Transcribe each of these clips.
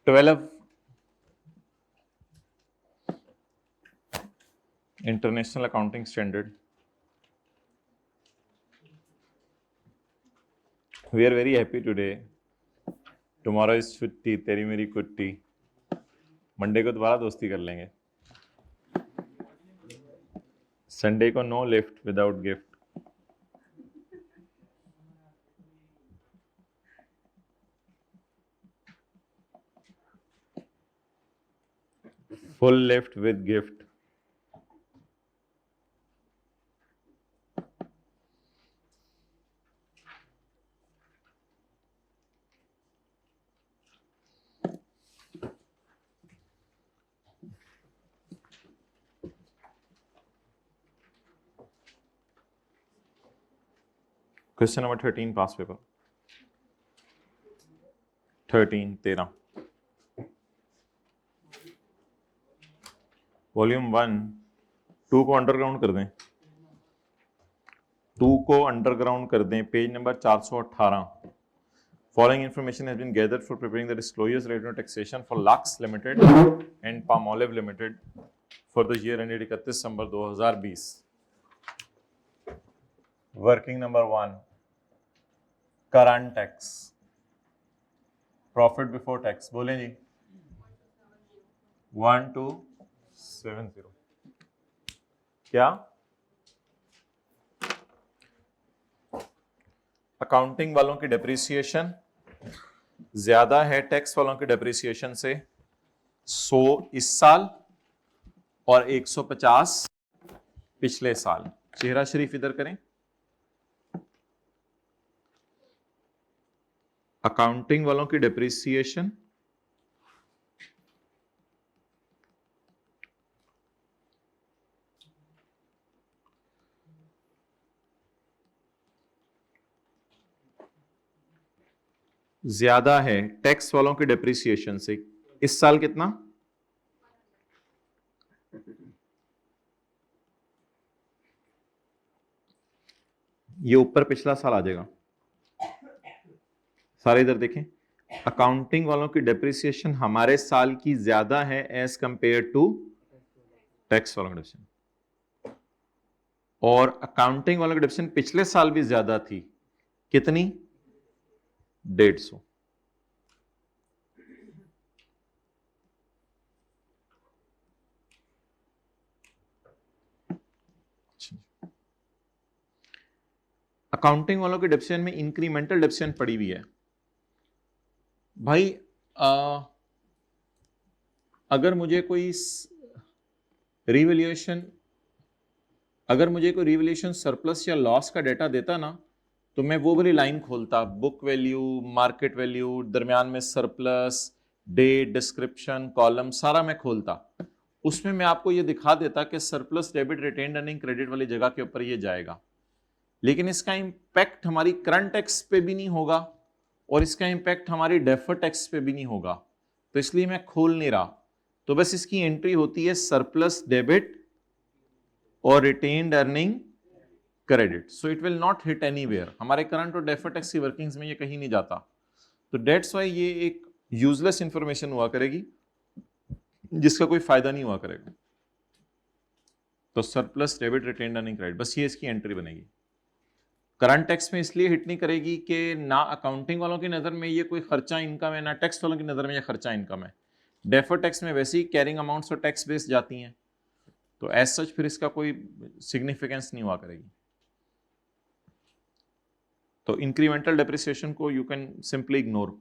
12 International Accounting Standard. We are very happy today. Tomorrow is छुट्टी, तेरी मेरी कुट्टी. मंडे को दोबारा दोस्ती कर लेंगे. संडे को no lift without gift. Full lift with gift. Question number 13 past paper. 13 volume 1. 2 को अंडरग्राउंड कर दें. 2 को अंडरग्राउंड कर दें. Page number 418. Following information has been gathered for preparing the disclosures related to taxation for Lux Limited and Palmolive Limited for the year ended 31 December 2020. Working number 1. Current tax. Profit before tax. बोलें जी. 1270. क्या? Accounting वालों की depreciation ज्यादा है tax वालों की depreciation से. 100 इस साल और 150 पिछले साल. चेहरा शरीफ इधर करें. अकाउंटिंग वालों की डेप्रिसिएशन ज्यादा है टैक्स वालों की डेप्रिसिएशन से. इस साल कितना? ये ऊपर पिछला साल आ जाएगा. सारे इधर देखें. अकाउंटिंग वालों की डेप्रिसिएशन हमारे साल की ज्यादा है एज कंपेयर टू टैक्स वालों की डेप्रिसिएशन. और अकाउंटिंग वालों की डेप्रिसिएशन पिछले साल भी ज्यादा थी. कितनी? 150. अकाउंटिंग वालों की डेप्रिसिएशन में इंक्रीमेंटल डेप्रिसिएशन पड़ी हुई है भाई. अगर मुझे कोई रिवैल्यूएशन सरप्लस या लॉस का डेटा देता ना, तो मैं वो वाली लाइन खोलता. बुक वैल्यू, मार्केट वैल्यू, दरमियान में सरप्लस, डेट, डिस्क्रिप्शन, कॉलम, सारा मैं खोलता. उसमें मैं आपको ये दिखा देता कि surplus, debit, retained earning, credit वाली जगह के ऊपर ये जाएगा. लेकिन इसका इंपैक्ट हमारी करंट टैक्स पे भी नहीं होगा और इसका इंपैक्ट हमारी डेफर्ड टैक्स पे भी नहीं होगा. तो इसलिए मैं खोल नहीं रहा. तो बस इसकी एंट्री होती है सरप्लस, डेबिट और retained earning, credit. So it will not hit anywhere. हमारे करंट और डेफर्ड टैक्स की वर्किंग्स में ये कहीं नहीं जाता. तो दैट्स व्हाई ये एक यूजलेस इंफॉर्मेशन हुआ करेगी जिसका कोई फायदा नहीं हुआ करेगा. तो surplus, debit, retained earning, credit, बस ये इसकी एंट्री बनेगी. करंट टैक्स में इसलिए हिट नहीं करेगी कि ना अकाउंटिंग वालों की नज़र में ये कोई खर्चा इनकम है, ना टैक्स वालों की नज़र में ये खर्चा इनकम है. डेफर्ड टैक्स में वैसे ही कैरिंग अमाउंट्स और टैक्स बेस जाती हैं. तो एज सच फिर इसका कोई सिग्निफिकेंस नहीं हुआ करेगी. तो इंक्रीमेंटल डेप्रिसिएशन को you can simply ignore.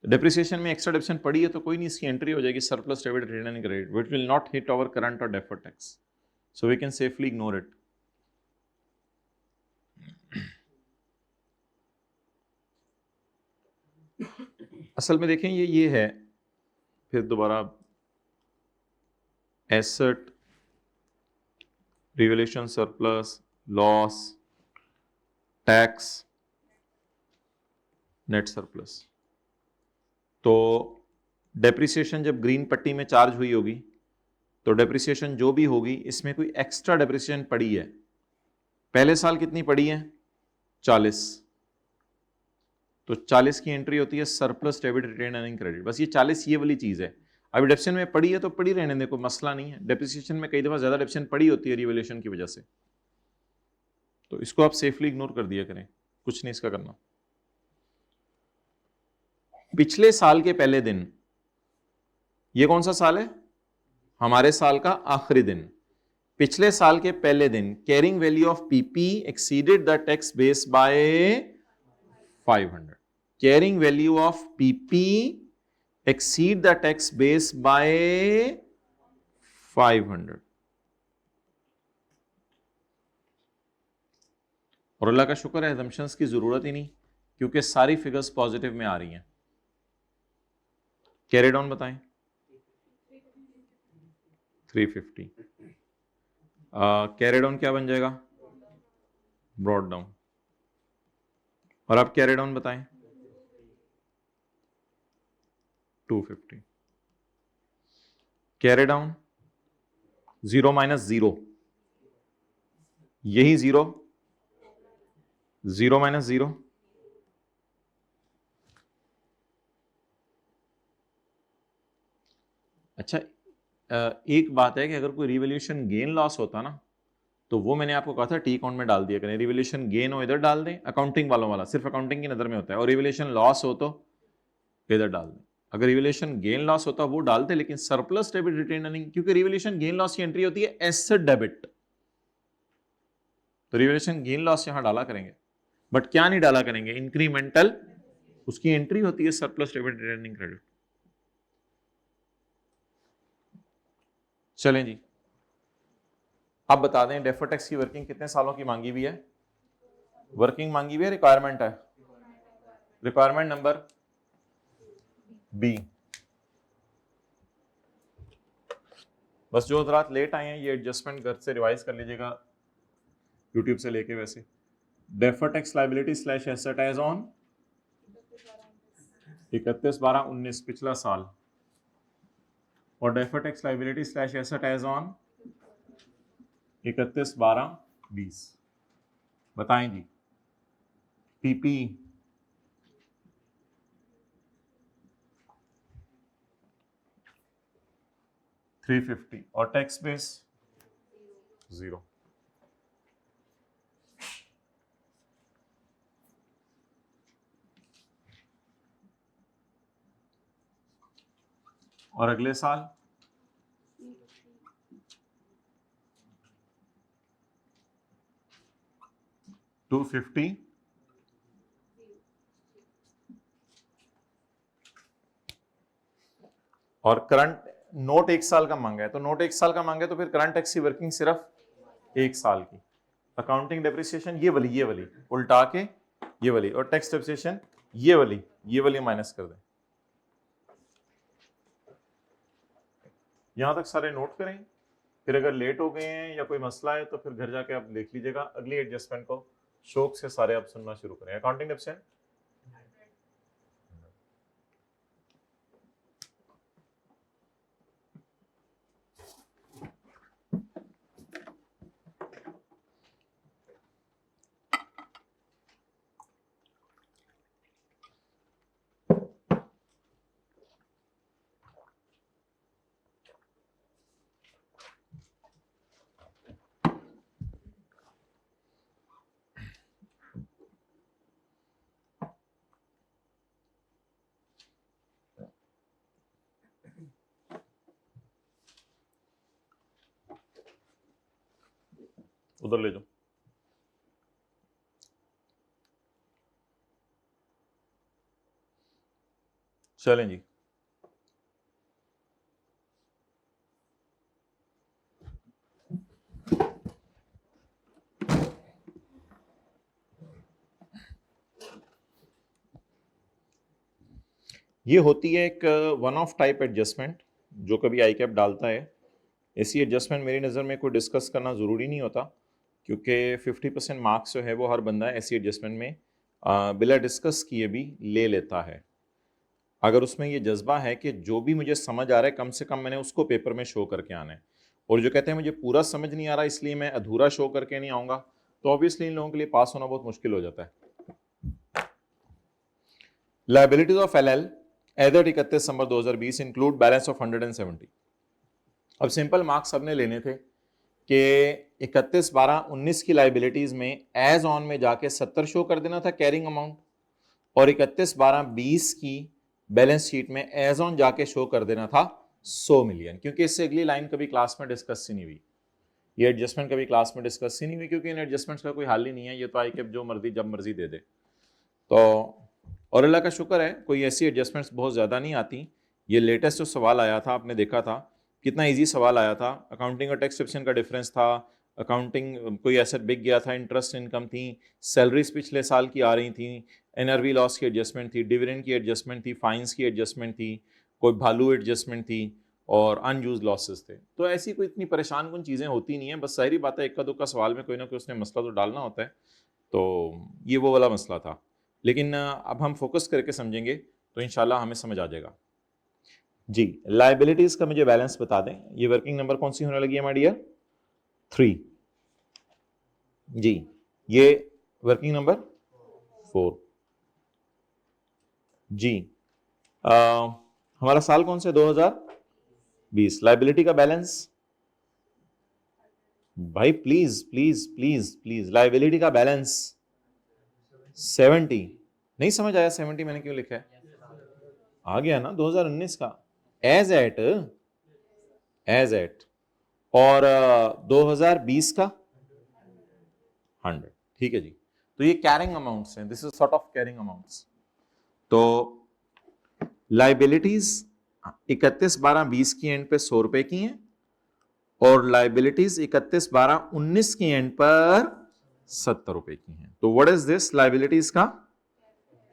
Depreciation में एक्स्ट्रा डेप्रिसिएशन पड़ी है तो कोई नहीं, इसकी एंट्री हो जाएगी surplus, debit, retained earning, credit, which will not hit our current और deferred tax. So we can safely ignore it. असल में देखें ये है. फिर दोबारा asset, revaluation, surplus, loss, tax, net surplus. तो डेप्रिसिएशन जब ग्रीन पट्टी में चार्ज हुई होगी तो डेप्रिसिएशन जो भी होगी इसमें कोई एक्स्ट्रा डेप्रिसिएशन पड़ी है. पहले साल कितनी पड़ी है? 40. तो 40 की एंट्री होती है surplus debit retain earning credit. बस ये 40 ये वाली चीज है। अभी डेप्रिसिएशन में पड़ी है तो पड़ी रहने दे, कोई मसला नहीं है। डेप्रिसिएशन में कई दफा ज्यादा डेप्रिसिएशन पड़ी होती है रिवैल्यूएशन की वजह से, तो इसको आप सेफली इग्नोर कर दिया करें, कुछ नहीं इसका करना। पिछले साल के पहले दिन, ये कौन सा साल है? हमारे साल का आखिरी दिन। पिछले साल के पहले दिन carrying value of PP exceeded the tax base by 500। Carrying value of PP exceed the tax base by 500। और अल्लाह का शुक्र है assumptions की जरूरत ही नहीं, क्योंकि सारी फिगर्स पॉजिटिव में आ रही हैं। कैरी डाउन बताएं। 350। कैरी डाउन क्या बन जाएगा? Brought down. और आप कैरी डाउन बताएं। 250। कैरी डाउन 0 माइनस 0, यही 0, 0 माइनस 0, अच्छा एक बात है कि अगर कोई रिवैल्यूएशन गेन लॉस होता ना, तो वो मैंने आपको कहा था टी अकाउंट में डाल दिया करें। रिवैल्यूएशन गेन हो इधर डाल दें, अकाउंटिंग वालों वाला सिर्फ अकाउंटिंग की नजर में होता है, और रिवैल्यूएशन लॉस हो तो इधर डाल दें। अगर रिवैल्यूएशन गेन लॉस होता वो डाल दे, लेकिन सरप्लस डेबिट रिटेन अर्निंग, क्योंकि रिवैल्यूएशन गेन लॉस की एंट्री होती है एसेट डेबिट, तो रिवैल्यूएशन गेन लॉस यहां डाला करेंगे, बट क्या नहीं डाला करेंगे? इंक्रीमेंटल, उसकी एंट्री होती है surplus debit retain earning credit. चलें जी, अब बता दें डेफर्ड टैक्स की वर्किंग कितने सालों की मांगी हुई है? वर्किंग मांगी हुई है, रिक्वायरमेंट है? Requirement number B. बस जो हजरात लेट आए हैं ये एडजस्टमेंट घर से रिवाइज कर लीजिएगा, यूट्यूब से लेके। वैसे deferred tax liability slash asset as on 31/12/19 पिछला साल, और deferred tax liability slash asset as on 31/12/20। बताएं जी। पीपी 350 और टैक्स बेस 0। और अगले साल 250 और करंट नोट 1 साल का मांगा है, तो नोट 1 साल का मांगा है तो फिर करंट टैक्स की वर्किंग सिर्फ 1 साल की। अकाउंटिंग डेप्रिसिएशन ये वाली उल्टा के ये वाली, और टैक्स डेप्रिसिएशन ये वाली माइनस कर दें। यहां तक सारे नोट करें, फिर अगर लेट हो गए हैं या कोई मसला है तो फिर घर जाके आप देख लीजिएगा। अगली एडजस्टमेंट को शौक से सारे आप सुनना शुरू करें। अकाउंटिंग डेप्रिसिएशन उधर ले जाओ। चलें जी, ये होती है एक वन ऑफ टाइप एडजस्टमेंट जो कभी आई कैप डालता है। ऐसी एडजस्टमेंट मेरी नज़र में कोई डिस्कस करना ज़रूरी नहीं होता, क्योंकि 50% मार्क्स जो है वो हर बंदा ऐसी एडजस्टमेंट में बिला डिस्कस किए भी ले लेता है। अगर उसमें ये जज्बा है कि जो भी मुझे समझ आ रहा है कम से कम मैंने उसको पेपर में शो करके आना है, और जो कहते हैं मुझे पूरा समझ नहीं आ रहा इसलिए मैं अधूरा शो करके नहीं आऊँगा, तो ऑब्वियसली इन लोगों के लिए पास होना बहुत मुश्किल हो जाता है। Liabilities of LL added 31 December 2020 include balance of 170। अब सिंपल मार्क्स सबने लेने थे कि 31/12/19 की लाइबिलिटीज में एज ऑन में जाके 70 शो कर देना था कैरिंग अमाउंट, और 31/12/20 की बैलेंस शीट में एज ऑन जाके शो कर देना था 100 मिलियन। क्योंकि इससे अगली लाइन कभी क्लास में डिस्कस ही नहीं हुई, ये एडजस्टमेंट कभी क्लास में डिस्कस ही नहीं हुई, क्योंकि इन एडजस्टमेंट्स का कोई हल ही नहीं है, ये तो आई के जो मर्जी जब मर्जी दे दे। तो और अल्लाह का शुक्र है कोई ऐसी एडजस्टमेंट्स बहुत ज़्यादा नहीं आती। ये लेटेस्ट जो सवाल आया था आपने देखा था कितना इजी सवाल आया था। अकाउंटिंग और टैक्स डिस्क्रिप्शन का डिफरेंस था, अकाउंटिंग कोई एसेट बिक गया था, इंटरेस्ट इनकम थी, सैलरीज पिछले साल की आ रही थी, एनआरवी लॉस की एडजस्टमेंट थी, डिविडेंड की एडजस्टमेंट थी, फाइन्स की एडजस्टमेंट थी, कोई भालू एडजस्टमेंट थी और अनयूज लॉसेस थे। तो ऐसी कोई इतनी परेशान कुन चीज़ें होती नहीं है, बस सारी बात है इक्का दुक्का सवाल में कोई ना कोई उसने मसला तो डालना होता है। तो ये वो वाला मसला था, लेकिन अब हम फोकस करके समझेंगे तो इंशाल्लाह हमें समझ आ जाएगा। जी, लायबिलिटीज का मुझे बैलेंस बता दें। ये वर्किंग नंबर कौन सी होने लगी है माय डियर? 3। जी, ये वर्किंग नंबर 4। जी, हमारा साल कौन से? 2020। लायबिलिटी का बैलेंस भाई please please please please, liability का बैलेंस 70। नहीं समझ आया 70 मैंने क्यों लिखा है? आ गया ना 2019 का एज एट और 2020 का 100। ठीक है जी। तो ये कैरिंग अमाउंट्स हैं, this is sort of carrying amounts. तो लाइबिलिटीज 31/12/20 की एंड पे 100 रुपए की हैं और लाइबिलिटीज 31/12/19 की एंड पर 70 रुपए की हैं। तो व्हाट इज दिस? लाइबिलिटीज का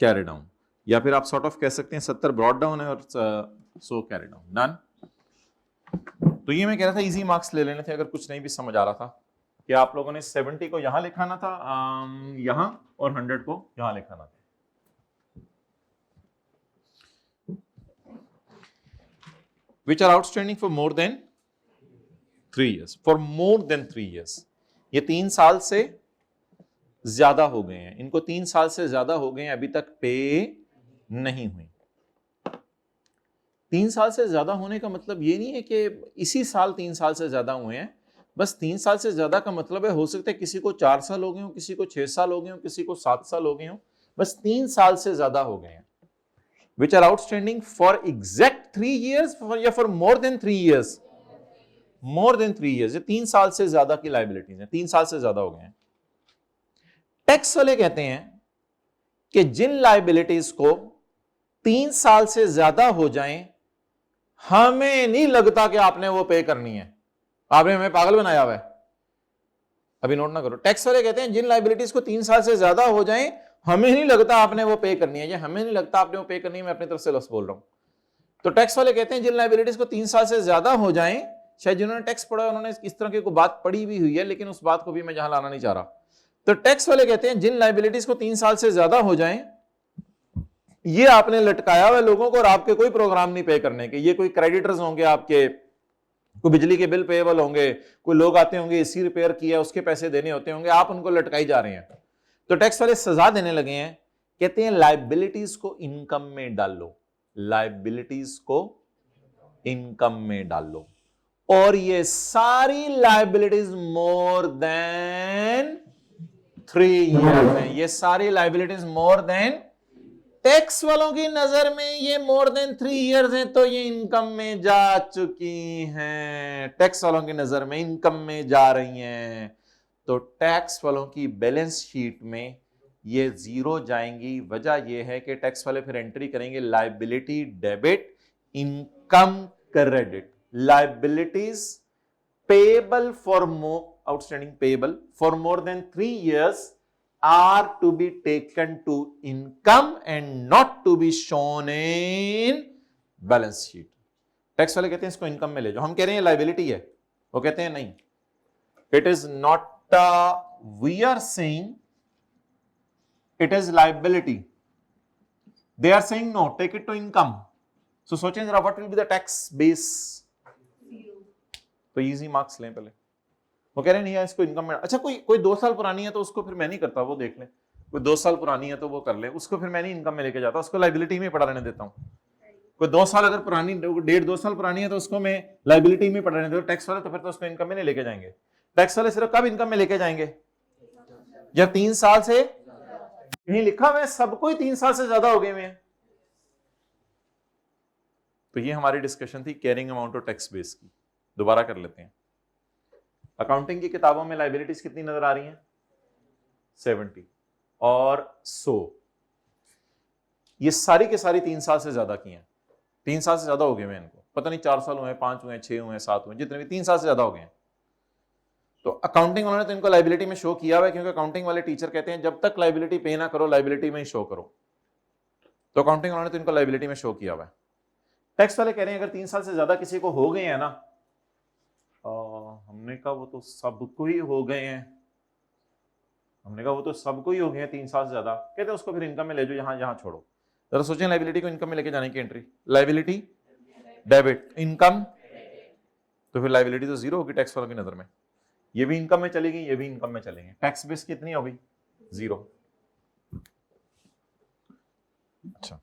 कैरी डाउन, या फिर आप सॉर्ट ऑफ कह सकते हैं 70 ब्रॉड डाउन है और 100 कैरी डाउन। डन। तो ये मैं कह रहा था इजी मार्क्स ले लेने थे अगर कुछ नहीं भी समझ आ रहा था कि आप लोगों ने 70 को यहां लिखाना था यहां और 100 को यहां लिखाना था। Which are outstanding for more than 3 years? For more than 3 years, ये 3 साल से ज्यादा हो गए हैं, इनको 3 साल से ज्यादा हो गए हैं, अभी तक पे नहीं हुई। 3 साल से ज्यादा होने का मतलब ये नहीं है कि इसी साल 3 साल से ज्यादा हुए हैं, बस 3 साल से ज्यादा का मतलब है हो सकता है किसी को 4 साल हो गए हो, किसी को 6 साल हो गए हो, किसी को 7 साल हो गए हो, बस 3 साल से ज्यादा हो गए हैं। Which are outstanding for exact 3 years या for more than 3 years? More than 3 years, ये 3 साल से ज्यादा की लाइबिलिटीज हैं, 3 साल से ज्यादा हो गए हैं। टैक्स वाले कहते हैं कि जिन लाइबिलिटीज को 3 साल से ज्यादा हो जाएं, हमें नहीं लगता कि आपने वो पे करनी है, आपने हमें पागल बनाया हुआ है। अभी नोट ना करो। टैक्स वाले कहते हैं जिन लाइबिलिटीज को 3 साल से ज्यादा हो जाएं, हमें नहीं लगता आपने वो पे करनी है, या हमें नहीं लगता आपने वो पे करनी है, मैं अपनी तरफ से लफ्ज बोल रहा हूं। तो टैक्स वाले कहते हैं जिन लाइबिलिटीज को 3 साल से ज्यादा हो जाएं, शायद जिन्होंने टैक्स पढ़ा है उन्होंने इस तरह की कोई बात पढ़ी भी हुई है, लेकिन उस बात को भी मैं यहां लाना नहीं चाह रहा। तो टैक्स वाले कहते हैं जिन लाइबिलिटीज को 3 साल से ज्यादा हो जाएं, ये आपने लटकाया हुआ लोगों को और आपके कोई प्रोग्राम नहीं पे करने के। ये कोई क्रेडिटर्स होंगे आपके, कोई बिजली के बिल पेएबल होंगे, कोई लोग आते होंगे एसी रिपेयर किया उसके पैसे देने होते होंगे, आप उनको लटकाई जा रहे हैं। तो टैक्स वाले सजा देने लगे हैं, कहते हैं लाइबिलिटीज को इनकम में डाल लो, लाइबिलिटीज को इनकम में डाल लो, और ये सारी लाइबिलिटीज मोर देन 3 ईयर्स हैं। ये सारी लाइबिलिटीज मोर देन, टैक्स वालों की नजर में ये मोर देन 3 ईयर्स हैं, तो ये इनकम में जा चुकी हैं, टैक्स वालों की नजर में इनकम में जा रही हैं। तो टैक्स वालों की बैलेंस शीट में ये जीरो जाएंगी। वजह ये है कि टैक्स वाले फिर एंट्री करेंगे liability debit, income credit. Liabilities payable for outstanding payable for more than 3 years are to be taken to income and not to be shown in balance sheet. Tax वाले कहते हैं इसको इनकम में ले जाओ, हम कह रहे हैं लाइबिलिटी है, वो कहते हैं नहीं, it is not, we are saying it is liability, they are saying no, take it to income. So सोचें जरा what will be the tax base? तो इजी मार्क्स लें पहले। वो कह रहे हैं नहीं इसको इनकम में। अच्छा कोई 2 साल पुरानी है तो उसको फिर मैं नहीं करता, वो देख लें। कोई 2 साल पुरानी है तो वो कर ले, उसको फिर मैं नहीं इनकम में लेके जाता, उसको लाइबिलिटी में पड़ा रहने देता हूँ। कोई 2 साल अगर पुरानी, 1.5-2 साल पुरानी है तो उसको मैं लाइबिलिटी में पड़ा रहने देता हूँ। टैक्स वाले तो फिर तो उसको इनकम में नहीं लेके जाएंगे। टैक्स वाले सिर्फ कब इनकम में लेके जाएंगे? जब 3 साल से, यही लिखा हुआ है सबको ही 3 साल से ज्यादा हो गए हुए हैं। तो ये हमारी डिस्कशन थी carrying amount of tax base की। दोबारा कर लेते हैं। अकाउंटिंग की किताबों में लाइबिलिटीज कितनी नजर आ रही हैं? 70 और 100। ये सारी के सारी 3 साल से ज्यादा की हैं। 3 साल से ज्यादा हो गए हैं इनको, पता नहीं 4 साल हुए, 5 हुए, 6 हुए, 7 हुए, जितने भी 3 साल से ज्यादा हो गए हैं। तो अकाउंटिंग वालों ने तो इनको लाइबिलिटी में शो किया हुआ है, क्योंकि अकाउंटिंग वाले टीचर कहते हैं जब तक लाइबिलिटी पे ना करो लाइबिलिटी में ही शो करो। तो अकाउंटिंग वालों ने तो इनको लाइबिलिटी में शो किया हुआ है। टैक्स वाले कह रहे हैं अगर 3 साल से ज्यादा किसी को हो गए हैं ना, हमने कहा वो तो सबको ही हो गए हैं, हमने कहा वो तो सबको ही हो गए हैं 3 साल से ज्यादा। कहते उसको फिर इनकम में ले जाओ, यहां छोड़ो। जरा सोचें लाइबिलिटी को इनकम में लेके जाने की एंट्री, लाइबिलिटी डेबिट, इनकम, तो फिर लाइबिलिटी तो जीरो होगी टैक्स वालों की नजर में। ये भी इनकम में चलेगी, ये भी इनकम में चलेंगे, टैक्स बेस कितनी होगी? 0। अच्छा,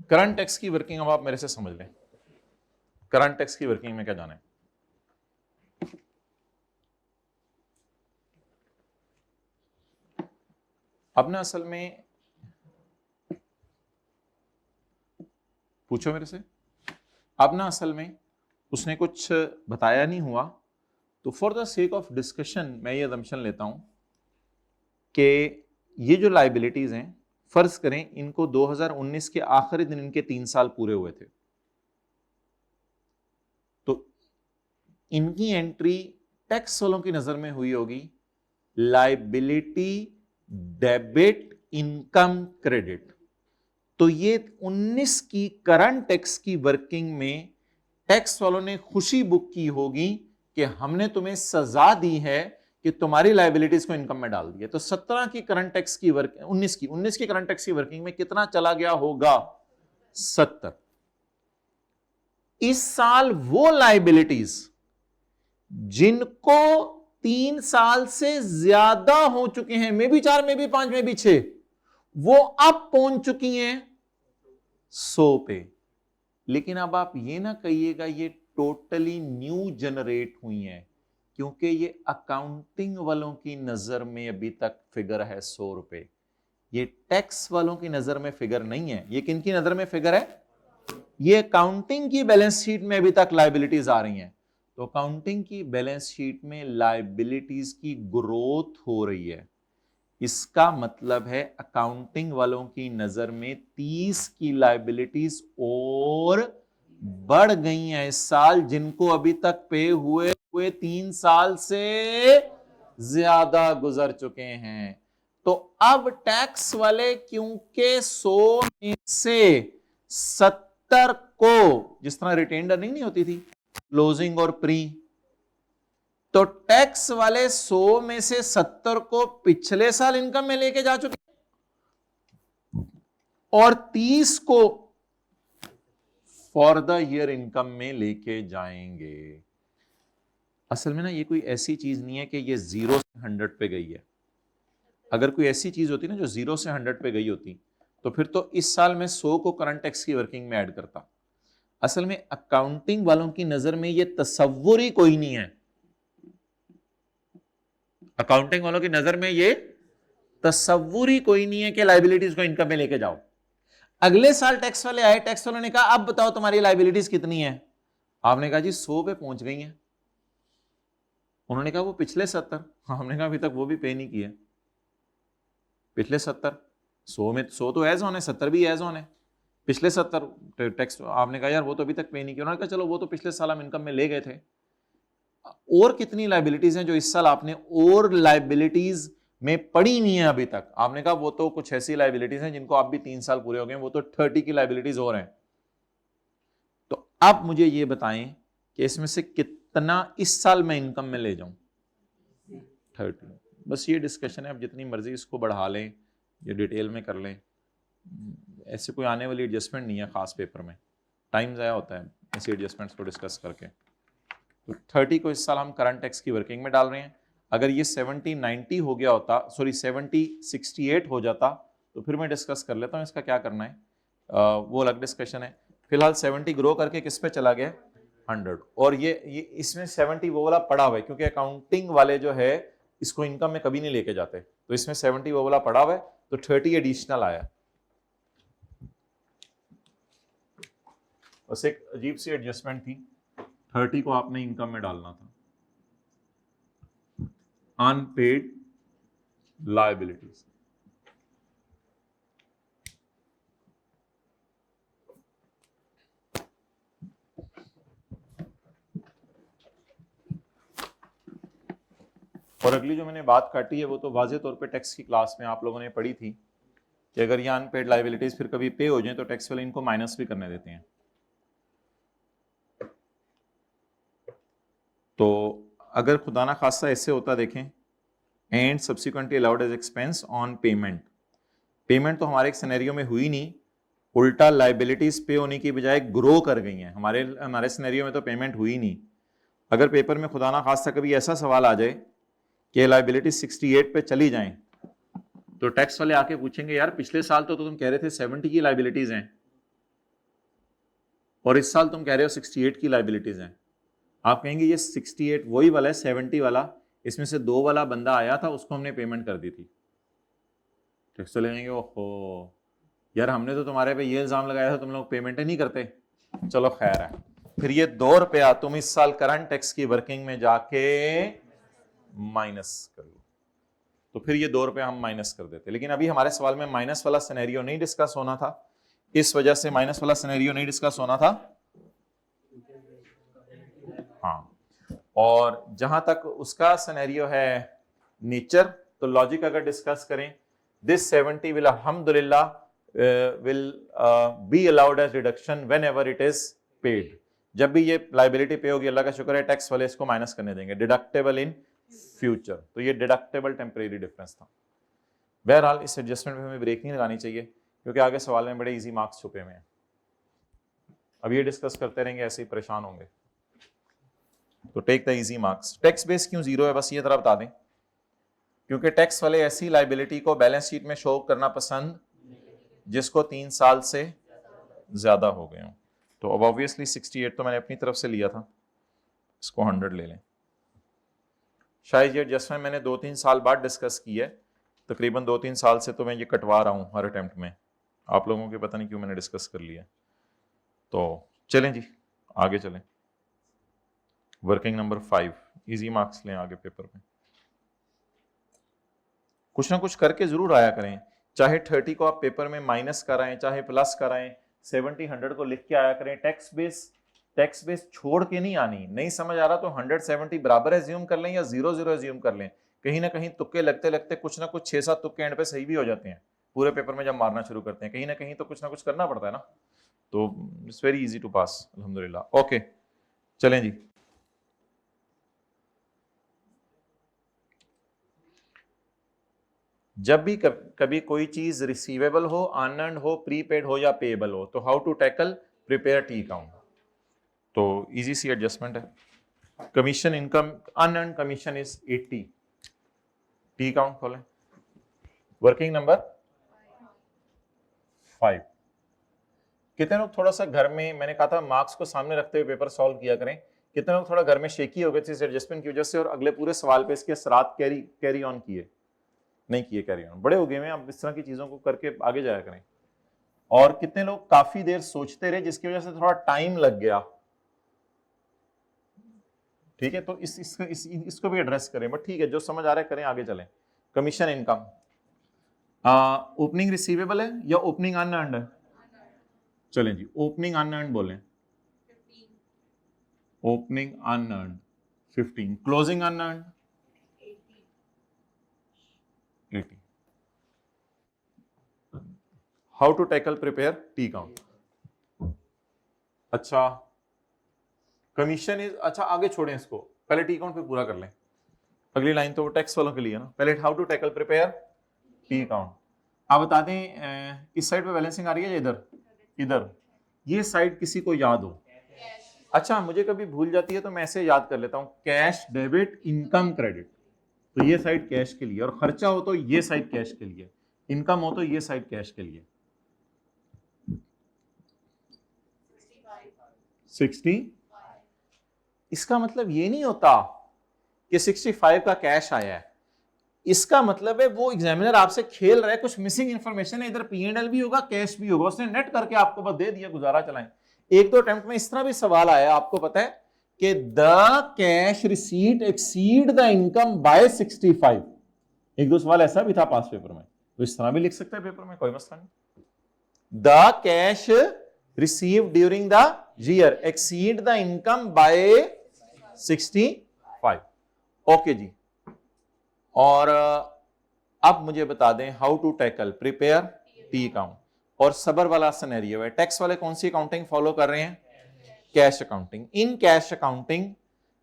करंट टैक्स की वर्किंग अब आप मेरे से समझ लें। करंट टैक्स की वर्किंग में क्या जाना है? अब ना असल में पूछो मेरे से, अब ना असल में उसने कुछ बताया नहीं हुआ, तो for the sake of discussion मैं ये अजम्पशन लेता हूं कि ये जो लाइबिलिटीज हैं, फर्ज करें इनको 2019 के आखिरी दिन इनके 3 साल पूरे हुए थे, तो इनकी एंट्री टैक्स वालों की नजर में हुई होगी लाइबिलिटी डेबिट इनकम क्रेडिट। तो ये 19 की करंट टैक्स की वर्किंग में टैक्स वालों ने खुशी बुक की होगी कि हमने तुम्हें सजा दी है कि तुम्हारी लाइबिलिटीज को इनकम में डाल दिया। तो 17 की करंट टैक्स की वर्क 19 की करंट टैक्स की वर्किंग में कितना चला गया होगा? 70। इस साल वो लाइबिलिटीज जिनको 3 साल से ज्यादा हो चुके हैं, मे भी 4, मे भी 5, मे भी 6, वो अब पहुंच चुकी हैं 100 पे। लेकिन अब आप ये ना कहिएगा ये टोटली न्यू जनरेट हुई हैं, क्योंकि ये अकाउंटिंग वालों की नजर में अभी तक फिगर है 100 रुपए। ये टैक्स वालों की नजर में फिगर नहीं है। ये किन की नजर में फिगर है? ये अकाउंटिंग की बैलेंस शीट में अभी तक लाइबिलिटीज आ रही हैं। तो अकाउंटिंग की बैलेंस शीट में लाइबिलिटीज की ग्रोथ हो रही है। इसका मतलब है अकाउंटिंग वालों की नजर में 30 की लाइबिलिटीज और बढ़ गई हैं इस साल, जिनको अभी तक पे हुए 3 साल से ज्यादा गुजर चुके हैं। तो अब टैक्स वाले क्योंकि 100 में से 70 को, जिस तरह रिटेन्ड अर्निंग नहीं होती थी क्लोजिंग और प्री, तो टैक्स वाले 100 में से 70 को पिछले साल इनकम में लेके जा चुके और 30 को फॉर द ईयर इनकम में लेके जाएंगे। असल में ना ये कोई ऐसी चीज नहीं है कि ये 0 से 100 पे गई है। अगर कोई ऐसी चीज होती ना जो 0 से 100 पे गई होती, तो फिर तो इस साल में 100 को करंट टैक्स की वर्किंग में ऐड करता। असल में अकाउंटिंग वालों की नजर में ये तसव्वुर ही कोई नहीं है। अकाउंटिंग वालों की नजर में ये तसव्वुर ही कोई नहीं है कि लाइबिलिटीज को इनकम में लेके जाओ। अगले साल टैक्स वाले आए, टैक्स वालों ने कहा अब बताओ तुम्हारी लाइबिलिटीज कितनी है? आपने कहा जी 100 पे पहुंच गई हैं। उन्होंने कहा वो पिछले 70। हमने कहा अभी तक वो भी पे नहीं किए। पिछले 70, 100 में 100 तो एज ऑन है, 70 भी एज ऑन है। पिछले 70 टैक्स, आपने कहा यार वो तो अभी तक पे नहीं किया। उन्होंने कहा चलो वो तो पिछले साल हम इनकम में ले गए थे। और कितनी लाइबिलिटीज हैं जो इस साल आपने और लाइबिलिटीज में पड़ी हुई हैं अभी तक? आपने कहा वो तो कुछ ऐसी लाइबिलिटीज हैं जिनको आप भी 3 साल पूरे हो गए, वो तो 30 की लाइबिलिटीज और हैं। तो आप मुझे ये बताएं कि इसमें से कितना इस साल मैं इनकम में ले जाऊं? 30। बस ये डिस्कशन है, अब जितनी मर्जी इसको बढ़ा लें या डिटेल में कर लें, ऐसे कोई आने वाली एडजस्टमेंट नहीं है खास पेपर में। टाइम ज़ाया होता है ऐसे एडजस्टमेंट्स को डिस्कस करके। तो 30 को इस साल हम करंट टैक्स की वर्किंग में डाल रहे हैं। अगर ये 70-90 हो गया होता, सॉरी 70-68 हो जाता, तो फिर मैं डिस्कस कर लेता हूँ इसका क्या करना है, वो अलग डिस्कशन है। फिलहाल 70 ग्रो करके किस पे चला गया, 100। और ये इसमें 70 वो वाला पड़ा हुआ है, क्योंकि अकाउंटिंग वाले जो है इसको इनकम में कभी नहीं लेके जाते, तो इसमें 70 वो वाला पड़ा हुआ है, तो 30 एडिशनल आया। बस एक अजीब सी एडजस्टमेंट थी, 30 को आपने इनकम में डालना था, अनपेड लायबिलिटीज। और अगली जो मैंने बात काटी है वो तो वाज़े तौर पे टैक्स की क्लास में आप लोगों ने पढ़ी थी कि अगर ये अनपेड लायबिलिटीज फिर कभी पे हो जाए तो टैक्स वाले इनको माइनस भी करने देते हैं। तो अगर खुदा ना खासा ऐसे होता, देखें, and subsequently allowed as expense on payment, payment तो हमारे एक सिनेरियो में हुई नहीं, उल्टा लायबिलिटीज पे होने की बजाय ग्रो कर गई हैं। हमारे सिनेरियो में तो पेमेंट हुई नहीं। अगर पेपर में खुदा ना खासा कभी ऐसा सवाल आ जाए कि लायबिलिटी 68 पे चली जाएं, तो टैक्स वाले आके पूछेंगे यार पिछले साल तो तुम कह रहे थे 70 की लायबिलिटीज हैं और इस साल तुम कह रहे हो 68 की लायबिलिटीज हैं। आप कहेंगे ये 68 वही वाला है, 70 वाला, इसमें से 2 वाला बंदा आया था, उसको हमने पेमेंट कर दी थी। टैक्स वाले कहेंगे ओहो यार हमने तो तुम्हारे पे ये इल्जाम लगाया था तुम लोग पेमेंट नहीं करते। चलो खैर है, फिर ये 2 रुपया तुम इस साल करंट टैक्स की वर्किंग में जाके माइनस कर लो, तो फिर ये 2 रुपया हम माइनस कर देते। लेकिन अभी हमारे सवाल में माइनस वाला सिनेरियो नहीं डिस्कस होना था, इस वजह से माइनस वाला सिनेरियो नहीं डिस्कस होना था। हाँ, और जहां तक उसका सिनेरियो है नेचर, तो लॉजिक अगर डिस्कस करें, दिस 70 विल अल्हम्दुलिल्लाह will be allowed as deduction whenever it is paid। जब भी ये लाइबिलिटी पे होगी, अल्लाह का शुक्र है टैक्स वाले इसको माइनस करने देंगे, डिडक्टेबल इन फ्यूचर। तो ये डिडक्टेबल टेम्परेरी डिफरेंस था। बहरहाल इस एडजस्टमेंट में हमें ब्रेक नहीं लगानी चाहिए, क्योंकि आगे सवाल में बड़े इजी मार्क्स छुपे हुए हैं। अब ये डिस्कस करते रहेंगे, ऐसे ही परेशान होंगे। तो take the easy marks. Tax base क्यों जीरो है, बस ये जरा बता दें। क्योंकि टैक्स वाले ऐसी लाइबिलिटी को बैलेंस शीट में शो करना पसंद जिसको 3 साल से ज्यादा हो गए हों। तो अब ऑब्वियसली 68 तो मैंने अपनी तरफ से लिया था, इसको 100 ले लें। शायद ये एडजस्टमेंट मैंने 2-3 साल बाद डिस्कस की है, तकरीबन 2-3 साल से तो मैं ये कटवा रहा हूँ हर अटेम्प्ट में। आप लोगों के पता नहीं क्यों मैंने डिस्कस कर लिया। तो चलें जी आगे चलें। वर्किंग नंबर 5, इजी मार्क्स लें आगे पेपर में। कुछ ना कुछ करके जरूर आया करें, चाहे 30 को आप पेपर में माइनस कराएं चाहे प्लस कराएं, 70-100 को लिख के आया करें। टैक्स बेस छोड़ के नहीं आनी। नहीं समझ आ रहा तो 170 बराबर एज्यूम कर लें या 0-0 एज्यूम कर लें। कहीं ना कहीं तुक्के लगते लगते कुछ ना कुछ 6-7 तुक्के एंड पे सही भी हो जाते हैं पूरे पेपर में जब मारना शुरू करते हैं। कहीं ना कहीं तो कुछ ना कुछ करना पड़ता है ना। तो इट्स वेरी इजी टू पास अल्हम्दुलिल्लाह। ओके चलें जी। जब भी कभी कोई चीज रिसीवेबल हो, अनअर्न्ड हो, प्रीपेड हो या पेएबल हो, तो how to tackle, prepare T account. तो इजी सी एडजस्टमेंट है। Commission income, unearned commission is 80, T account खोलें। Working number 5। कितने लोग थोड़ा सा घर में, मैंने कहा था मार्क्स को सामने रखते हुए पेपर सॉल्व किया करें, कितने लोग थोड़ा घर में शेकी हो गए थे इस एडजस्टमेंट की वजह से और अगले पूरे सवाल पे इसके असरात कैरी ऑन किए नहीं किए, कैरी ऑन बड़े हो गए हैं। अब इस तरह की चीजों को करके आगे जाया करें। और कितने लोग काफी देर सोचते रहे जिसकी वजह से थोड़ा टाइम लग गया। ठीक है, तो इसको भी एड्रेस करें, बट ठीक है जो समझ आ रहा है करें, आगे चलें। कमीशन इनकम ओपनिंग रिसीवेबल है या ओपनिंग अनअर्न्ड है? चलें जी ओपनिंग अनअर्न्ड बोलें। Opening unearned 15, closing unearned 80। How to tackle prepare T account. अच्छा कमीशन इज, अच्छा आगे छोड़ें इसको, पहले टी अकाउंट पे पूरा कर लें। अगली लाइन तो वो टैक्स वालों के लिए ना। पहले how to tackle prepare T account. आप बता दें इस साइड पे बैलेंसिंग आ रही है या इधर? इधर। ये साइड किसी को याद हो? अच्छा, मुझे कभी भूल जाती है तो मैं ऐसे याद कर लेता हूं, कैश डेबिट इनकम क्रेडिट। तो ये साइड कैश के लिए, और खर्चा हो तो ये साइड कैश के लिए, इनकम हो तो ये साइड कैश के लिए। 60। इसका मतलब ये नहीं होता कि 65 का कैश आया है, इसका मतलब है वो एग्जामिनर आपसे खेल रहा है, कुछ मिसिंग इंफॉर्मेशन है, इधर P&L भी होगा कैश भी होगा, उसने नेट करके आपको बस दे दिया, गुजारा चलाएं। एक दो अटेम्प्ट में इस तरह भी सवाल आया, आपको पता है कि the cash receipt exceed the income by 65। एक दो सवाल ऐसा भी था पास पेपर में, तो इस तरह भी लिख सकते हैं पेपर में, कोई मसला नहीं। The cash receive during the year exceed the income by 65। Okay जी। और अब मुझे बता दें how to tackle prepare T account. और सबर वाला सिनेरियो है, टैक्स वाले कौन सी अकाउंटिंग फॉलो कर रहे हैं? Cash accounting. In cash accounting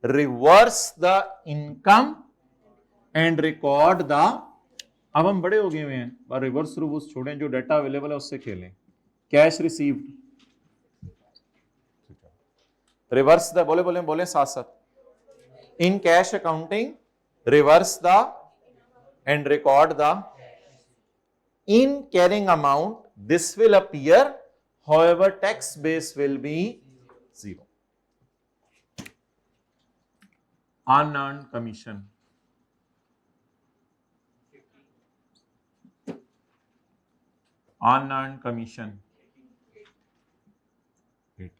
reverse the income and record the, अब हम बड़े हो गए हुए हैं, पर रिवर्स रूल्स छोड़ें, जो डाटा अवेलेबल है उससे खेलें। कैश रिसीव्ड, रिवर्स द, बोले बोले बोले साथ साथ। In cash accounting reverse the and record the in carrying amount, this will appear, however tax base will be 0. Unearned commission, unearned commission 80.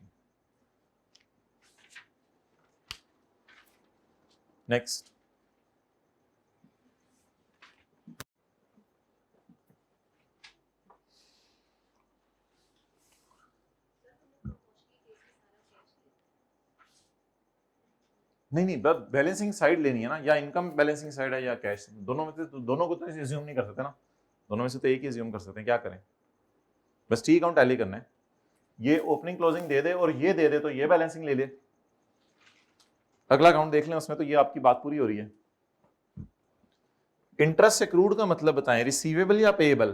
Next, नहीं बैलेंसिंग साइड लेनी है ना, या इनकम बैलेंसिंग साइड है या कैश, दोनों में से दोनों को तो एज्यूम नहीं कर सकते ना, दोनों में से तो एक ही एज्यूम कर सकते हैं, क्या करें? बस टी अकाउंट टैली करना है, ये ओपनिंग क्लोजिंग दे दे और ये दे दे तो ये बैलेंसिंग ले ले, अगला अकाउंट देख लें उसमें तो ये आपकी बात पूरी हो रही है। इंटरेस्ट एक्रूड का मतलब बताएं, रिसीवेबल या पेएबल?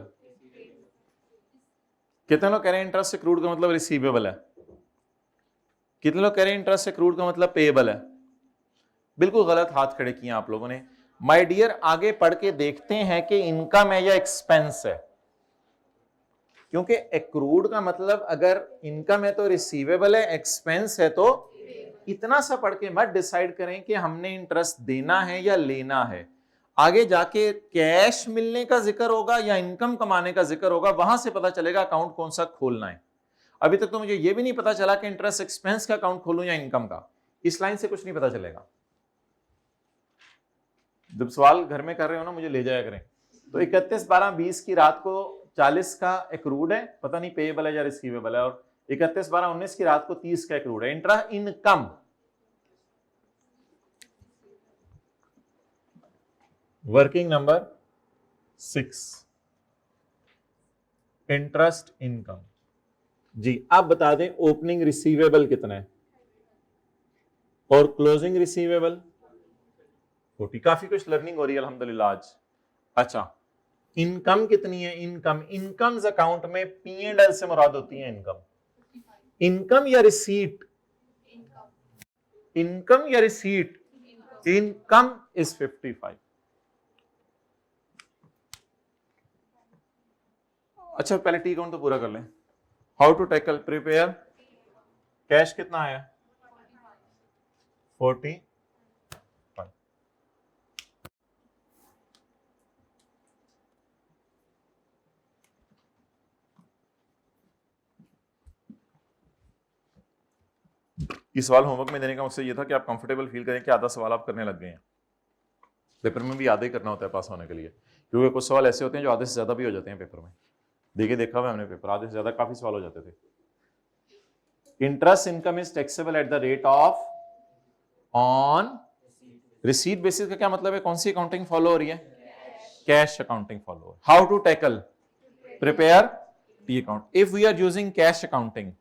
कितने लोग कह रहे हैं इंटरेस्ट एक्रूड का मतलब रिसीवेबल है? कितने लोग कह रहे हैं इंटरेस्ट एक्रूड का मतलब पेएबल है? बिल्कुल गलत हाथ खड़े किए आप लोगों ने। माय डियर, आगे पढ़ के देखते हैं कि इनकम है या एक्सपेंस है, क्योंकि एक्रूड का मतलब अगर इनकम है तो रिसीवेबल है, एक्सपेंस है तो, इतना सा पढ़ के मत डिसाइड करें कि हमने इंटरेस्ट देना है या लेना है। आगे जाके कैश मिलने का जिक्र होगा या इनकम कमाने का जिक्र होगा, वहां से पता चलेगा अकाउंट कौन सा खोलना है। अभी तक तो मुझे यह भी नहीं पता चला कि इंटरेस्ट एक्सपेंस का अकाउंट खोलूं या इनकम का, इस लाइन से कुछ नहीं पता चलेगा। जब सवाल घर में कर रहे हो ना, मुझे ले जाया करें। तो 31/12/20 की रात को 40 का एक्रूड है, पता नहीं पेएबल है या रिसीवेबल है, और 31/12/19 की रात को 30 का एक्रूड है। Intra income, working number 6, interest income जी। आप बता दें ओपनिंग रिसीवेबल कितना है और क्लोजिंग रिसीवेबल 40। काफी कुछ लर्निंग हो रही है अल्हम्दुलिल्लाह आज। अच्छा, इनकम कितनी है? इनकम, इनकम्स अकाउंट में P&L से मुराद होती है इनकम। इनकम या रिसीट? इनकम या रिसीट? Income is 55। अच्छा, पहले टी अकाउंट तो पूरा कर लें। How to tackle prepare, cash कितना है? 45। ये सवाल होमवर्क में देने का मकसद ये था कि आप कंफर्टेबल फील करें कि आधा सवाल आप करने लग गए हैं। पेपर में भी आधा ही करना होता है पास होने के लिए, क्योंकि कुछ सवाल ऐसे होते हैं जो आधे से ज्यादा भी हो जाते हैं पेपर में। देखा हुआ हमने पेपर, आधे से ज्यादा काफी सवाल हो जाते थे। Interest income is taxable at the rate of on receipt basis का क्या मतलब है? कौन सी अकाउंटिंग फॉलो हो रही है? कैश अकाउंटिंग फॉलो हो। How to tackle prepare T account, if we are using cash accounting,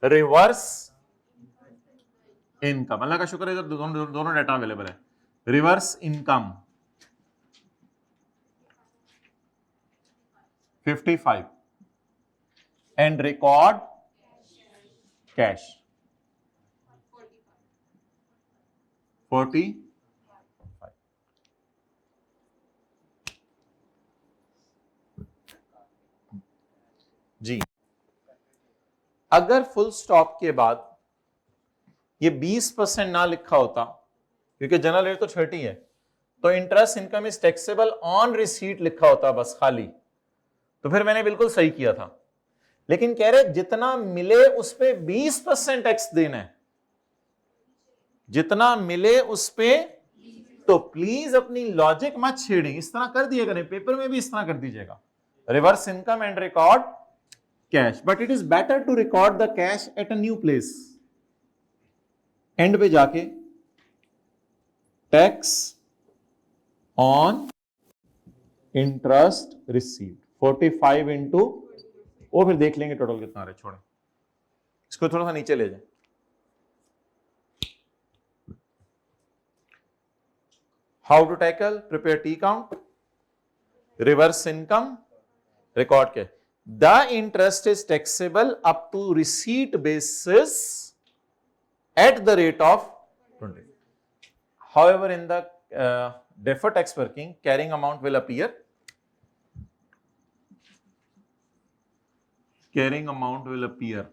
reverse income, अल्लाह का शुक्र है इधर दोनों डाटा अवेलेबल है। Reverse income 55 and record cash 45 जी। अगर फुल स्टॉप के बाद ये 20% ना लिखा होता, क्योंकि जनरल रेट तो 30 है, तो interest income is taxable on receipt लिखा होता बस खाली, तो फिर मैंने बिल्कुल सही किया था। लेकिन कह रहे जितना मिले उस पे 20% टैक्स देना है, जितना मिले उस पे। तो प्लीज अपनी लॉजिक मत छेड़ें, इस तरह कर दिया करें, पेपर में भी इस तरह कर दीजिएगा, reverse income and record cash, but it is better to record the cash at a new place. And पे जाके tax on interest received 45 into, वो फिर देख लेंगे टोटल कितना आ रहा है, छोड़ें इसको, थोड़ा सा नीचे ले जाए। How to tackle, prepare T count, reverse income, record cash. The interest is taxable up to receipt basis at the rate of 20. However, in the deferred tax working, carrying amount will appear. Carrying amount will appear.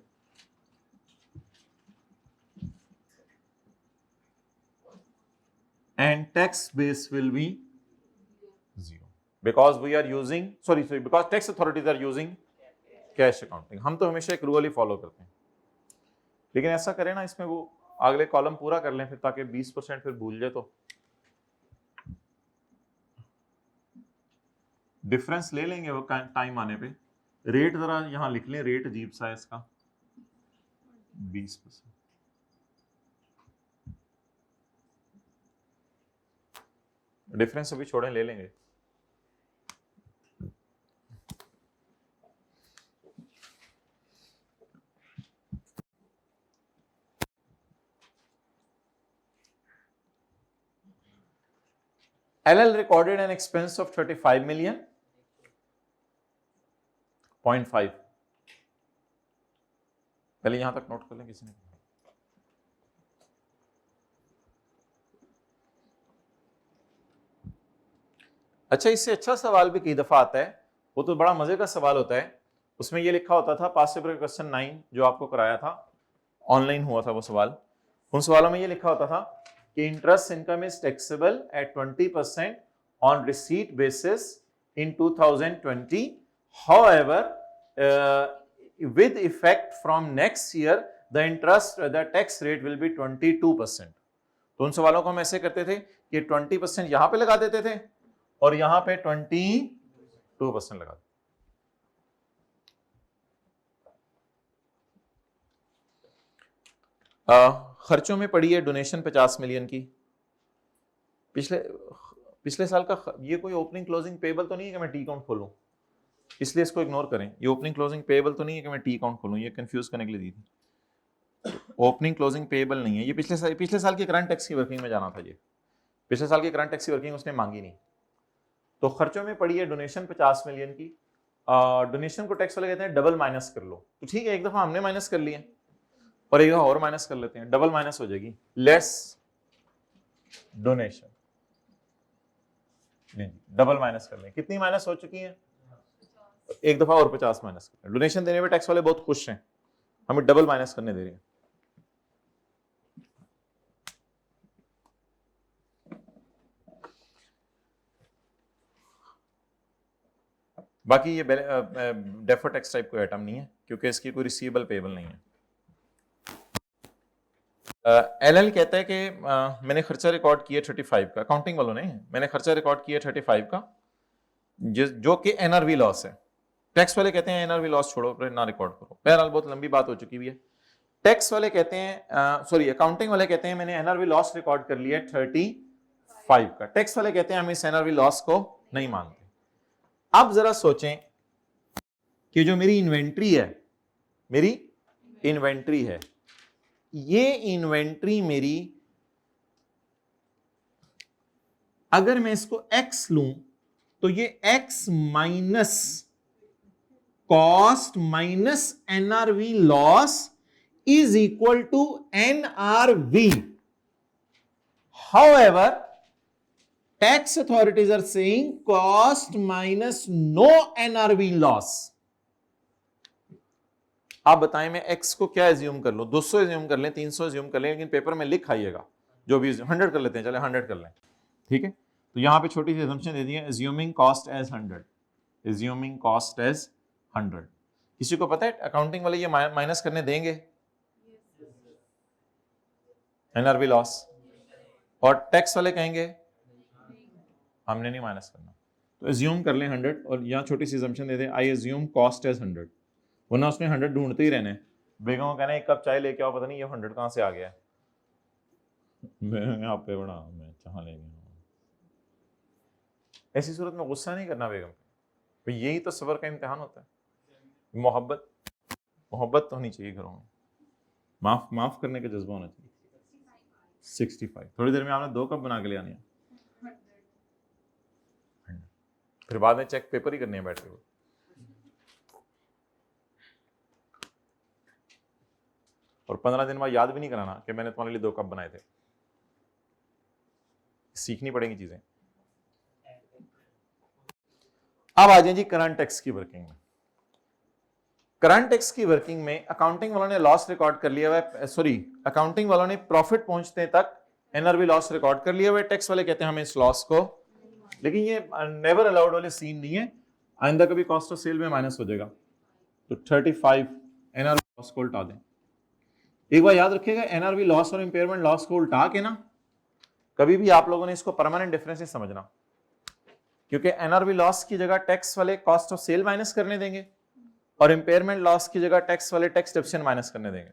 And tax base will be 0. Because we are using, because tax authorities are using cash accounting. हम तो हमेशा एक rule ही follow करते हैं, लेकिन ऐसा करें ना इसमें वो अगले कॉलम पूरा कर लें फिर, ताकि 20% फिर भूल जाए तो डिफरेंस ले लेंगे वो टाइम आने पे। रेट जरा यहां लिख लें, रेट अजीब सा है इसका 20%। डिफरेंस अभी छोड़ें, ले लेंगे। LL recorded an expense of 35 million, 0.5। पहले यहां तक नोट कर लें किसी ने। अच्छा, इससे अच्छा सवाल भी कई दफा आता है, वो तो बड़ा मजे का सवाल होता है। उसमें ये लिखा होता था, पास्ट पेपर क्वेश्चन 9 जो आपको कराया था, ऑनलाइन हुआ था वो सवाल। उन सवालों में ये लिखा होता था कि interest income is taxable at 20% on receipt basis in 2020, however with effect from next year the tax rate will be 22%। तो उन सवालों को हम ऐसे करते थे कि 20% यहां पे लगा देते थे और यहां पे 22% लगा देते। खर्चों में पड़ी है डोनेशन 50 मिलियन की। पिछले साल का ये कोई ओपनिंग क्लोजिंग पेबल तो नहीं है कि मैं टी काउंट खोलूं, इसलिए इसको इग्नोर करें। ये ओपनिंग क्लोजिंग पेबल तो नहीं है कि मैं टी काउंट खोलूं, ये कंफ्यूज करने के लिए दी थी। ओपनिंग क्लोजिंग पेबल नहीं है ये, पिछले साल की करंट टैक्स की वर्किंग में जाना था। ये पिछले साल की करंट टैक्स की वर्किंग उसने मांगी नहीं। तो खर्चों में पड़ी है डोनेशन 50 मिलियन की। डोनेशन को टैक्स वाले कहते हैं डबल माइनस कर लो, तो ठीक है, एक दफा हमने माइनस कर लिया और एक दफा और माइनस कर लेते हैं, डबल माइनस हो जाएगी, लेस डोनेशन। डबल माइनस कर लें, कितनी माइनस हो चुकी है, एक दफा और 50 माइनस कर लें। डोनेशन देने में टैक्स वाले बहुत खुश हैं, हमें डबल माइनस करने दे रहे हैं। बाकी ये डेफर टैक्स टाइप कोई आइटम नहीं है, क्योंकि इसकी कोई रिसीवेबल पेबल नहीं है। एलएल कहता है कि मैंने खर्चा रिकॉर्ड किया 35 का, अकाउंटिंग वालों ने, मैंने खर्चा रिकॉर्ड किया 35 का, जो कि एनआरवी लॉस है। टैक्स वाले कहते हैं एनआरवी लॉस छोड़ो, ना रिकॉर्ड करो। बहरहाल बहुत लंबी बात हो चुकी हुई है। टैक्स वाले कहते हैं, अकाउंटिंग वाले कहते हैं मैंने एनआरवी लॉस रिकॉर्ड कर लिया 35 का। टैक्स वाले कहते हैं हम इस एनआरवी लॉस को नहीं मानते। अब जरा सोचें कि जो मेरी इन्वेंट्री है, ये इन्वेंट्री मेरी, अगर मैं इसको x लूं तो ये x minus cost minus NRV loss is equal to NRV. However, tax authorities are saying cost minus no NRV loss. आप बताएं मैं x को क्या एज्यूम कर लूं? 200 एज्यूम कर लें, 300 एज्यूम कर लें, लेकिन पेपर में लिख आइएगा जो भी 100 कर लेते हैं, चले 100 कर लें, ठीक है। तो यहां पे छोटी सी assumption दे दी है, assuming cost as 100, assuming cost as 100। किसी को पता है अकाउंटिंग वाले ये माइनस करने देंगे एनआरवी लॉस, और टैक्स वाले कहेंगे हमने नहीं माइनस करना। तो एज्यूम कर लें 100, और यहाँ छोटी सी assumption दे दें, आई एज्यूम कॉस्ट एज 100, वरना उसने 100 ढूंढते ही रहने। बेगम को कहना एक कप चाय लेके आओ, पता नहीं ये 100 कहाँ से आ गया है। मैं यहाँ पे बना, मैं चाह ले गया। ऐसी सूरत में गुस्सा नहीं करना बेगम पे, यही तो सब्र का इम्तिहान होता है। मोहब्बत तो होनी चाहिए घरों में, माफ करने का जज्बा होना चाहिए। 65, थोड़ी देर में आपने 2 कप बना के ले आनी है, फिर बाद में चेक पेपर ही करने हैं बैठ के, और 15 दिन बाद याद भी नहीं कराना कि मैंने तुम्हारे लिए 2 कप बनाए थे। सीखनी पड़ेंगी चीजें। अब आ जाए जी करंट टैक्स की वर्किंग में। करंट टैक्स की वर्किंग में अकाउंटिंग वालों ने लॉस रिकॉर्ड कर लिया हुआ है, सॉरी अकाउंटिंग वालों ने प्रॉफिट पहुंचने तक एनआरवी लॉस रिकॉर्ड कर लिया हुआ है। टैक्स वाले कहते हैं हमें इस लॉस को, लेकिन ये नेवर अलाउड वाले सीन नहीं है, आइंदा कभी कॉस्ट ऑफ सेल में माइनस हो जाएगा। तो 35 एनआरवी लॉस को उल्टा दें। एक बार याद रखिएगा, एनआरवी लॉस और इंपेयरमेंट लॉस को उल्टा के ना कभी भी आप लोगों ने इसको परमानेंट डिफरेंस नहीं समझना, क्योंकि एनआरवी लॉस की जगह टैक्स वाले कॉस्ट ऑफ सेल माइनस करने देंगे, और इंपेयरमेंट लॉस की जगह टैक्स वाले टैक्स डिडक्शन माइनस करने देंगे।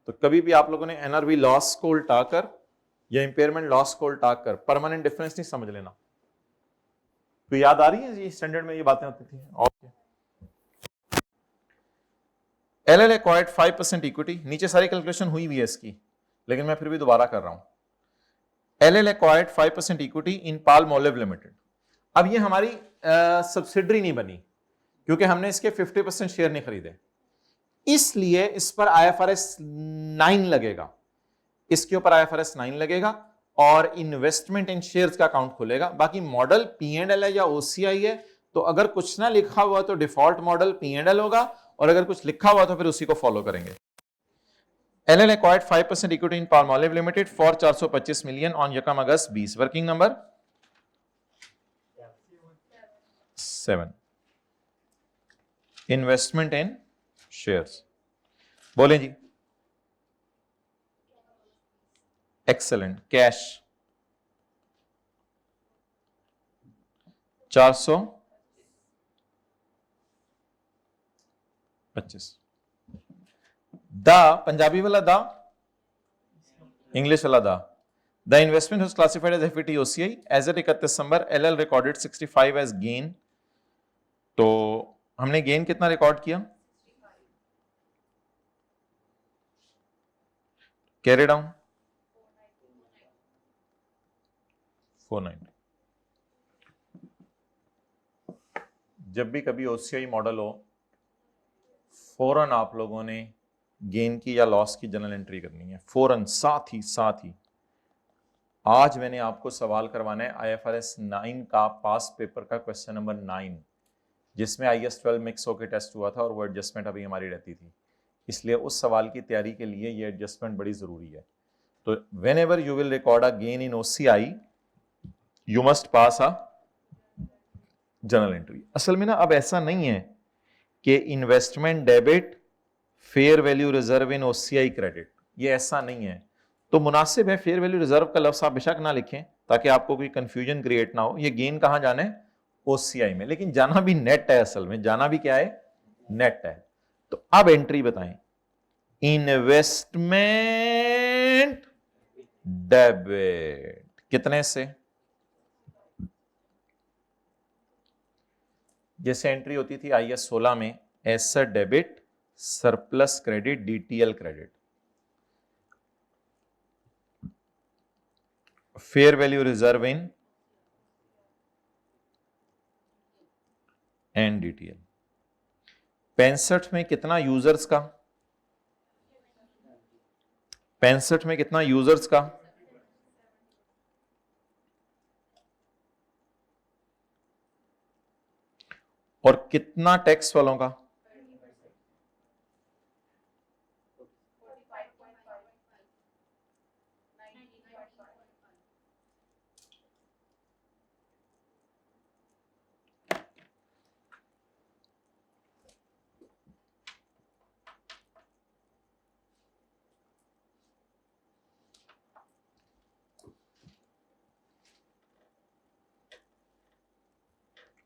तो कभी भी आप लोगों ने एनआरवी लॉस को उल्टाकर या इंपेयरमेंट लॉस को उल्टाकर परमानेंट डिफरेंस नहीं समझ लेना। तो याद आ रही है जी, स्टैंडर्ड में ये बातें होती थी। ओके, एलएल एक्वायर्ड 5% इक्विटी, नीचे सारी कैलकुलेशन हुई भी है इसकी, लेकिन मैं फिर भी दोबारा कर रहा हूं। LL acquired 5% equity in Palmolive limited. अब ये हमारी सब्सिडरी नहीं बनी, क्योंकि हमने इसके 50% शेयर नहीं खरीदे, इसलिए इस पर आईएफआरएस 9 लगेगा, इसके ऊपर आईएफआरएस 9 लगेगा और इन्वेस्टमेंट इन शेयर्स का अकाउंट खुलेगा। बाकी मॉडल P&L है या ओसीआई है, तो अगर कुछ ना लिखा हुआ तो डिफॉल्ट मॉडल P&L होगा, और अगर कुछ लिखा हुआ तो फिर उसी को फॉलो करेंगे। LL acquired 5% equity in Palmolive limited for 425 million on यकम अगस्त 20। Working number 7, investment in shares. बोलें जी। एक्सेलेंट। कैश 425। द पंजाबी वाला द, इंग्लिश वाला the. The investment was classified as FET OCI as at 31 December. LL recorded 65 as gain. तो हमने gain कितना record किया? Carry down 490। जब भी कभी ओसीआई मॉडल हो, फौरन आप लोगों ने गेन की या लॉस की जनरल एंट्री करनी है, फौरन। साथ ही आज मैंने आपको सवाल करवाना है आईएफआरएस 9 का पास पेपर का क्वेश्चन नंबर 9, जिसमें IAS 12 मिक्स होकर टेस्ट हुआ था और वो एडजस्टमेंट अभी हमारी रहती थी, इसलिए उस सवाल की तैयारी के लिए ये एडजस्टमेंट बड़ी जरूरी है। तो when ever you will record a gain in OCI, you must pass a general entry. असल में ना अब ऐसा नहीं है कि investment debit fair value reserve in OCI credit, ये ऐसा नहीं है। तो मुनासिब है फेयर वैल्यू रिजर्व का लफ्ज आप बेशक ना लिखें, ताकि आपको कोई कंफ्यूजन क्रिएट ना हो। ये गेन कहां जाना है? ओसीआई में, लेकिन जाना भी नेट है, असल में जाना भी क्या है? नेट है। तो अब एंट्री बताएं। इन्वेस्टमेंट डेबिट कितने से? जैसे एंट्री होती थी IAS 16 में, asset debit surplus credit DTL credit, fair value reserve in and DTL. 65 में कितना यूजर्स का? 65 में कितना यूजर्स का, और कितना टैक्स वालों का,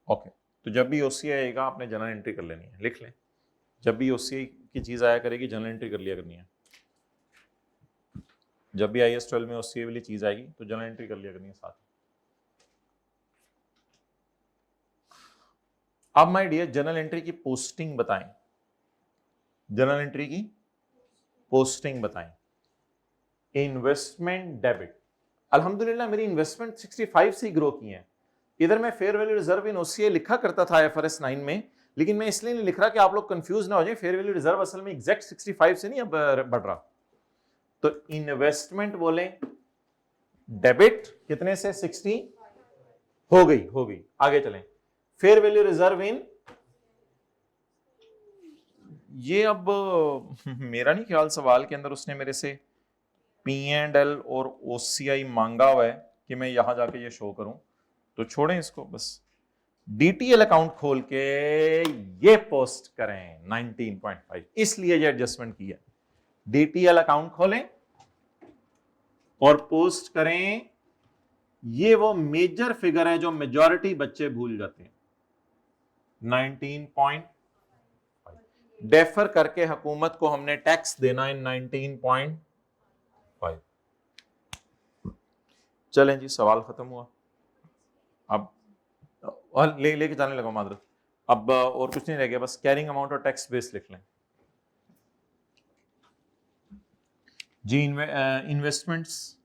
ओके। तो जब भी ओसीआई आएगा आपने जनरल एंट्री कर लेनी है, लिख लें। जब भी ओसीआई की चीज आया करेगी जनरल एंट्री कर लिया करनी है। जब भी IAS 12 में ओसीआई वाली चीज आएगी तो जनरल एंट्री कर लिया करनी है साथ। अब माय डियर जनरल एंट्री की पोस्टिंग बताएं, जनरल एंट्री की पोस्टिंग बताएं। इन्वेस्टमेंट डेबिट, अल्हम्दुलिल्लाह मेरी इन्वेस्टमेंट 65 से ग्रो की है। इधर मैं fair value reserve in OCI लिखा करता था IFRS 9 में, लेकिन मैं इसलिए नहीं लिख रहा कि आप लोग कंफ्यूज ना हो जाए। फेयर वैल्यू रिजर्व असल में एग्जैक्ट 65 से नहीं अब बढ़ रहा। तो इन्वेस्टमेंट बोले, डेबिट कितने से 60 हो गई। आगे चलें। फेयर वैल्यू रिजर्व इन, ये अब मेरा नहीं ख्याल सवाल के अंदर उसने मेरे से P&L और OCI मांगा हुआ है कि मैं यहां जाके ये शो करूं, तो छोड़ें इसको। बस DTL अकाउंट खोल के ये पोस्ट करें 19.5, इसलिए ये एडजस्टमेंट किया। DTL अकाउंट खोलें और पोस्ट करें। ये वो मेजर फिगर है जो मेजॉरिटी बच्चे भूल जाते हैं, 19. डेफर करके हुकूमत को हमने टैक्स देना है 19.5। चलें जी, सवाल खत्म हुआ। अब और लेके जाने लगा मादरत। अब और कुछ नहीं रह गया, बस कैरिंग अमाउंट और टैक्स बेस लिख लें जी। Investments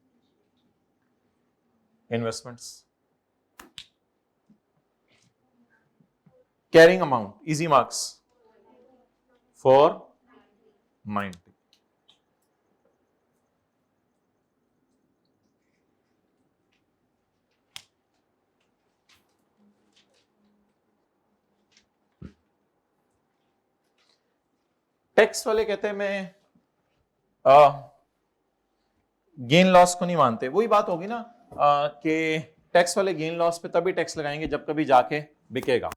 carrying amount easy marks for 90। Tax वाले कहते हैं मैं गेन लॉस को नहीं मानते। वही बात होगी ना कि टैक्स वाले गेन लॉस पे तभी टैक्स लगाएंगे जब कभी जाके बिकेगा।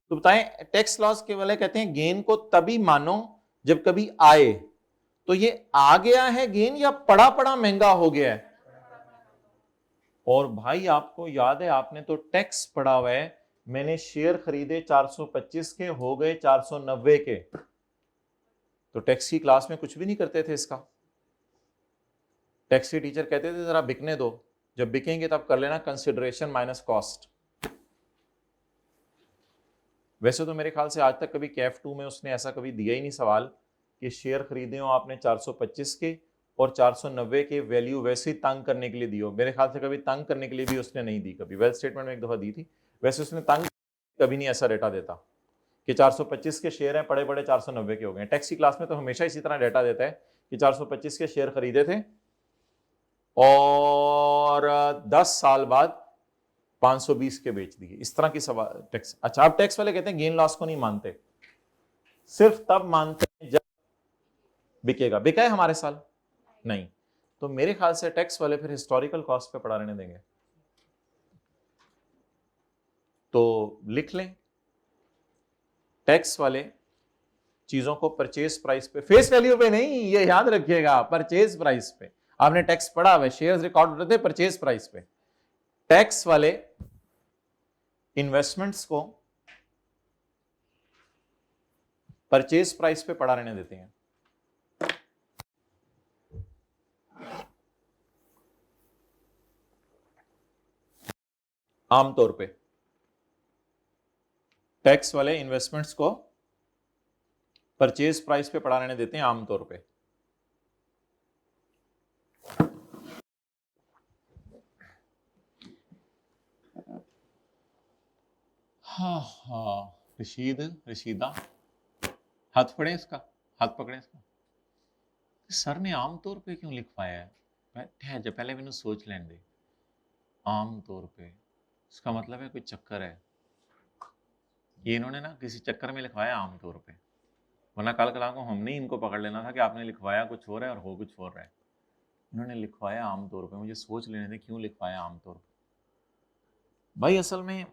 तो बताएं, टैक्स लॉस के वाले कहते हैं गेन को तभी मानो जब कभी आए। तो ये आ गया है गेन या पड़ा पड़ा महंगा हो गया है? और भाई आपको याद है, आपने तो टैक्स पड़ा हुआ है। मैंने शेयर खरीदे 425 के, हो गए 490 के। तो टैक्स की क्लास में कुछ भी नहीं करते थे इसका। टैक्स के टीचर कहते थे जरा बिकने दो, जब बिकेंगे तब कर लेना कंसिडरेशन माइनस कॉस्ट। वैसे तो मेरे ख्याल से आज तक कभी कैफ 2 में उसने ऐसा कभी दिया ही नहीं सवाल कि शेयर खरीदे हो आपने 425 के और 490 के वैल्यू वैसे ही तंग करने के लिए दी हो। मेरे ख्याल से कभी तंग करने के लिए भी उसने नहीं दी। कभी वेल्थ स्टेटमेंट में एक दफा दी थी, वैसे उसने तंग कभी नहीं ऐसा डेटा देता कि 425 के शेयर हैं पड़े पड़े 490 के हो गए। टैक्स की क्लास में तो हमेशा इसी तरह डेटा देता है कि 425 के शेयर खरीदे थे और 10 साल बाद 520 के बेच दिए। इस तरह की सवाल टैक्स। अच्छा, अब टैक्स वाले कहते हैं गेन लॉस को नहीं मानते, सिर्फ तब मानते हैं जब बिकेगा। बिका है हमारे साल? नहीं। तो मेरे ख्याल से टैक्स वाले फिर हिस्टोरिकल कॉस्ट पे पड़ा रहने देंगे। तो लिख लें, टैक्स वाले चीजों को परचेज प्राइस पे, फेस वैल्यू पे नहीं, ये याद रखिएगा, परचेज प्राइस पे। आपने टैक्स पढ़ा हुआ, शेयर्स रिकॉर्ड होते थे परचेज प्राइस पे। टैक्स वाले इन्वेस्टमेंट्स को परचेज प्राइस पे पड़ा रहने देते हैं। आमतौर पे टैक्स वाले इन्वेस्टमेंट्स को परचेज प्राइस पे पड़ा रहने देते हैं आमतौर पे। हाँ, रशीदा हाथ पकड़े इसका, हाथ पकड़े इसका। सर ने आमतौर पे क्यों लिखवाया है? ठहर जा, पहले मैंने सोच लेने दे। आमतौर पे इसका मतलब है कोई चक्कर है, ये इन्होंने ना किसी चक्कर में लिखवाया आमतौर पे, वरना कल कला को हमने इनको पकड़ लेना था कि आपने लिखवाया कुछ और है और हो कुछ और रहा है। इन्होंने लिखवाया आमतौर पे, मुझे सोच लेने दे क्यों लिखवाया आमतौर पे। भाई असल में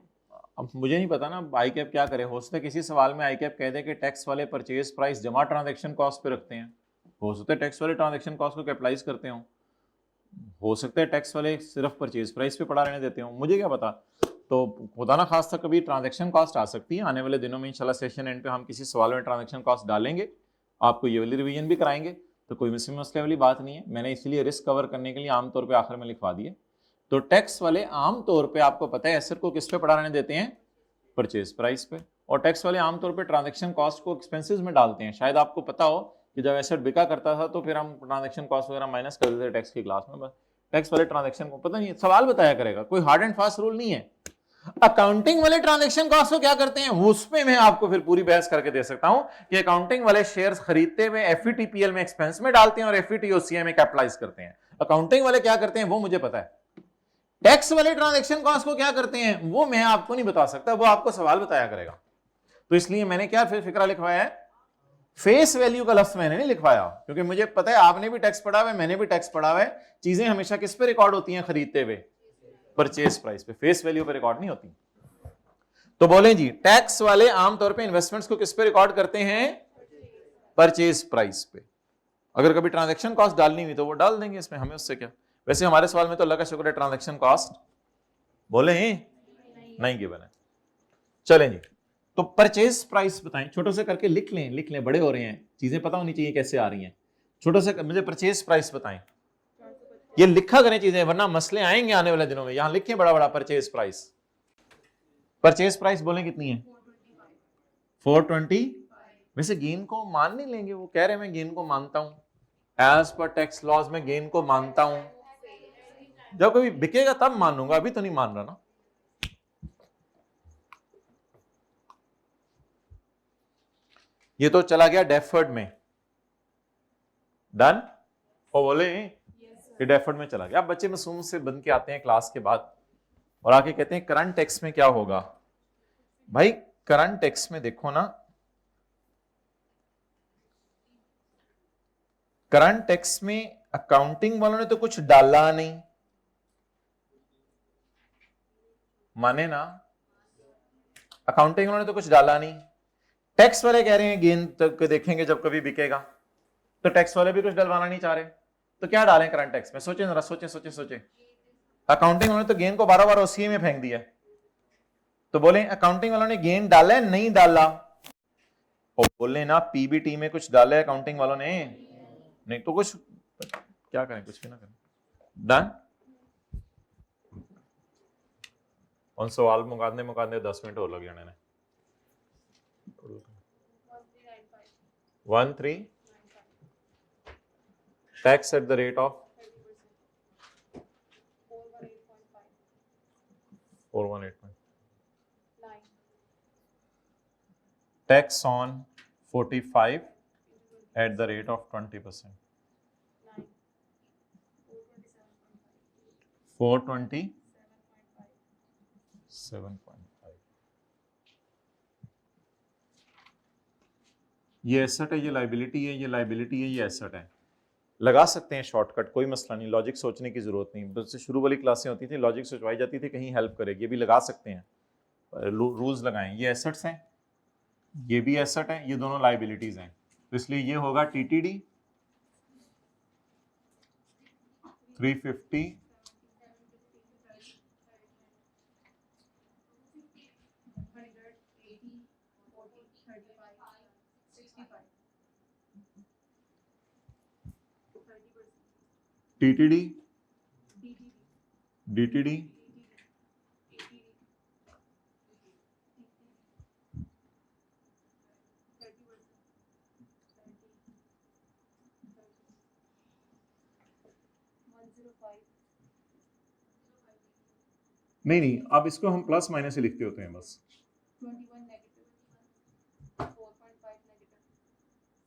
अब मुझे नहीं पता ना आई कैप क्या करे। हो सकता है किसी सवाल में आई कैप कह दे कि टैक्स वाले परचेज प्राइस जमा ट्रांजैक्शन कॉस्ट पे रखते हैं, हो सकता है टैक्स वाले ट्रांजैक्शन कॉस्ट को कैपिटलाइज करते हो सकता है टैक्स वाले सिर्फ परचेज प्राइस पे पड़ा रहने देते हो, मुझे क्या पता। तो खुदा ना खास तक कभी ट्रांजैक्शन कॉस्ट आ सकती है। आने वाले दिनों में इंशाल्लाह सेशन एंड पे हम किसी सवाल में ट्रांजैक्शन कॉस्ट डालेंगे, आपको ये वाली रिवीजन भी कराएंगे, तो कोई मसले वाली बात नहीं है। मैंने इसलिए रिस्क कवर करने के लिए आमतौर पर आखिर में लिखवा दिए। तो टैक्स वाले आमतौर पर आपको पता है एसेट को किस पे पड़ा रहने देते हैं, परचेज प्राइस पे, और टैक्स वाले आमतौर पे ट्रांजैक्शन कॉस्ट को एक्सपेंसेस में डालते हैं। शायद आपको पता हो कि जब एसेट बिका करता था तो फिर हम ट्रांजैक्शन कॉस्ट वगैरह माइनस कर देते टैक्स की क्लास में। बस टैक्स वाले ट्रांजैक्शन को पता नहीं, सवाल बताया करेगा, कोई हार्ड एंड फास्ट रूल नहीं है। अकाउंटिंग वाले ट्रांजैक्शन कॉस्ट को क्या करते हैं, उसमें मैं आपको फिर पूरी बहस करके दे सकता हूं कि अकाउंटिंग वाले शेयर्स खरीदते हुए एफईटीपीएल में एक्सपेंस में डालते हैं और एफईटीओसीए में कैपिटलाइज करते हैं। अकाउंटिंग वाले क्या करते हैं वो मुझे पता है, टैक्स वाले ट्रांजैक्शन कॉस्ट को क्या करते हैं वो मैं आपको नहीं बता सकता, वो आपको सवाल बताया करेगा। तो इसलिए मैंने क्या फिर फिक्रा लिखवाया है, फेस वैल्यू का लफ्ज मैंने नहीं लिखवाया, क्योंकि मुझे पता है आपने भी टैक्स पढ़ा हुआ है, मैंने भी टैक्स पढ़ा हुआ है। चीजें हमेशा किस पे रिकॉर्ड होती हैं, खरीदते हुए परचेज प्राइस पे, फेस वैल्यू पे रिकॉर्ड नहीं होती। तो बोले जी टैक्स वाले आमतौर पे इन्वेस्टमेंट्स को किस पे रिकॉर्ड करते हैं, परचेज प्राइस पे। अगर कभी ट्रांजैक्शन कॉस्ट डालनी हुई तो वो डाल देंगे इसमें, हमें उससे क्या। वैसे हमारे सवाल में तो अल्लाह का शुक्र है ट्रांजैक्शन कॉस्ट बोले नहीं गिवन है। चलें जी, तो परचेज प्राइस बताएं, छोटों से करके लिख लें, बड़े हो रहे हैं, चीजें पता होनी चाहिए कैसे आ रही हैं। छोटों से मुझे परचेज प्राइस बताएं, ये लिखा करें चीजें, वरना मसले आएंगे आने वाले दिनों में। यहां लिखें बड़ा बड़ा परचेज प्राइस बोलें कितनी है, 420। वैसे गेन को मान नहीं लेंगे, वो कह रहे हैं मैं गेन को मानता हूं, एज पर टैक्स लॉज में गेन को मानता हूं, जब कभी बिकेगा तब मानूंगा, अभी तो नहीं मान रहा ना। ये तो चला गया डेफर्ड में, डन। और बोले ये डेफर्ड में चला गया। अब बच्चे मासूम से बन के आते हैं क्लास के बाद और आके कहते हैं करंट टैक्स में क्या होगा। भाई करंट टैक्स में देखो ना, करंट टैक्स में अकाउंटिंग वालों ने तो कुछ डाला नहीं, माने ना, अकाउंटिंग वालों ने तो कुछ डाला नहीं। टैक्स वाले कह रहे हैं गेन तक देखेंगे जब कभी बिकेगा, तो टैक्स वाले भी कुछ डलवाना नहीं चाह रहे, तो क्या डालें करंट टैक्स में, सोचें जरा, सोचें। अकाउंटिंग वालों ने तो गेन को बार बार ओसीए में फेंक दिया, तो बोले अकाउंटिंग वालों ने गेन डाला है नहीं डाला, और बोले ना पीबीटी में कुछ डाला है अकाउंटिंग वालों ने, नहीं तो कुछ क्या करें, कुछ भी ना करें। डन। और सवाल मुकादने 10 मिनट और लग जाने ने। 13 tax at the rate of 418 tax on 45 at the rate of 20%, 427.5। ये एसेट है, ये लाइबिलिटी है, ये लाइबिलिटी है, ये एसेट है। लगा सकते हैं शॉर्टकट, कोई मसला नहीं, लॉजिक सोचने की जरूरत नहीं। बस शुरू वाली क्लासें होती थी लॉजिक सोचवाई जाती थी, कहीं हेल्प करेगी, ये भी लगा सकते हैं, रूल्स लगाएं। ये एसेट्स हैं, ये भी एसेट है, ये दोनों लाइबिलिटीज हैं, तो इसलिए ये होगा टीटीडी 350 टीटीडी डीटीडी नहीं, अब इसको हम प्लस माइनस ही लिखते होते हैं बस। 21 नेगेटिव, 4.5 नेगेटिव,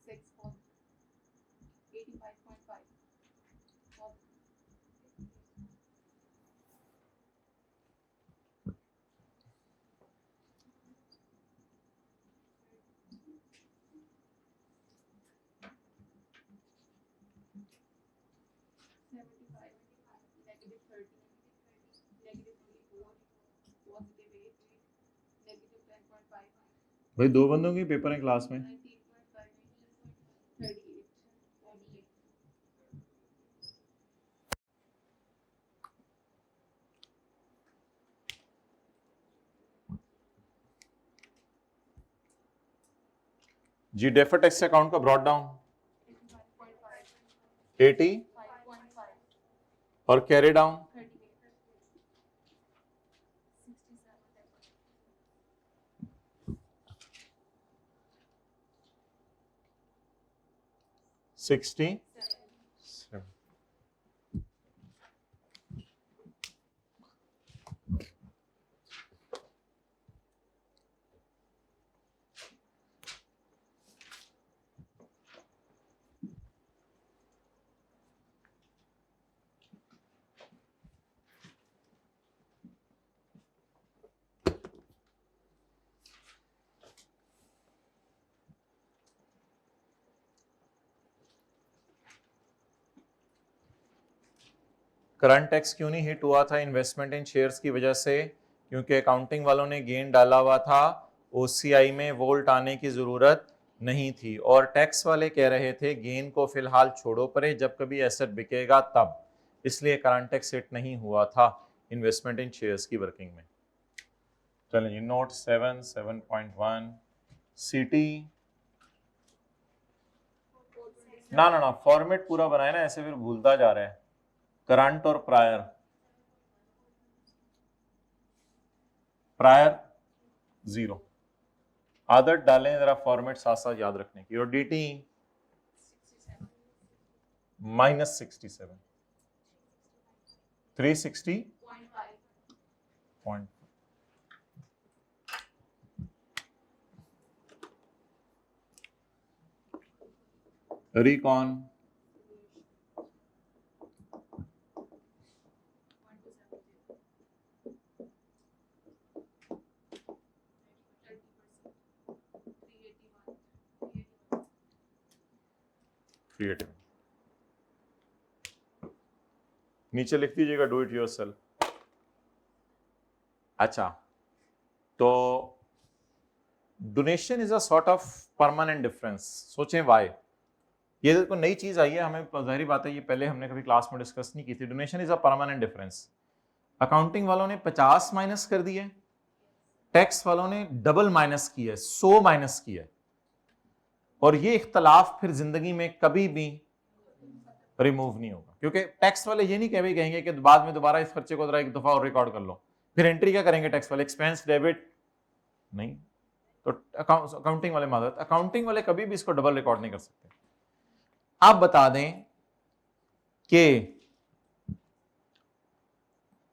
6 पॉजिटिव, भाई 2 बंदों के पेपर हैं क्लास में। जी डेफर टैक्स अकाउंट का ब्रॉड डाउन 80 और कैरी डाउन 60। करंट टैक्स क्यों नहीं हिट हुआ था इन्वेस्टमेंट इन शेयर्स की वजह से? क्योंकि अकाउंटिंग वालों ने गेन डाला हुआ था, ओसीआई में वोल्ट आने की जरूरत नहीं थी, और टैक्स वाले कह रहे थे गेन को फिलहाल छोड़ो परे, जब कभी एसेट बिकेगा तब, इसलिए करंट टैक्स हिट नहीं हुआ था इन्वेस्टमेंट इन शेयर्स की वर्किंग में। चलिए नोट 7.1 सीटी ना फॉर्मेट पूरा बनाए ना, ऐसे फिर भूलता जा रहा है। करंट और प्रायर 0, आदत डालें जरा फॉर्मेट साथ साथ याद रखने की। और dt -67 360.5 रिकॉन 380। नीचे लिख दीजिएगा डू इट योरसेल्फ। अच्छा, तो donation is a sort of permanent difference. सोचें वाई, ये तो नई चीज आई है, हमें जाहिर बात है ये पहले हमने कभी क्लास में डिस्कस नहीं की थी। Donation is a permanent difference. Accounting वालों ने 50 माइनस कर दिए, टैक्स वालों ने डबल माइनस किया, 100 माइनस किया, और ये इख्तलाफ फिर जिंदगी में कभी भी रिमूव नहीं होगा, क्योंकि टैक्स वाले ये नहीं कहेंगे कि बाद में दोबारा इस खर्चे को जरा एक दफा और रिकॉर्ड कर लो, फिर एंट्री क्या करेंगे टैक्स वाले, एक्सपेंस डेबिट नहीं। तो अकाउंटिंग वाले मादत, अकाउंटिंग वाले कभी भी इसको डबल रिकॉर्ड नहीं कर सकते। आप बता दें कि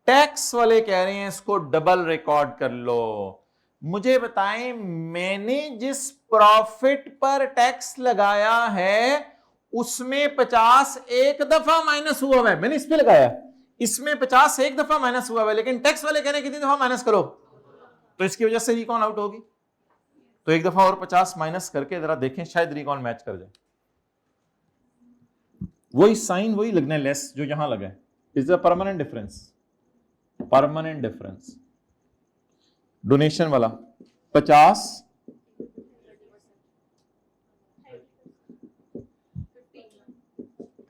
टैक्स वाले कह रहे हैं इसको डबल रिकॉर्ड कर लो। मुझे बताएं, मैंने जिस प्रॉफिट पर टैक्स लगाया है उसमें 50 एक दफा माइनस हुआ है, मैंने इस पे लगाया, इसमें 50 एक दफा माइनस हुआ है, लेकिन टैक्स वाले कह रहे हैं कितनी दफा माइनस करो, तो इसकी वजह से रिकॉन आउट होगी। तो एक दफा और 50 माइनस करके जरा देखें, शायद रिकॉन मैच कर जाए। वही साइन वही लगना है, लेस जो यहां लगा है, is a permanent difference. Permanent difference donation वाला 50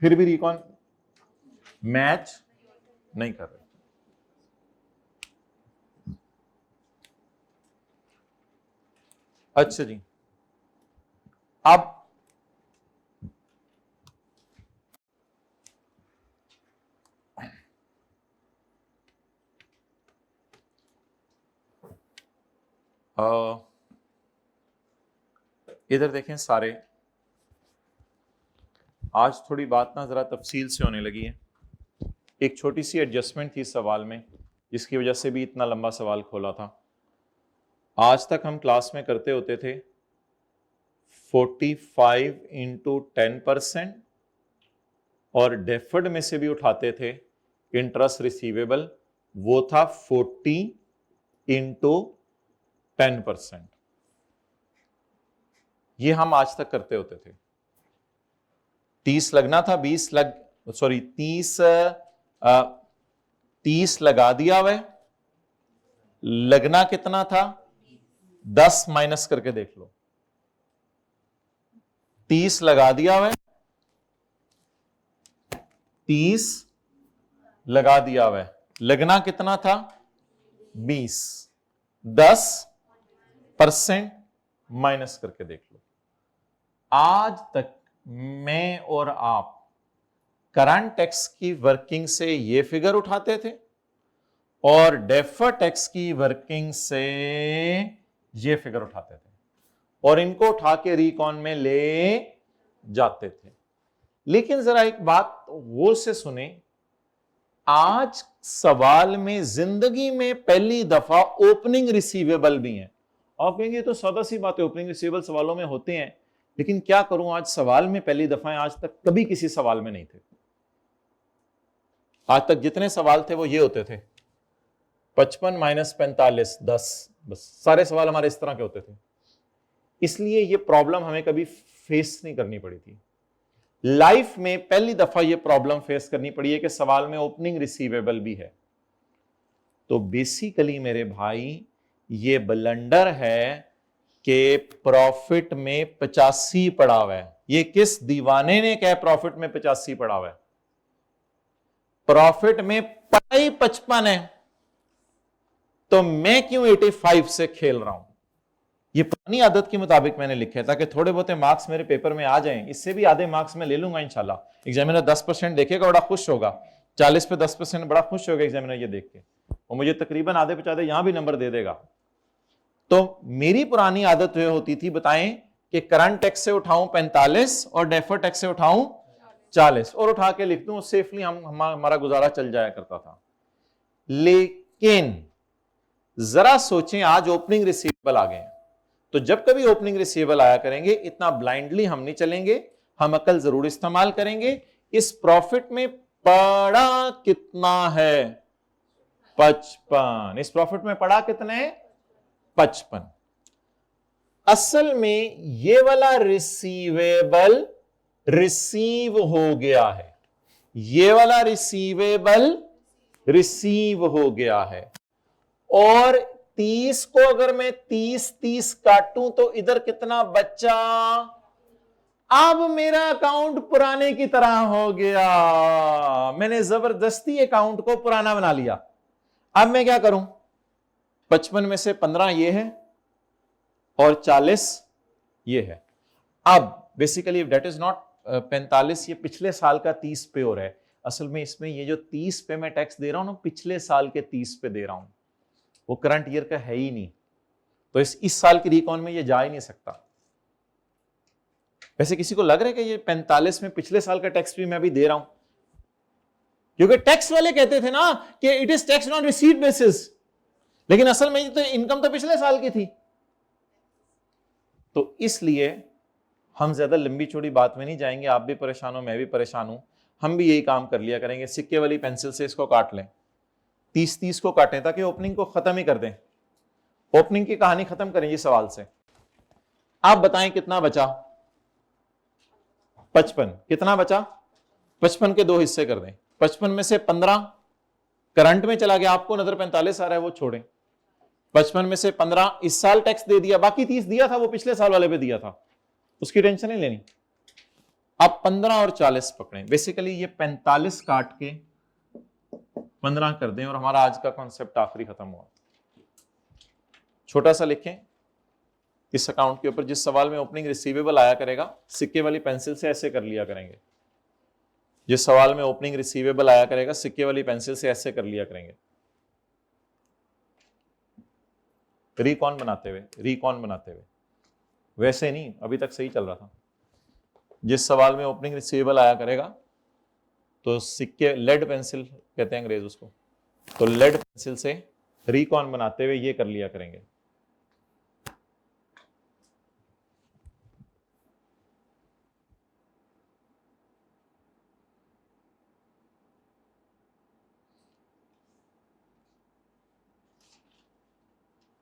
फिर भी रिकॉन मैच नहीं कर रहे। अच्छा जी, अब इधर देखें सारे, आज थोड़ी बात ना जरा तफसील से होने लगी है। एक छोटी सी एडजस्टमेंट थी सवाल में, जिसकी वजह से भी इतना लंबा सवाल खोला था। आज तक हम क्लास में करते होते थे 45 × 10%, और डेफर्ड में से भी उठाते थे इंटरेस्ट रिसीवेबल, वो था 40 इंटू 10%। ये हम आज तक करते होते थे। 30 लगना था, 30 लगा दिया हुआ, लगना कितना था 10 माइनस करके देख लो। 30 लगा दिया हुआ, 30 लगा दिया हुआ, लगना कितना था 20, 10% माइनस करके देख लो। आज तक मैं और आप करंट टैक्स की वर्किंग से ये फिगर उठाते थे और डेफर्ड टैक्स की वर्किंग से ये फिगर उठाते थे और इनको उठा के रिकॉन में ले जाते थे। लेकिन जरा एक बात वो से सुने, आज सवाल में जिंदगी में पहली दफा ओपनिंग रिसीवेबल भी है। आप कहेंगे तो सादा सी बात है, ओपनिंग रिसीवेबल सवालों में होते हैं, लेकिन क्या करूं आज सवाल में पहली दफा है। आज तक कभी किसी सवाल में नहीं थे। आज तक जितने सवाल थे वो ये होते थे 55 माइनस 45 10, बस सारे सवाल हमारे इस तरह के होते थे। इसलिए ये प्रॉब्लम हमें कभी फेस नहीं करनी पड़ी थी। लाइफ में पहली दफा ये प्रॉब्लम फेस करनी पड़ी है कि सवाल में ओपनिंग रिसीवेबल भी है। तो बेसिकली मेरे भाई ये ब्लंडर है कि प्रॉफिट में 85 पड़ा हुआ है। ये किस दीवाने ने कहा प्रॉफिट में 85 पड़ा हुआ है? प्रॉफिट में पड़ा ही 55 है, तो मैं क्यों 85 से खेल रहा हूं? ये पुरानी आदत के मुताबिक मैंने लिखे ताकि थोड़े बहुते मार्क्स मेरे पेपर में आ जाएं। इससे भी आधे मार्क्स में ले लूंगा इंशाल्लाह। एग्जामिनर 10% देखेगा, बड़ा खुश होगा। 40 पे 10% बड़ा खुश होगा एग्जामिनर ये देख के, और मुझे तकरीबन आधे पे आधे यहां भी नंबर दे देगा। तो मेरी पुरानी आदत यह होती थी, बताएं कि करंट टैक्स से उठाऊं 45 और डेफर्ड टैक्स से उठाऊं 40 और उठा के लिख दूं, सेफली हमारा गुजारा चल जाया करता था। लेकिन जरा सोचें, आज ओपनिंग रिसीवेबल आ गए हैं, तो जब कभी ओपनिंग रिसीवेबल आया करेंगे इतना ब्लाइंडली हम नहीं चलेंगे, हम अकल जरूर इस्तेमाल करेंगे। इस प्रॉफिट में पड़ा कितना है 55, इस प्रॉफिट में पड़ा कितना है 55। असल में ये वाला रिसीवेबल रिसीव हो गया है, ये वाला रिसीवेबल रिसीव हो गया है, और 30 को अगर मैं 30 काटूं तो इधर कितना बचा? अब मेरा अकाउंट पुराने की तरह हो गया। मैंने जबरदस्ती अकाउंट को पुराना बना लिया। अब मैं क्या करूं? 55 में से 15 ये है और 40 ये है। अब बेसिकली दैट इज नॉट 45, ये पिछले साल का 30 पे हो रहा है। असल में इसमें ये जो 30 पे मैं टैक्स दे रहा हूं ना, पिछले साल के 30 पे दे रहा हूं, वो करंट ईयर का है ही नहीं, तो इस साल की रिकॉन में ये जा ही नहीं सकता। वैसे किसी को लग रहा है कि ये 45 में पिछले साल का टैक्स भी मैं अभी दे रहा हूं? क्योंकि टैक्स वाले कहते थे ना कि it is tax on receipt basis, लेकिन असल में तो इनकम तो पिछले साल की थी। तो इसलिए हम ज्यादा लंबी चौड़ी बात में नहीं जाएंगे। आप भी परेशान हो, मैं भी परेशान हूं, हम भी यही काम कर लिया करेंगे। सिक्के वाली पेंसिल से इसको काट लें, 30 को काटें ताकि ओपनिंग को खत्म ही कर दें, ओपनिंग की कहानी खत्म करें ये सवाल से। आप बताएं कितना बचा? 55। कितना बचा? 55 के 2 हिस्से कर दें। 55 में से 15 करंट में चला गया, आपको नजर 45 आ रहा है, वो छोड़ें। 55 में से 15 इस साल टैक्स दे दिया, बाकी 30 दिया था वो पिछले साल वाले पे दिया था, उसकी टेंशन नहीं लेनी। अब 15 और 40 पकड़ें। बेसिकली ये 45 काट के 15 कर दें और हमारा आज का कॉन्सेप्ट आखिरी खत्म हुआ। छोटा सा लिखें इस अकाउंट के ऊपर, जिस सवाल में ओपनिंग रिसीवेबल आया करेगा, सिक्के वाली पेंसिल से ऐसे कर लिया करेंगे। जिस सवाल में ओपनिंग रिसीवेबल आया करेगा, सिक्के वाली पेंसिल से ऐसे कर लिया करेंगे, रिकॉन बनाते हुए, वैसे नहीं, अभी तक सही चल रहा था। जिस सवाल में ओपनिंग रिसीवेबल आया करेगा तो सिक्के, लेड पेंसिल कहते हैं अंग्रेज उसको, तो लेड पेंसिल से रिकॉन बनाते हुए ये कर लिया करेंगे।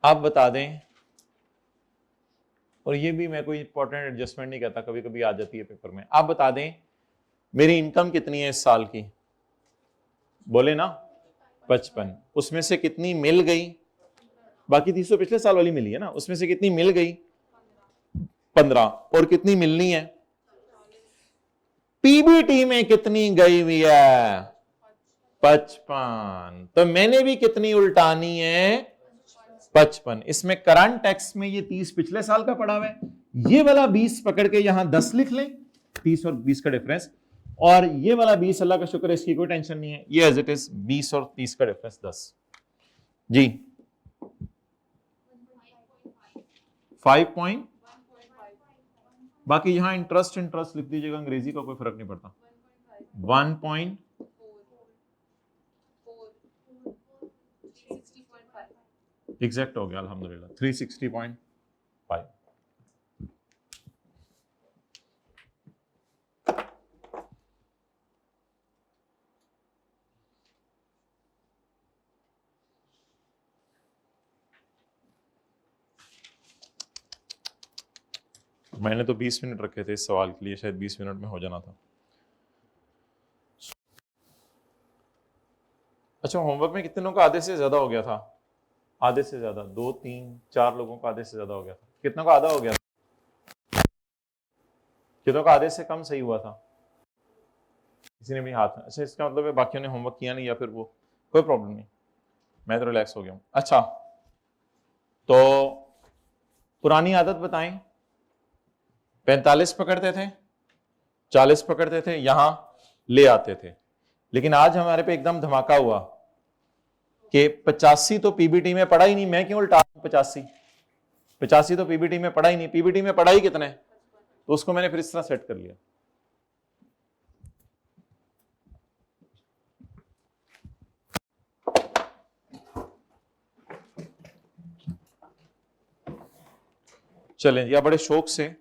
आप बता दें, और ये भी मैं कोई इंपॉर्टेंट एडजस्टमेंट नहीं कहता, कभी कभी आ जाती है पेपर में, आप बता दें मेरी इनकम कितनी है इस साल की, बोले ना 55, उसमें से कितनी मिल गई, बाकी 30 तो पिछले साल वाली मिली है ना, उसमें से कितनी मिल गई 15, और कितनी मिलनी है, पीबीटी में कितनी गई हुई है 55, तो मैंने भी कितनी उल्टानी है 55। इसमें करंट टैक्स में ये 30 पिछले साल का पड़ा हुआ है, ये वाला 20 पकड़ के यहां 10 लिख लें, 30 और 20 का डिफरेंस, और ये वाला 20 अल्लाह का शुक्र है इसकी कोई टेंशन नहीं है, ये एज इट इज 20 और 30 का डिफरेंस 10 जी 5 बाकी यहां इंटरेस्ट लिख दीजिएगा, अंग्रेजी का कोई फर्क नहीं पड़ता, 1 एग्जैक्ट हो गया अल्हम्दुलिल्लाह 360.5। मैंने तो 20 मिनट रखे थे इस सवाल के लिए, शायद 20 मिनट में हो जाना था। अच्छा, होमवर्क में कितनों का आधे से ज्यादा हो गया था, आधे से ज्यादा, 2 3 4 लोगों का आधे से ज्यादा हो गया था, कितनों का आधा हो गया था, कितनों का आधे से कम सही हुआ था, किसी ने भी हाथ में, अच्छा इसका मतलब है बाकियों ने होमवर्क किया नहीं, या फिर वो कोई प्रॉब्लम नहीं, मैं तो रिलैक्स हो गया हूं। अच्छा तो पुरानी आदत बताएं, 45 पकड़ते थे, 40 पकड़ते थे, यहां ले आते थे, लेकिन आज हमारे पे एकदम धमाका हुआ कि 85 तो पीबीटी में पढ़ा ही नहीं, मैं क्यों उल्टा 85 तो पीबीटी में पढ़ा ही नहीं, पीबीटी में पढ़ा ही कितने, तो उसको मैंने फिर इस तरह सेट कर लिया। चलें या बड़े शौक से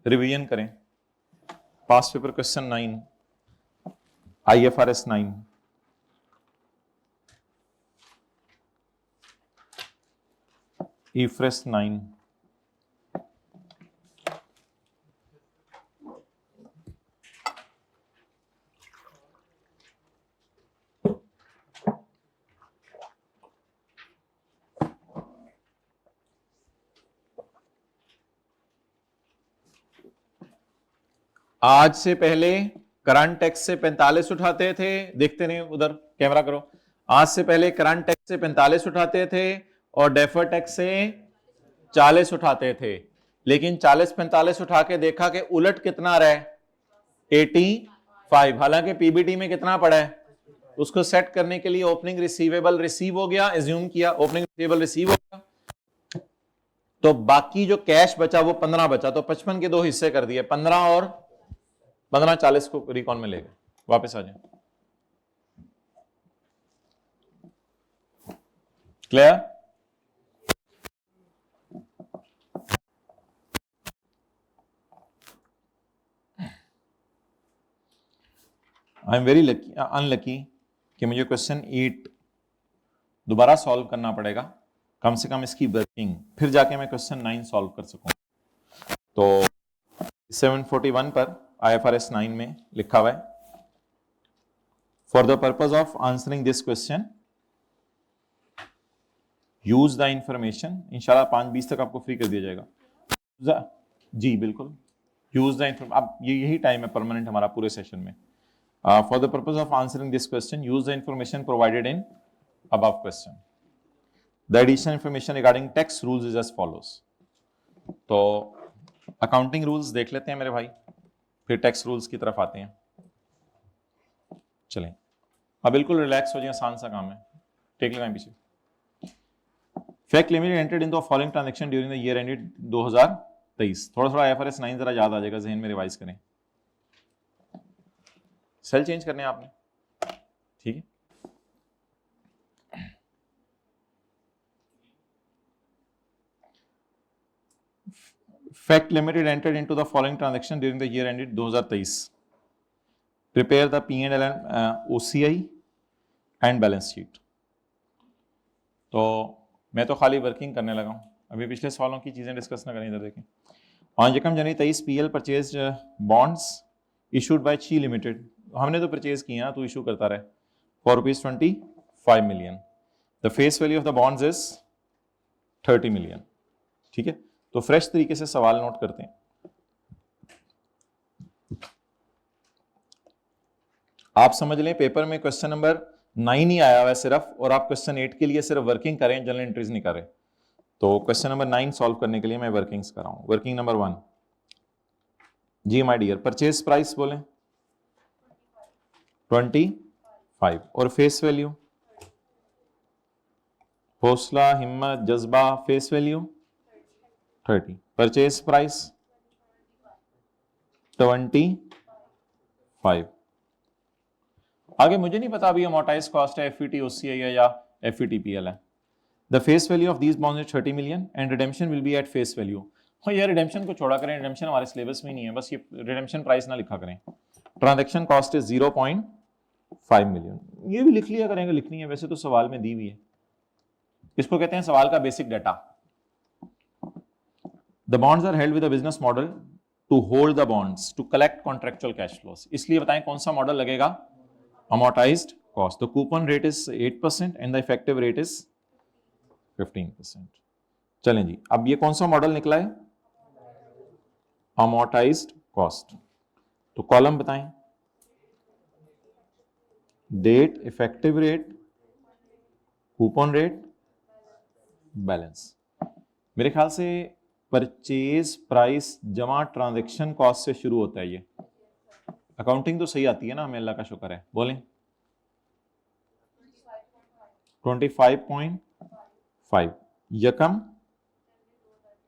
रिवीजन करें, पास पेपर क्वेश्चन 9 IFRS 9, IFRS 9, आज से पहले करंट टैक्स से 45 उठाते थे, देखते नहीं उधर कैमरा करो, आज से पहले करंट टैक्स से 45 उठाते थे और डेफर टैक्स से 40 उठाते थे, लेकिन 40-45 उठा के देखा कि उलट कितना रहे 85, हालांकि पीबीटी में कितना पड़ा है, उसको सेट करने के लिए ओपनिंग रिसीवेबल रिसीव हो गया, एज्यूम किया ओपनिंग रिसीवेबल रिसीव हो गया, तो बाकी जो कैश बचा वो 15 बचा, तो 55 के 2 हिस्से कर दिए, 15 और 15 40 को रिकॉन में ले गए, वापस आ जाए। Clear? I am very unlucky कि मुझे क्वेश्चन 8 दोबारा सॉल्व करना पड़ेगा, कम से कम इसकी वर्किंग, फिर जाके मैं क्वेश्चन 9 सॉल्व कर सकूं। तो 741 पर IFRS 9 में लिखा हुआ है, for the purpose of answering this question use the information, इंशाल्लाह 5:20 तक आपको फ्री कर दिया जाएगा जी, बिल्कुल यूज द इंफॉर्मेशन, अब यही टाइम है परमानेंट हमारा पूरे सेशन में। For the purpose of answering this question use the information provided in above question. The additional information regarding tax rules is as follows. तो अकाउंटिंग रूल्स देख लेते हैं मेरे भाई, फिर टैक्स रूल्स की तरफ आते हैं। चलें, अब बिल्कुल रिलैक्स हो जाए, आसान सा काम है, टेक लगाएं पीछे। Fact limited entered in the following transaction during the year ended 2023। थोड़ा IFRS 9 जरा याद आ जाएगा, जहन में रिवाइज करें। सेल चेंज करने आपने, ठीक है। Fact Limited entered into the following transaction during the year ended 2023. Prepare the P&L and OCI and balance sheet. तो मैं तो खाली वर्किंग करने लगा हूँ, अभी पिछले सवालों की चीज़ें डिस्कस ना करें। इधर देखें, ऑन यकम जनवरी 23 PL purchase bonds issued by ची लिमिटेड, हमने तो परचेज किया तो इशू करता रहे for ₹25 million. The face value of the bonds is 30 million. ठीक है, तो फ्रेश तरीके से सवाल नोट करते हैं। आप समझ लें पेपर में क्वेश्चन नंबर 9 ही आया हुआ है सिर्फ, और आप क्वेश्चन 8 के लिए सिर्फ वर्किंग करें, जनरल एंट्रीज नहीं करें। तो क्वेश्चन नंबर 9 सॉल्व करने के लिए मैं वर्किंग्स कर रहा हूं। वर्किंग नंबर 1, जी माय डियर, परचेज प्राइस बोलें 25 और फेस वैल्यू, हौसला हिम्मत जज्बा, फेस वैल्यू 30, परचेज प्राइस 25। आगे मुझे नहीं पता अभी अमोर्टाइज कॉस्ट है, एफईटी ओसीआई है या एफईटीपीएल है। The face value of these bonds is 30 million and redemption will be at face value. हाँ यार, रिडेम्पशन को छोड़ा करें, रिडेम्पशन हमारे सिलेबस में नहीं है, बस ये रिडेम्पशन प्राइस ना लिखा करें। ट्रांजैक्शन कॉस्ट इज 0.5 मिलियन, ये भी लिख लिया करेंगे, लिखनी है वैसे तो सवाल में दी हुई है। इसको कहते हैं सवाल का basic data. The bonds are held with a business model to hold the bonds to collect contractual cash flows, इसलिए बताएं कौन सा मॉडल लगेगा, amortized cost. The coupon rate is 8% and the effective rate is 15%. चलें जी, अब ये कौन सा मॉडल निकला है, amortized cost। तो कॉलम बताएं, date, effective rate, coupon rate, balance. मेरे ख्याल से परचेज प्राइस जमा ट्रांजैक्शन कॉस्ट से शुरू होता है ये। अकाउंटिंग तो सही आती है ना हमें, अल्लाह का शुक्र है। बोलें 25.5। यकम,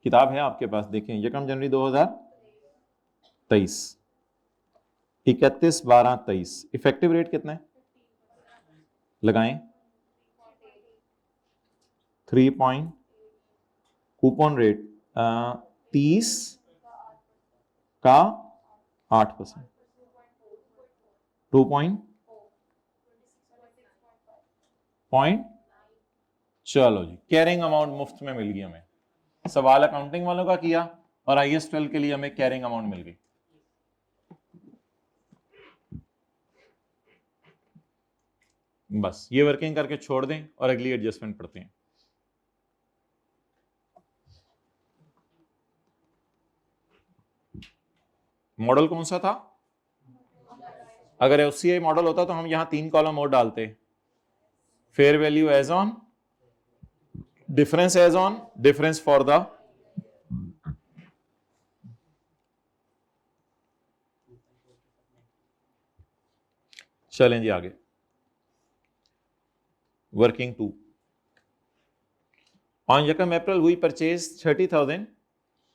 किताब है आपके पास, देखें, यकम जनवरी 2023, 31/12/23। इफेक्टिव रेट कितना है, लगाएं 3. कूपन रेट 30 का 8%, 2 पॉइंट। चलो जी, कैरिंग अमाउंट मुफ्त में मिल गई हमें। सवाल अकाउंटिंग वालों का किया और IAS 12 के लिए हमें कैरिंग अमाउंट मिल गई। बस ये वर्किंग करके छोड़ दें और अगली एडजस्टमेंट पढ़ते हैं। मॉडल कौन सा था, अगर OCI मॉडल होता तो हम यहां 3 कॉलम और डालते, fair value as on, difference as on, difference for the. चलें जी आगे, वर्किंग 2। ऑन यकम April we purchase 30,000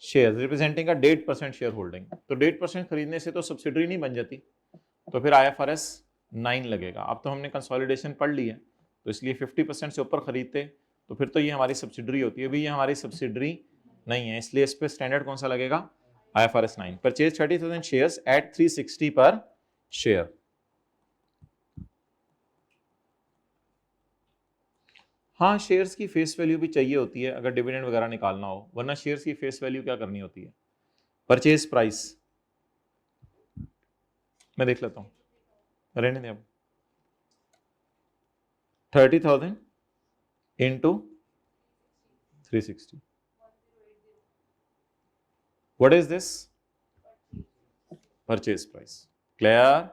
share representing a 1.5% share holding. तो 1.5% खरीदने से तो सब्सिडरी नहीं बन जाती, तो फिर IFRS 9 लगेगा। अब तो हमने कंसोलिडेशन पढ़ ली है, तो इसलिए 50% से ऊपर खरीदते तो फिर तो ये हमारी सब्सिडरी होती है। अभी ये हमारी सब्सिडरी नहीं है, इसलिए इस पे स्टैंडर्ड कौन सा लगेगा, IFRS 9। परचेज 30,000 शेयर्स एट 360 पर शेयर। हाँ, शेयर्स की फेस वैल्यू भी चाहिए होती है अगर डिविडेंड वगैरह निकालना हो, वरना शेयर्स की फेस वैल्यू क्या करनी होती है, परचेज प्राइस। मैं देख लेता हूं, रहने दें अब। 30,000 into 360, what is this, purchase price, clear?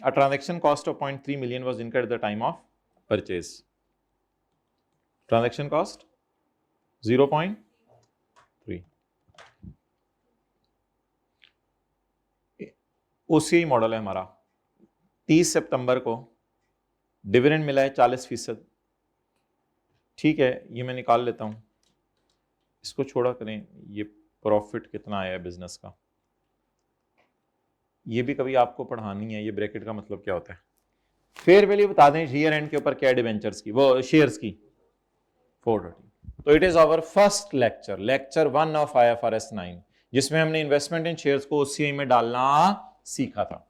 A transaction cost of 0.3 million was incurred at the time of purchase. Transaction cost 0.3। OCI model है हमारा। 30 सितंबर को डिविडेंड मिला है 40%। ठीक है, ये मैं निकाल लेता हूं, इसको छोड़ा करें। ये प्रॉफिट कितना आया है बिजनेस का, ये भी कभी आपको पढ़ानी है। ये ब्रैकेट का मतलब क्या होता है, फेयर वैल्यू बता दें ईयर एंड के ऊपर क्या डिवेंचर्स की, वो शेयर्स की 430। तो it is our first lecture, lecture 1 of IFRS 9, जिसमें हमने इन्वेस्टमेंट इन शेयर्स को OCI में डालना सीखा था।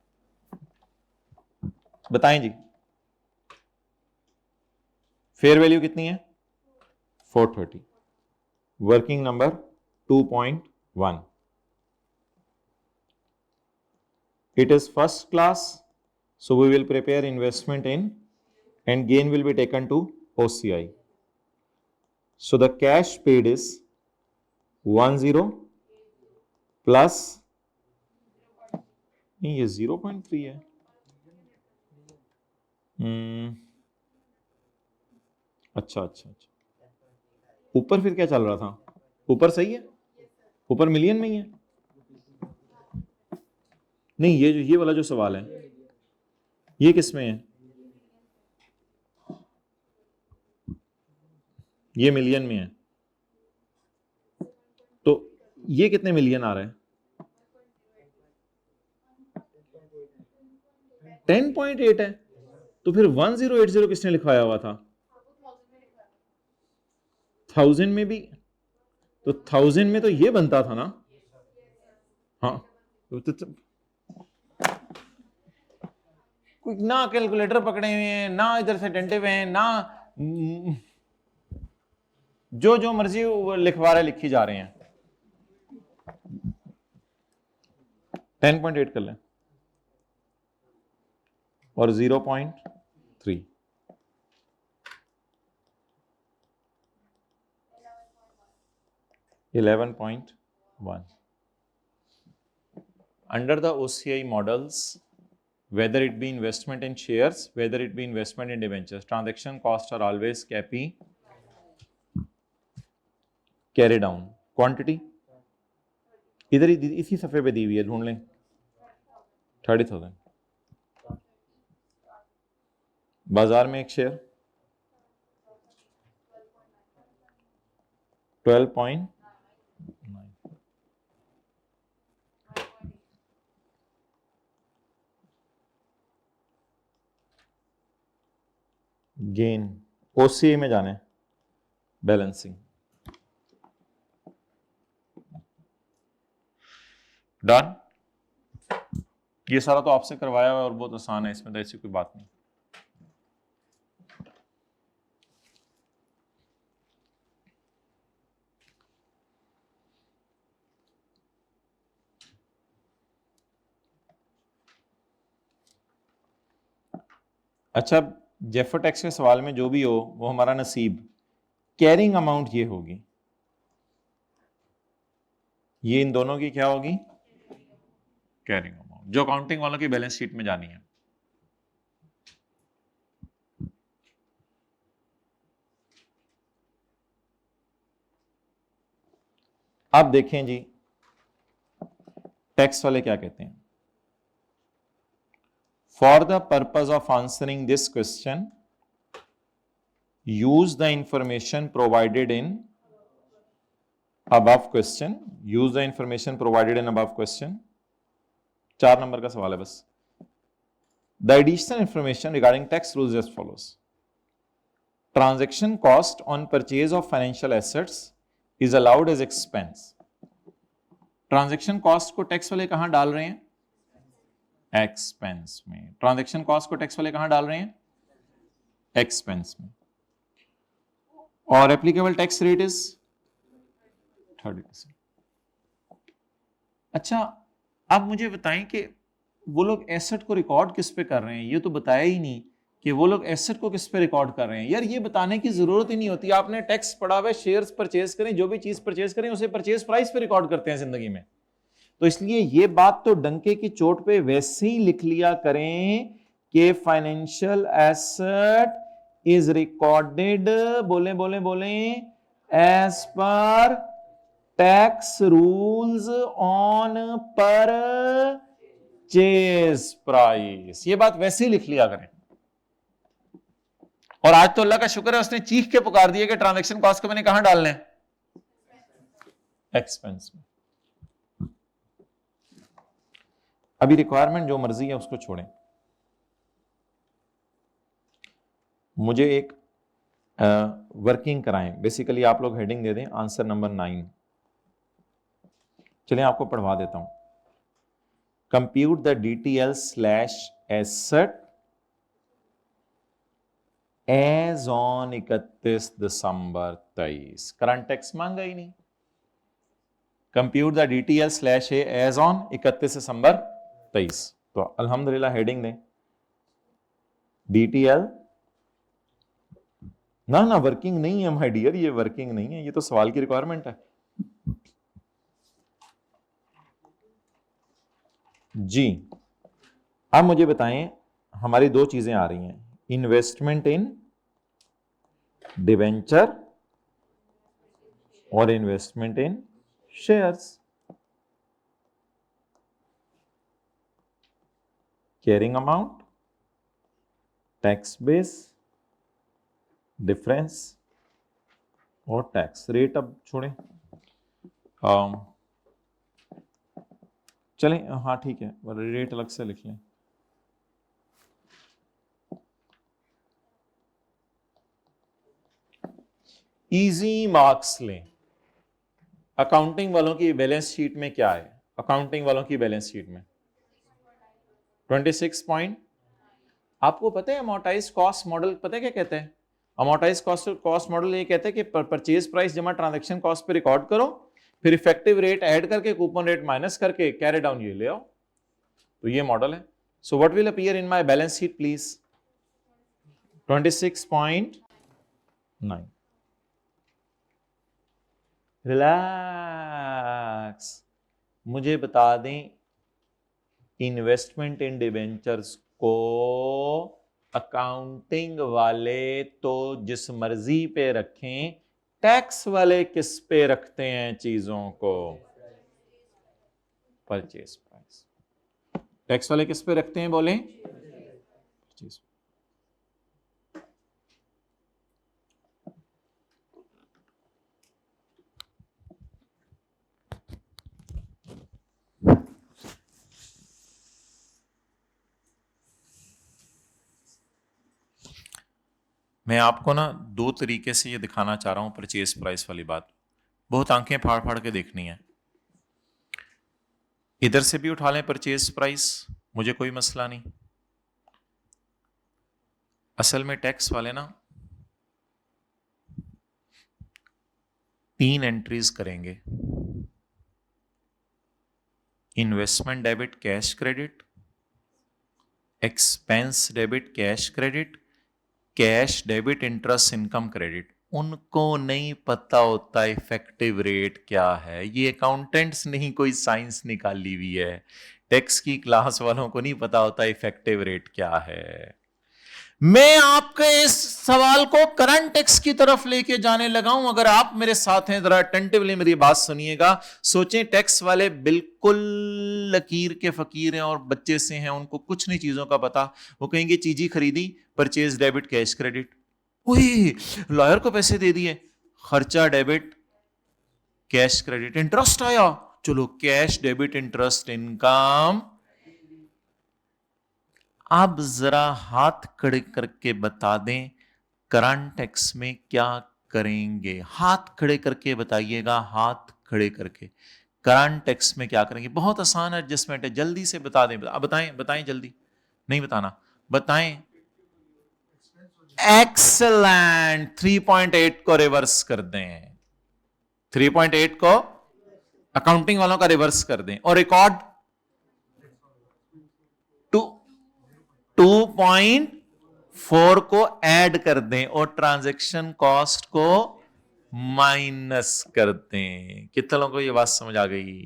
बताएं जी, फेयर वैल्यू कितनी है? 430. Working number 2.1. It is first class, so we will prepare investment in and gain will be taken to OCI. So the cash paid is 10 plus, नहीं ये 0.3 है. अच्छा, ऊपर फिर क्या चल रहा था? ऊपर सही है, ऊपर मिलियन में ही है. नहीं, ये वाला जो सवाल है ये किस में है? ये मिलियन में है, तो ये कितने मिलियन आ रहा है? 10.8 है. तो फिर 1080 किसने लिखवाया हुआ था? 1000 में भी, तो 1000 में तो ये बनता था ना. हाँ, तो ना कैलकुलेटर पकड़े हुए हैं, ना इधर से अटेंटिव हैं, ना जो मर्जी लिखवा रहे लिखी जा रहे हैं. 10.8 कर लें और 0.3. 11.1. Under the OCI models, whether it be investment in shares, whether it be investment in debentures, transaction costs are always carry down. Quantity इधर ही इसी सफे पे दी हुई है, ढूंढ लें. 30,000. बाजार में एक शेयर 12.9. गेन ओसीए में जाने, बैलेंसिंग. डन. ये सारा तो आपसे करवाया हुआ है और बहुत आसान है, इसमें तो ऐसी कोई बात नहीं. अच्छा, जेफर टैक्स के सवाल में जो भी हो वो हमारा नसीब. कैरिंग अमाउंट ये होगी, ये इन दोनों की क्या होगी? कैरिंग अमाउंट, जो अकाउंटिंग वालों की बैलेंस शीट में जानी है. अब देखें जी टैक्स वाले क्या कहते हैं. For the purpose of answering this question, use the information provided in above question. Use the information provided in above question. 4 number का सवाल है बस. The additional information regarding tax rules as follows. Transaction cost on purchase of financial assets is allowed as expense. Transaction cost को tax वाले कहां डाल रहे हैं? एक्सपेंस में. ट्रांजैक्शन कॉस्ट को टैक्स वाले कहां डाल रहे हैं? एक्सपेंस में. और एप्लीकेबल टैक्स रेट इज 30%. अच्छा, अब मुझे बताएं कि वो लोग एसेट को रिकॉर्ड किस पे कर रहे हैं. ये तो बताया ही नहीं कि वो लोग एसेट को किस पे रिकॉर्ड कर रहे हैं. यार ये बताने की जरूरत ही नहीं होती. आपने टैक्स पढ़ा हुआ है, शेयर्स परचेज करें, जो भी चीज परचेज करें उसे परचेज प्राइस पे रिकॉर्ड करते हैं जिंदगी में. तो इसलिए ये बात तो डंके की चोट पे वैसे ही लिख लिया करें कि फाइनेंशियल एसेट इज रिकॉर्डेड, बोले बोले बोले, as per tax rules on purchase price. ये बात वैसे ही लिख लिया करें. और आज तो अल्लाह का शुक्र है उसने चीख के पुकार दिया कि ट्रांजैक्शन कॉस्ट को मैंने कहां डालना है? एक्सपेंस में. अभी रिक्वायरमेंट जो मर्जी है उसको छोड़ें. मुझे एक वर्किंग कराएं. बेसिकली आप लोग हेडिंग दे दें आंसर नंबर 9. चलिए आपको पढ़वा देता हूं. Compute the DTL asset as on 31 December 23, current tax मांगा ही नहीं। Compute the DTL slash A as on 31 December 23। तो अल्हम्दुलिल्लाह हेडिंग दें DTL। ना वर्किंग नहीं है माय डियर, ये वर्किंग नहीं है, ये तो सवाल की रिक्वायरमेंट है जी। अब मुझे बताएं, हमारी दो चीजें आ रही हैं, इन्वेस्टमेंट इन डिवेंचर और investment in shares. Carrying amount, tax base, difference और टैक्स रेट। अब छोड़ें, चलें, हाँ ठीक है, रेट अलग से लिख लें। इजी मार्क्स लें। अकाउंटिंग वालों की बैलेंस शीट में क्या है? अकाउंटिंग वालों की बैलेंस शीट में 26 पॉइंट। आपको पता है अमोर्टाइज कॉस्ट मॉडल पता है क्या कहते हैं? अमोर्टाइज कॉस्ट मॉडल ये कहते हैं कि परचेज प्राइस जमा ट्रांजैक्शन कॉस्ट पे रिकॉर्ड करो, फिर इफेक्टिव रेट ऐड करके कूपन रेट माइनस करके कैरी डाउन ये ले आओ। तो ये मॉडल है। So what will appear in my balance sheet please? 26.9। Relax. मुझे बता दें, इन्वेस्टमेंट इन डिबेंचर्स को अकाउंटिंग वाले तो जिस मर्जी पे रखें, टैक्स वाले किस पे रखते हैं चीजों को? Purchase price. टैक्स वाले किस पे रखते हैं बोले? परचेज। मैं आपको ना दो तरीके से ये दिखाना चाह रहा हूं परचेज प्राइस वाली बात। बहुत आंखें फाड़ फाड़ के देखनी है। इधर से भी उठा लें परचेज प्राइस, मुझे कोई मसला नहीं। असल में टैक्स वाले ना 3 एंट्रीज करेंगे, investment debit cash credit, expense debit cash credit, cash debit interest income credit. उनको नहीं पता होता इफेक्टिव रेट क्या है। ये अकाउंटेंट्स नहीं कोई साइंस निकाली हुई है। टैक्स की क्लास वालों को नहीं पता होता इफेक्टिव रेट क्या है। मैं आपके इस सवाल को करंट टैक्स की तरफ लेके जाने लगा हूं। अगर आप मेरे साथ हैं, जरा अटेंटिवली मेरी बात सुनिएगा। सोचें, टैक्स वाले बिल्कुल लकीर के फकीर हैं और बच्चे से हैं, उनको कुछ नहीं चीजों का पता। वो कहेंगे चीजी खरीदी, परचेज डेबिट कैश क्रेडिट, वही लॉयर को पैसे दे दिए, खर्चा डेबिट कैश क्रेडिट, इंटरेस्ट आया, चलो कैश डेबिट इंटरेस्ट इनकम। आप जरा हाथ खड़े करके बता दें करंट टैक्स में क्या करेंगे? हाथ खड़े करके बताइएगा, हाथ खड़े करके करंट टैक्स में क्या करेंगे? बहुत आसान एडजस्टमेंट है, जल्दी से बता दें। बताएं बताएं, जल्दी नहीं बताना, बताएं। एक्सेलेंट। 3.8 को रिवर्स कर दें, 3.8 को अकाउंटिंग वालों का रिवर्स कर दें और रिकॉर्ड 2.4 को ऐड कर दें और ट्रांजैक्शन कॉस्ट को माइनस कर दें। कितने लोगों को ये बात समझ आ गई?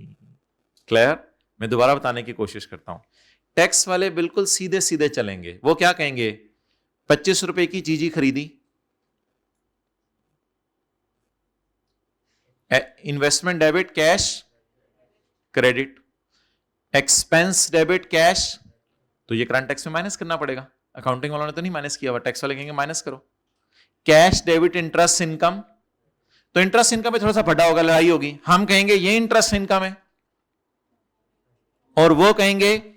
क्लियर? मैं दोबारा बताने की कोशिश करता हूं। टैक्स वाले बिल्कुल सीधे सीधे चलेंगे। वो क्या कहेंगे? 25 रुपए की चीजी खरीदी, investment debit cash credit, expense debit cash, तो ये करंट टैक्स में माइनस करना पड़ेगा। अकाउंटिंग वालों ने तो नहीं माइनस किया हुआ, टैक्स वाले कहेंगे माइनस करो। कैश डेबिट इंटरेस्ट इनकम, तो इंटरेस्ट इनकम में थोड़ा सा फटा होगा, लड़ाई होगी। हम कहेंगे ये इंटरेस्ट इनकम है और वो कहेंगे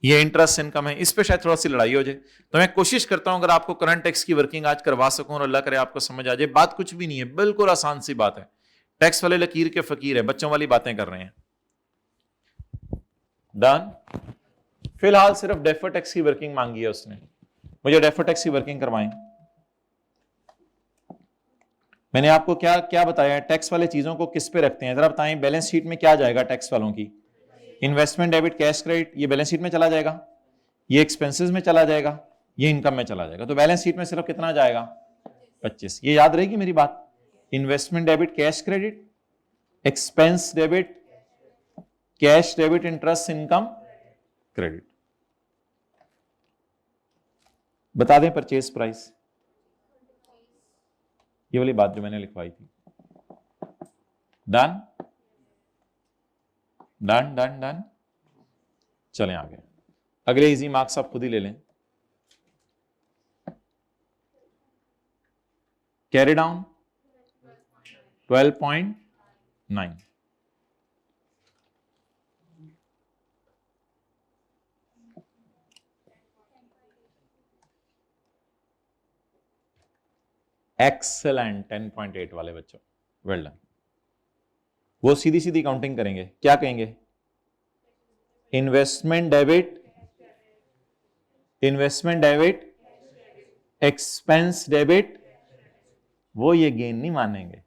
ये इंटरेस्ट इनकम है, इस पे शायद थोड़ा सी लड़ाई हो जाए। तो मैं कोशिश करता हूं अगर आपको करंट टैक्स की वर्किंग आज करवा सकूं और अल्लाह करे आपको समझ आ जाए। बात कुछ भी नहीं है, बिल्कुल आसान सी बात है। टैक्स वाले लकीर के फकीर है, बच्चों वाली बातें कर रहे हैं। डन। फिलहाल सिर्फ डेफर टैक्स की वर्किंग मांगी है उसने, मुझे डेफर टैक्स की वर्किंग करवाएं। मैंने आपको क्या क्या बताया, टैक्स वाले चीजों को किस पे रखते हैं जरा बताएं। बैलेंस शीट में क्या जाएगा टैक्स वालों की? इन्वेस्टमेंट, डेबिट, कैश, क्रेडिट, ये बैलेंस शीट में चला जाएगा, ये एक्सपेंसेस में चला जाएगा, ये इनकम में चला जाएगा। तो बैलेंस शीट में सिर्फ कितना जाएगा? 25। ये याद रहेगी मेरी बात। Investment debit cash credit, expense debit cash debit, interest income credit. बता दें परचेज प्राइस, ये वाली बात जो मैंने लिखवाई थी। Done done done done. चलें आगे, अगले इजी मार्क्स आप खुद ही ले लें। Carry down 12.9। एक्सेलेंट, 10.8 वाले बच्चों, वेल डन। वो सीधी सीधी काउंटिंग करेंगे, क्या कहेंगे? Investment debit, investment debit, expense debit, वो ये गेन नहीं मानेंगे,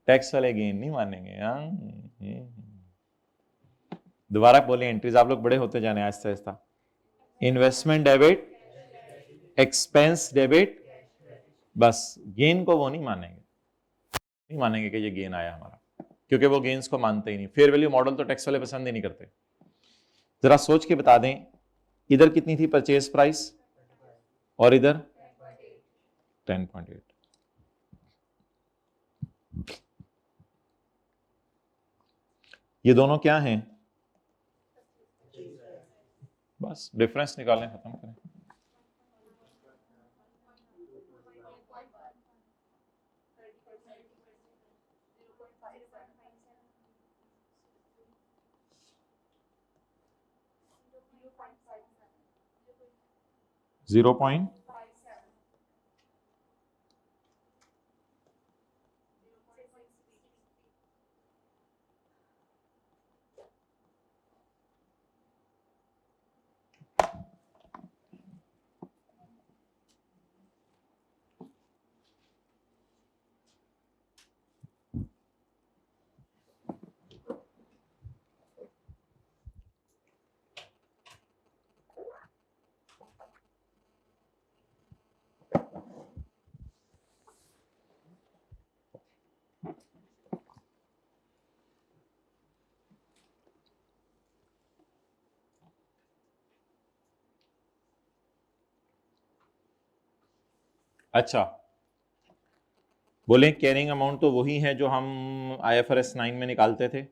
टैक्स वाले गेन नहीं मानेंगे। दोबारा बोले, एंट्रीज आप लोग बड़े होते जाने Aahista Aahista. Investment debit, expense debit, बस गेन को वो नहीं मानेंगे, नहीं मानेंगे कि ये गेन आया हमारा, क्योंकि वो गेन्स को मानते ही नहीं। फेयर वैल्यू मॉडल तो टैक्स वाले पसंद ही नहीं करते। जरा सोच के बता दें, इधर कितनी थी परचेज प्राइस और इधर 10.8। ये दोनों क्या हैं? बस डिफरेंस निकालें, खत्म करें। जीरो पॉइंट अच्छा, बोले कैरिंग अमाउंट तो वही है जो हम IFRS 9 में निकालते थे।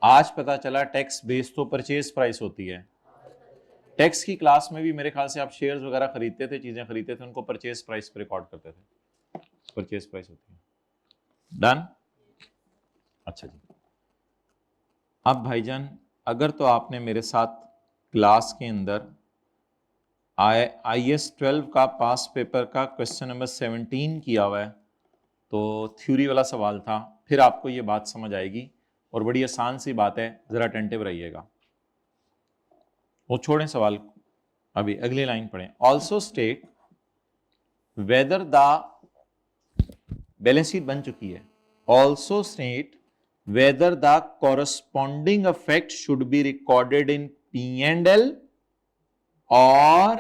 आज पता चला टैक्स बेस तो परचेज प्राइस होती है। टैक्स की क्लास में भी मेरे ख्याल से आप शेयर्स वगैरह खरीदते थे, चीजें खरीदते थे, उनको परचेज प्राइस पे रिकॉर्ड करते थे। परचेज प्राइस होती है। डन। अच्छा जी, अब भाईजान अगर तो आपने मेरे साथ क्लास के अंदर IAS 12 का पास पेपर का क्वेश्चन नंबर 17 किया हुआ है, तो थ्योरी वाला सवाल था, फिर आपको ये बात समझ आएगी और बड़ी आसान सी बात है, जरा अटेंटिव रहिएगा। वो छोड़ें सवाल, अभी अगली लाइन पढ़ें। Also state whether the, balance sheet बन चुकी है। Also state whether the corresponding effect should be recorded in P&L or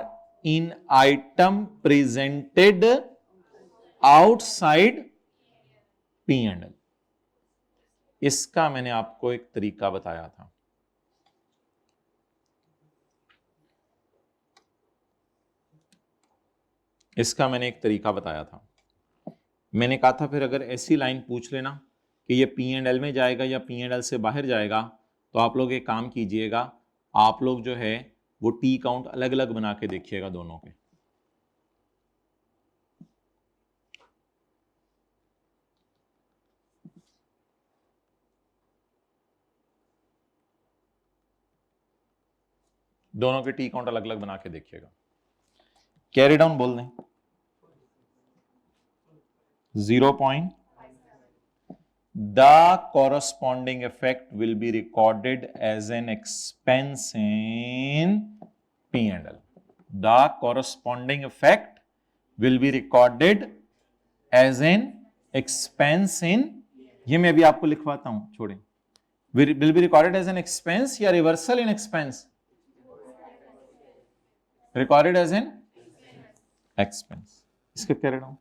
in item presented outside P&L। इसका मैंने आपको एक तरीका बताया था। इसका मैंने एक तरीका बताया था। मैंने कहा था फिर अगर ऐसी लाइन पूछ लेना कि ये P&L में जाएगा या P&L से बाहर जाएगा, तो आप लोग एक काम कीजिएगा, आप लोग जो है वो टी काउंट अलग अलग बना के देखिएगा दोनों के। दोनों के टी काउंट अलग अलग बना के देखिएगा। कैरी डाउन बोल दें 0. The corresponding effect will be recorded as an expense in P&L. The corresponding effect will be recorded as an expense in, ये मैं अभी आपको लिखवाता हूं, छोड़ें, will be recorded as an expense या reversal in expense, recorded as an expense, इसके कह रहा हूं।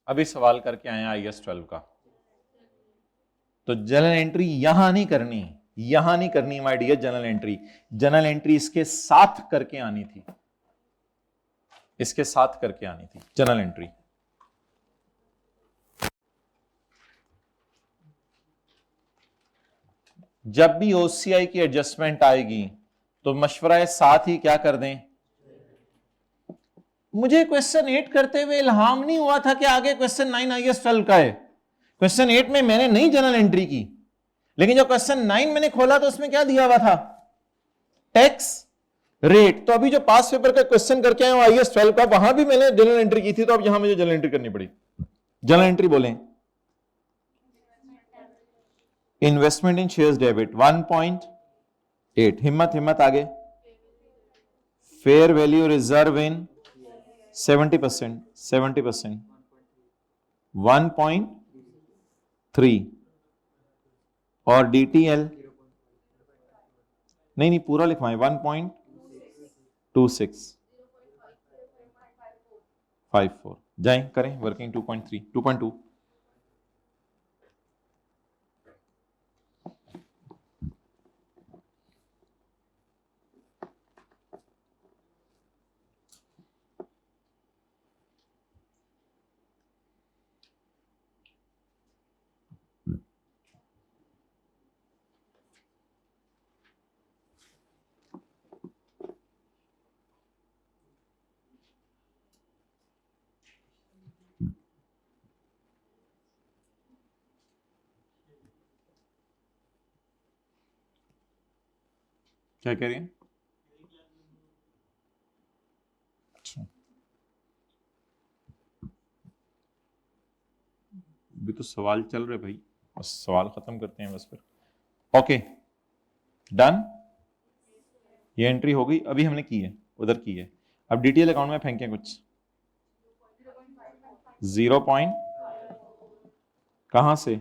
अभी सवाल करके आए IAS 12 का, तो जनरल एंट्री यहां नहीं करनी, यहां नहीं करनी my dear, general entry, general entry इसके साथ करके आनी थी, इसके साथ करके आनी थी जनरल एंट्री। जब भी OCI की एडजस्टमेंट आएगी तो मशवरा है साथ ही क्या कर दें। मुझे क्वेश्चन 8 करते हुए इल्हाम नहीं हुआ था कि आगे क्वेश्चन 9 IAS 12 का है। क्वेश्चन 8 में मैंने नहीं जनरल एंट्री की, लेकिन जो क्वेश्चन 9 मैंने खोला तो उसमें क्या दिया हुआ था, टैक्स रेट। तो अभी जो पास पेपर का क्वेश्चन करके आए हो IAS 12 का, वहां भी मैंने जनरल एंट्री की थी, तो अब यहां मुझे जनरल एंट्री करनी पड़ी। जनरल एंट्री बोलें, इन्वेस्टमेंट इन शेयर्स डेबिट 1.8, हिम्मत आगे, फेयर वैल्यू रिजर्व इन 70%, 1.3, और DTL नहीं पूरा लिखवाएं, 1.2654, जाएं करें वर्किंग 2.3, 2.2। क्या कह रही हैं? अच्छा, अभी तो सवाल चल रहे भाई, बस सवाल खत्म करते हैं बस फिर। ओके डन, ये एंट्री हो गई, अभी हमने की है, उधर की है। अब DTL अकाउंट में फेंकें कुछ 0 पॉइंट, कहां से,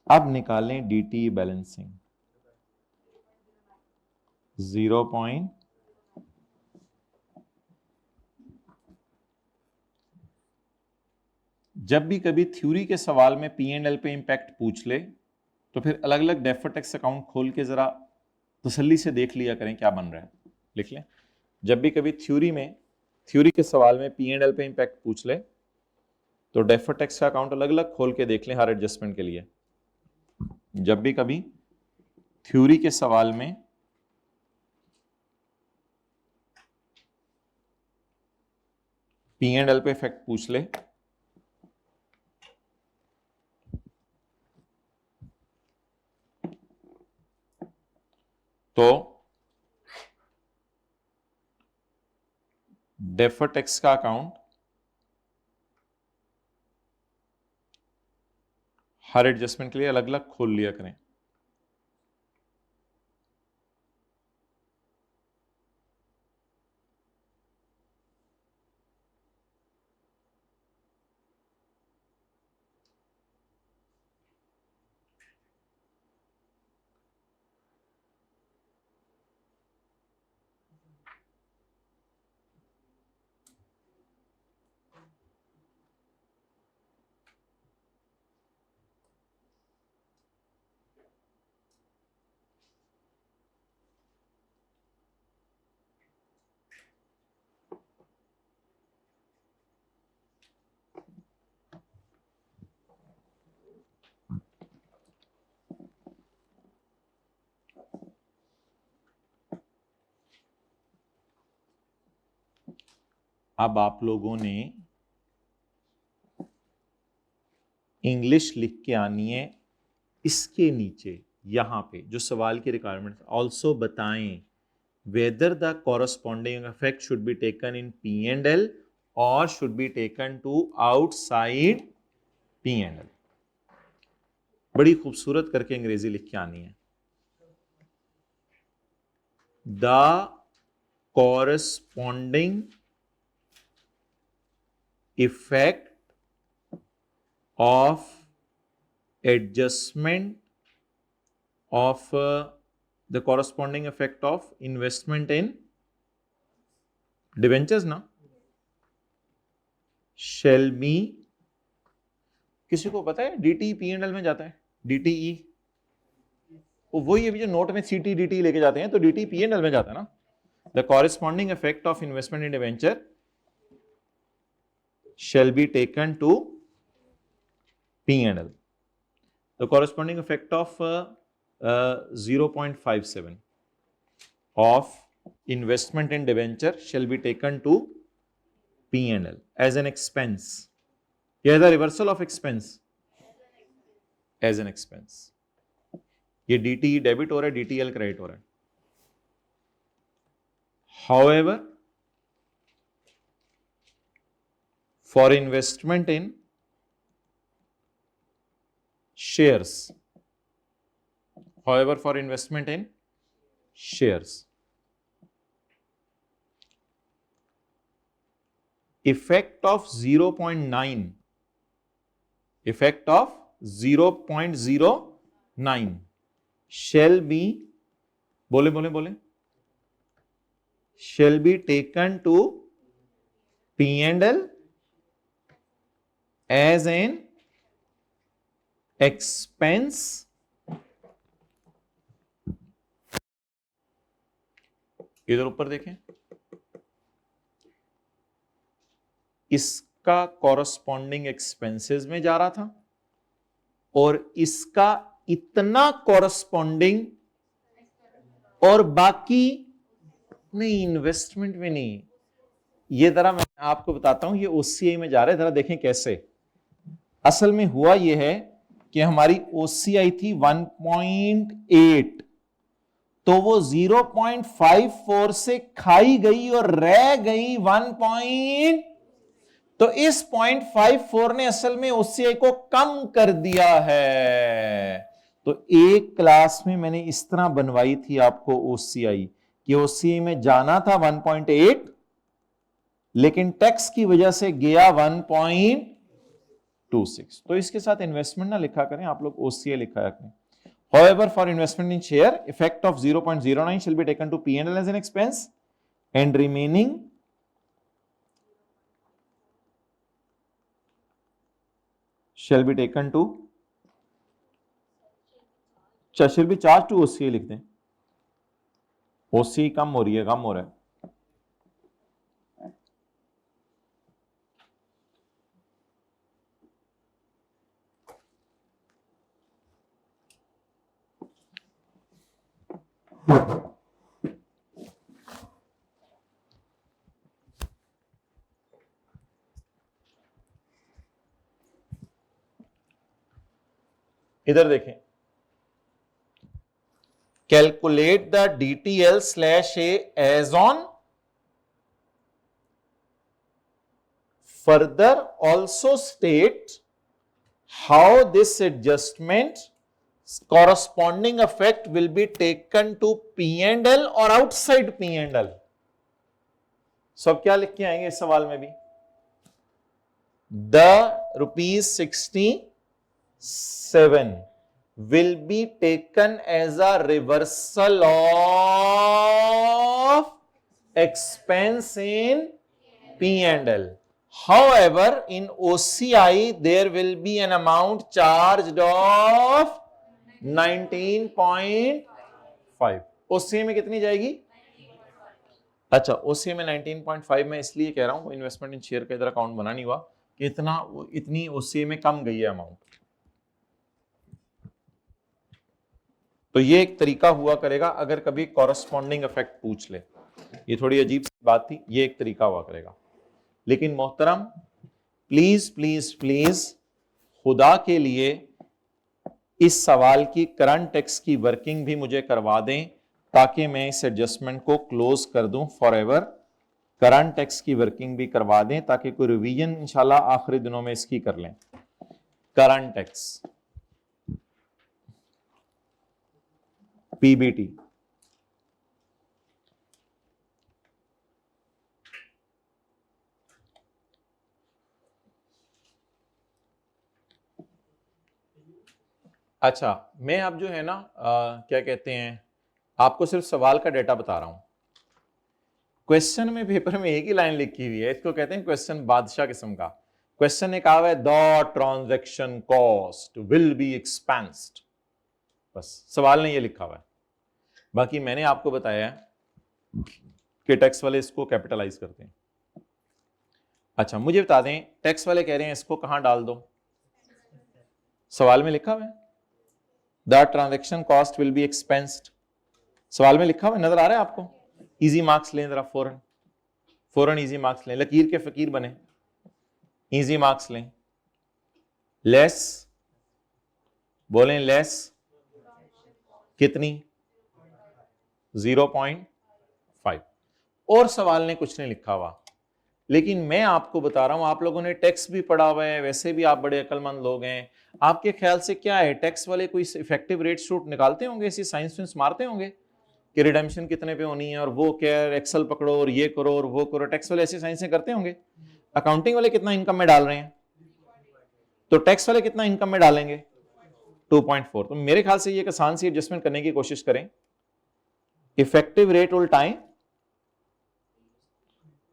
अब निकालें DT बैलेंसिंग 0 पॉइंट, जब भी कभी थ्योरी के सवाल में P&L पे इंपैक्ट पूछ ले तो फिर अलग अलग डेफर्ड टैक्स अकाउंट खोल के जरा तसल्ली से देख लिया करें क्या बन रहा है, लिख लें। जब भी कभी थ्योरी के सवाल में P&L पे इंपैक्ट पूछ ले तो डेफर्ड टैक्स का अकाउंट अलग अलग खोल के देख लें हर एडजस्टमेंट के लिए। जब भी कभी थ्योरी के सवाल में P&L पे इफेक्ट पूछ ले तो डेफर्ड टैक्स का अकाउंट हर एडजस्टमेंट के लिए अलग अलग खोल लिया करें। अब आप लोगों ने इंग्लिश लिख के आनी है इसके नीचे, यहां पे जो सवाल की रिक्वायरमेंट, ऑल्सो बताएं whether the corresponding effect should be taken in P&L or should be taken to outside P&L. बड़ी खूबसूरत करके अंग्रेजी लिख के आनी है. The corresponding effect of adjustment of the corresponding effect of investment in debentures ना shall be, किसी को पता है DT P&L में जाता है, DTE वही अभी जो नोट में CT DT लेके जाते हैं तो DT P&L में जाता है ना. The corresponding effect of investment in debenture shall be taken to P&L. The corresponding effect of 0.57 of investment in debenture shall be taken to P&L as an expense. Here the reversal of expense as an expense. ये DTE debit हो रहा है, DTL credit हो रहा है. However, for investment in shares, effect of 0.09 shall be, बोले shall be taken to P&L as an expense इधर ऊपर देखें, इसका कॉरस्पॉन्डिंग एक्सपेंसेस में जा रहा था और इसका इतना कॉरस्पॉन्डिंग और बाकी नहीं, इन्वेस्टमेंट में नहीं. ये जरा मैं आपको बताता हूं, ये OCI में जा रहा है, जरा देखें कैसे. असल में हुआ ये है कि हमारी OCI थी 1.8, तो वो 0.54 से खाई गई और रह गई 1. तो इस 0.54 ने असल में OCI को कम कर दिया है. तो एक क्लास में मैंने इस तरह बनवाई थी आपको OCI कि OCI में जाना था 1.8, लेकिन टैक्स की वजह से गया 1.26. तो इसके साथ इन्वेस्टमेंट ना लिखा करें आप लोग, OCI लिखा करें. However, for investment in share, effect of 0.09 shall be taken to P&L as an expense and remaining shall be taken to, shall be charged to OCI लिख दें. OCI कम हो रही है, कम हो रहा है. इधर देखें, calculate the DTL/A as on. Further also state how this adjustment corresponding effect will be taken to P&L or outside P&L. सब क्या लिख के आएंगे इस सवाल में भी? The ₹67 will be taken as a reversal of expense in P&L. However, in OCI there will be an amount charged of 19.5. OCI में कितनी जाएगी? अच्छा, OCI में 19.5 में इसलिए कह रहा हूं, इन्वेस्टमेंट इन शेयर का इधर अकाउंट बना नहीं हुआ कि इतनी OCI में कम गई है अमाउंट. तो ये एक तरीका हुआ करेगा अगर कभी कॉरस्पॉन्डिंग इफेक्ट पूछ ले. ये थोड़ी अजीब सी बात थी, ये एक तरीका हुआ करेगा. लेकिन मोहतरम, प्लीज प्लीज प्लीज खुदा के लिए इस सवाल की करंट टैक्स की वर्किंग भी मुझे करवा दें ताकि मैं इस एडजस्टमेंट को क्लोज कर दूं फॉर एवर। करंट टैक्स की वर्किंग भी करवा दें ताकि कोई रिवीजन इंशाल्लाह आखिरी दिनों में इसकी कर लें। करंट टैक्स पीबीटी, अच्छा मैं अब जो है ना क्या कहते हैं, आपको सिर्फ सवाल का डेटा बता रहा हूं। क्वेश्चन में पेपर में एक ही लाइन लिखी हुई है, इसको कहते हैं क्वेश्चन बादशाह किस्म का। क्वेश्चन ने कहा हुआ है the transaction cost will be expensed, बस सवाल ने ये लिखा हुआ है। बाकी मैंने आपको बताया है कि टैक्स वाले इसको कैपिटलाइज करते हैं। अच्छा मुझे बता दें, टैक्स वाले कह रहे हैं इसको कहां डाल दो, सवाल में लिखा हुआ है the transaction cost will be expensed, सवाल में लिखा हुआ है, नजर आ रहा है आपको? इजी मार्क्स लें जरा, फौरन फौरन इजी मार्क्स लें, लकीर के फकीर बने, इजी मार्क्स लें। लेस बोलें, लेस कितनी? 0.5। और सवाल ने कुछ नहीं लिखा हुआ, लेकिन मैं आपको बता रहा हूं, आप लोगों ने टैक्स भी पढ़ा हुआ है, वैसे भी आप बड़े अक्लमंद लोग हैं। आपके ख्याल से क्या है, टैक्स वाले कोई इफेक्टिव रेट शूट निकालते होंगे, ऐसी साइंस मारते होंगे कि रिडेम्पशन कितने पे होनी है और वो क्या, एक्सेल पकड़ो और ये करो और वो करो? टैक्स वाले ऐसी साइंसें करते होंगे? अकाउंटिंग वाले कितना इनकम में डाल रहे हैं, तो टैक्स वाले कितना इनकम में डालेंगे? 2.4। तो मेरे ख्याल से ये एक आसान सी एडजस्टमेंट करने की कोशिश करें, इफेक्टिव रेट उल्टाएं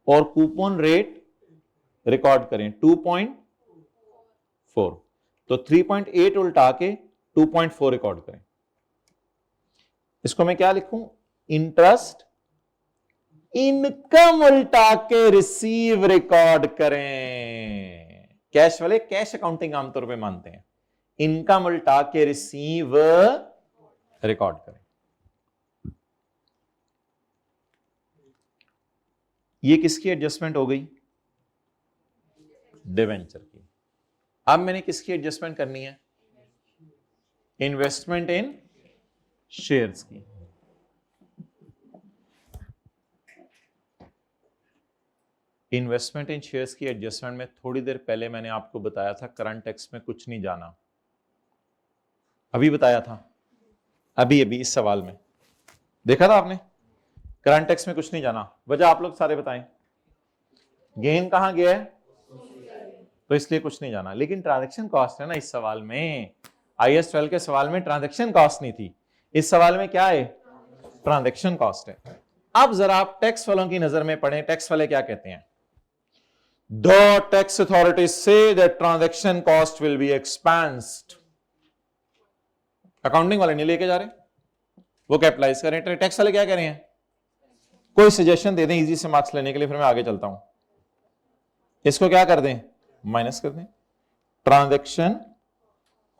और कूपन रेट रिकॉर्ड करें 2.4, तो 3.8 उल्टा के 2.4 रिकॉर्ड करें। इसको मैं क्या लिखूं? इंटरेस्ट इनकम उल्टा के रिसीव रिकॉर्ड करें। कैश वाले कैश अकाउंटिंग आमतौर पे मानते हैं, इनकम उल्टा के रिसीव रिकॉर्ड करें। ये किसकी एडजस्टमेंट हो गई? डिवेंचर की। अब मैंने किसकी एडजस्टमेंट करनी है? इन्वेस्टमेंट इन शेयर्स की। इन्वेस्टमेंट इन शेयर्स की एडजस्टमेंट में थोड़ी देर पहले मैंने आपको बताया था करंट टैक्स में कुछ नहीं जाना, अभी बताया था, अभी इस सवाल में देखा था आपने, करंट टैक्स में कुछ नहीं जाना। वजह आप लोग सारे बताएं, गेन कहां गया है, तो इसलिए कुछ नहीं जाना। लेकिन ट्रांजैक्शन कॉस्ट है ना इस सवाल में, IAS 12 के सवाल में ट्रांजैक्शन कॉस्ट नहीं थी, इस सवाल में क्या है? ट्रांजैक्शन कॉस्ट है। अब जरा आप टैक्स वालों की नजर में पढ़ें, टैक्स वाले क्या कहते हैं? द टैक्स अथॉरिटी से that transaction cost will be expensed. Accounting वाले नहीं लेके जा रहे, वो कैपिटलाइज करें। टैक्स वाले क्या कह रहे हैं? कोई सजेशन दे दें इजी से मार्क्स लेने के लिए, फिर मैं आगे चलता हूं। इसको क्या कर दें? माइनस कर दें। ट्रांजैक्शन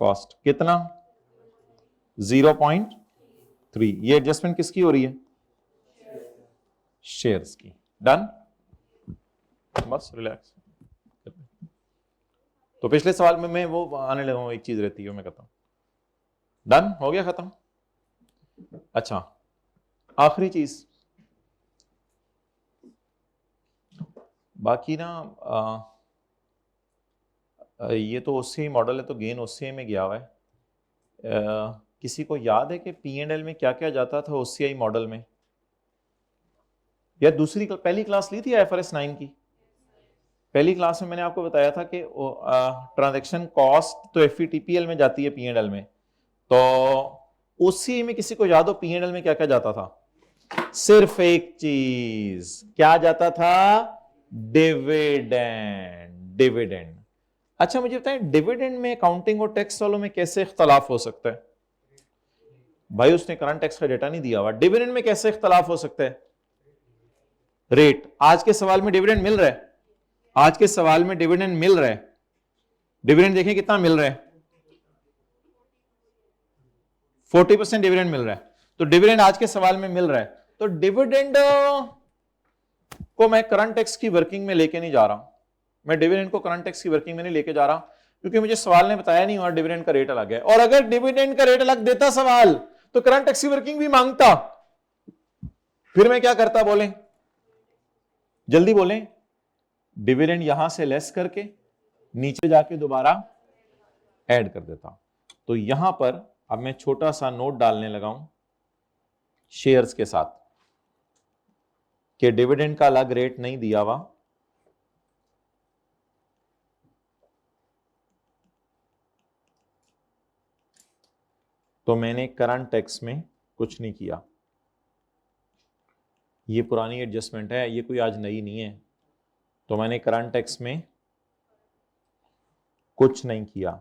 कॉस्ट कितना? 0.3। ये एडजस्टमेंट किसकी हो रही है? शेयर्स की। डन, बस रिलैक्स। तो पिछले सवाल में मैं वो आने लगा हूं, एक चीज रहती है मैं कहता हूं। डन, हो गया खत्म। अच्छा आखिरी चीज, बाकी ना ये तो OCI मॉडल है, तो गेन OCI में गया हुआ है। किसी को याद है कि P&L में क्या क्या जाता था OCI मॉडल में? या पहली क्लास ली थी IFRS 9 की? पहली क्लास में मैंने आपको बताया था कि ट्रांजैक्शन कॉस्ट तो FVTPL में जाती है P&L में, तो OCI में किसी को याद हो P&L में क्या क्या जाता था? सिर्फ एक चीज, क्या जाता था? डिविडेंड। अच्छा मुझे बताएं, डिविडेंड में अकाउंटिंग और टैक्स वालों में कैसे इख्तलाफ हो सकता है? भाई उसने करंट टैक्स का डेटा नहीं दिया हुआ, डिविडेंड में कैसे इख्तलाफ हो सकता है? रेट। आज के सवाल में डिविडेंड मिल रहा है, आज के सवाल में डिविडेंड मिल रहा है। डिविडेंड देखें कितना मिल रहा है? 40% डिविडेंड मिल रहा है। तो डिविडेंड आज के सवाल में मिल रहा है, तो डिविडेंड को मैं करंट टैक्स की वर्किंग में लेके नहीं जा रहा। मैं डिविडेंड को करंट टैक्स की वर्किंग में नहीं लेके जा रहा, क्योंकि मुझे सवाल ने बताया नहीं और डिविडेंड का रेट अलग है। और अगर डिविडेंड का रेट अलग देता सवाल, तो करंट टैक्स की वर्किंग भी मांगता। फिर मैं क्या करता, बोलें जल्दी बोलें, डिविडेंड यहां से लेस करके नीचे जाके दोबारा ऐड कर देता। तो यहां पर अब मैं छोटा सा नोट डालने लगा हूं शेयर्स के साथ कि डिविडेंड का अलग रेट नहीं दिया हुआ, तो मैंने करंट टैक्स में कुछ नहीं किया। ये पुरानी एडजस्टमेंट है, ये कोई आज नई नहीं है। तो मैंने करंट टैक्स में कुछ नहीं किया।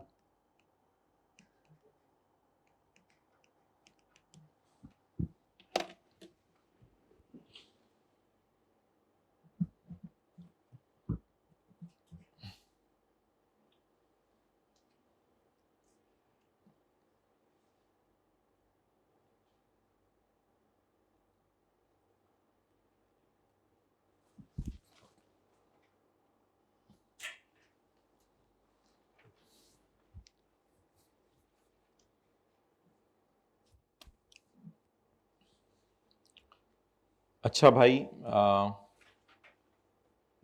अच्छा भाई,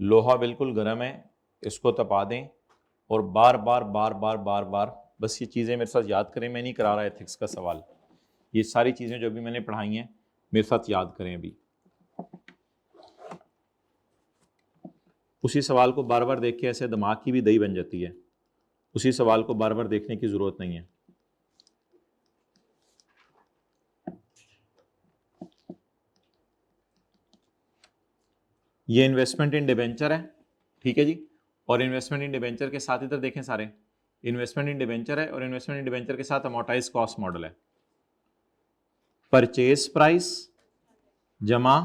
लोहा बिल्कुल गर्म है, इसको तपा दें और बार बार बार बार बार बार बस ये चीज़ें मेरे साथ याद करें। मैं नहीं करा रहा एथिक्स का सवाल, ये सारी चीज़ें जो भी मैंने पढ़ाई हैं मेरे साथ याद करें। अभी उसी सवाल को बार बार देख के ऐसे दिमाग की भी दही बन जाती है, उसी सवाल को बार बार देखने की ज़रूरत नहीं है। ये इन्वेस्टमेंट इन डिबेंचर है, ठीक है जी। और इन्वेस्टमेंट इन डिबेंचर के साथ इधर देखें सारे, इन्वेस्टमेंट इन डिबेंचर है और इन्वेस्टमेंट इन डिबेंचर के साथ अमोर्टाइज कॉस्ट मॉडल है। परचेज प्राइस जमा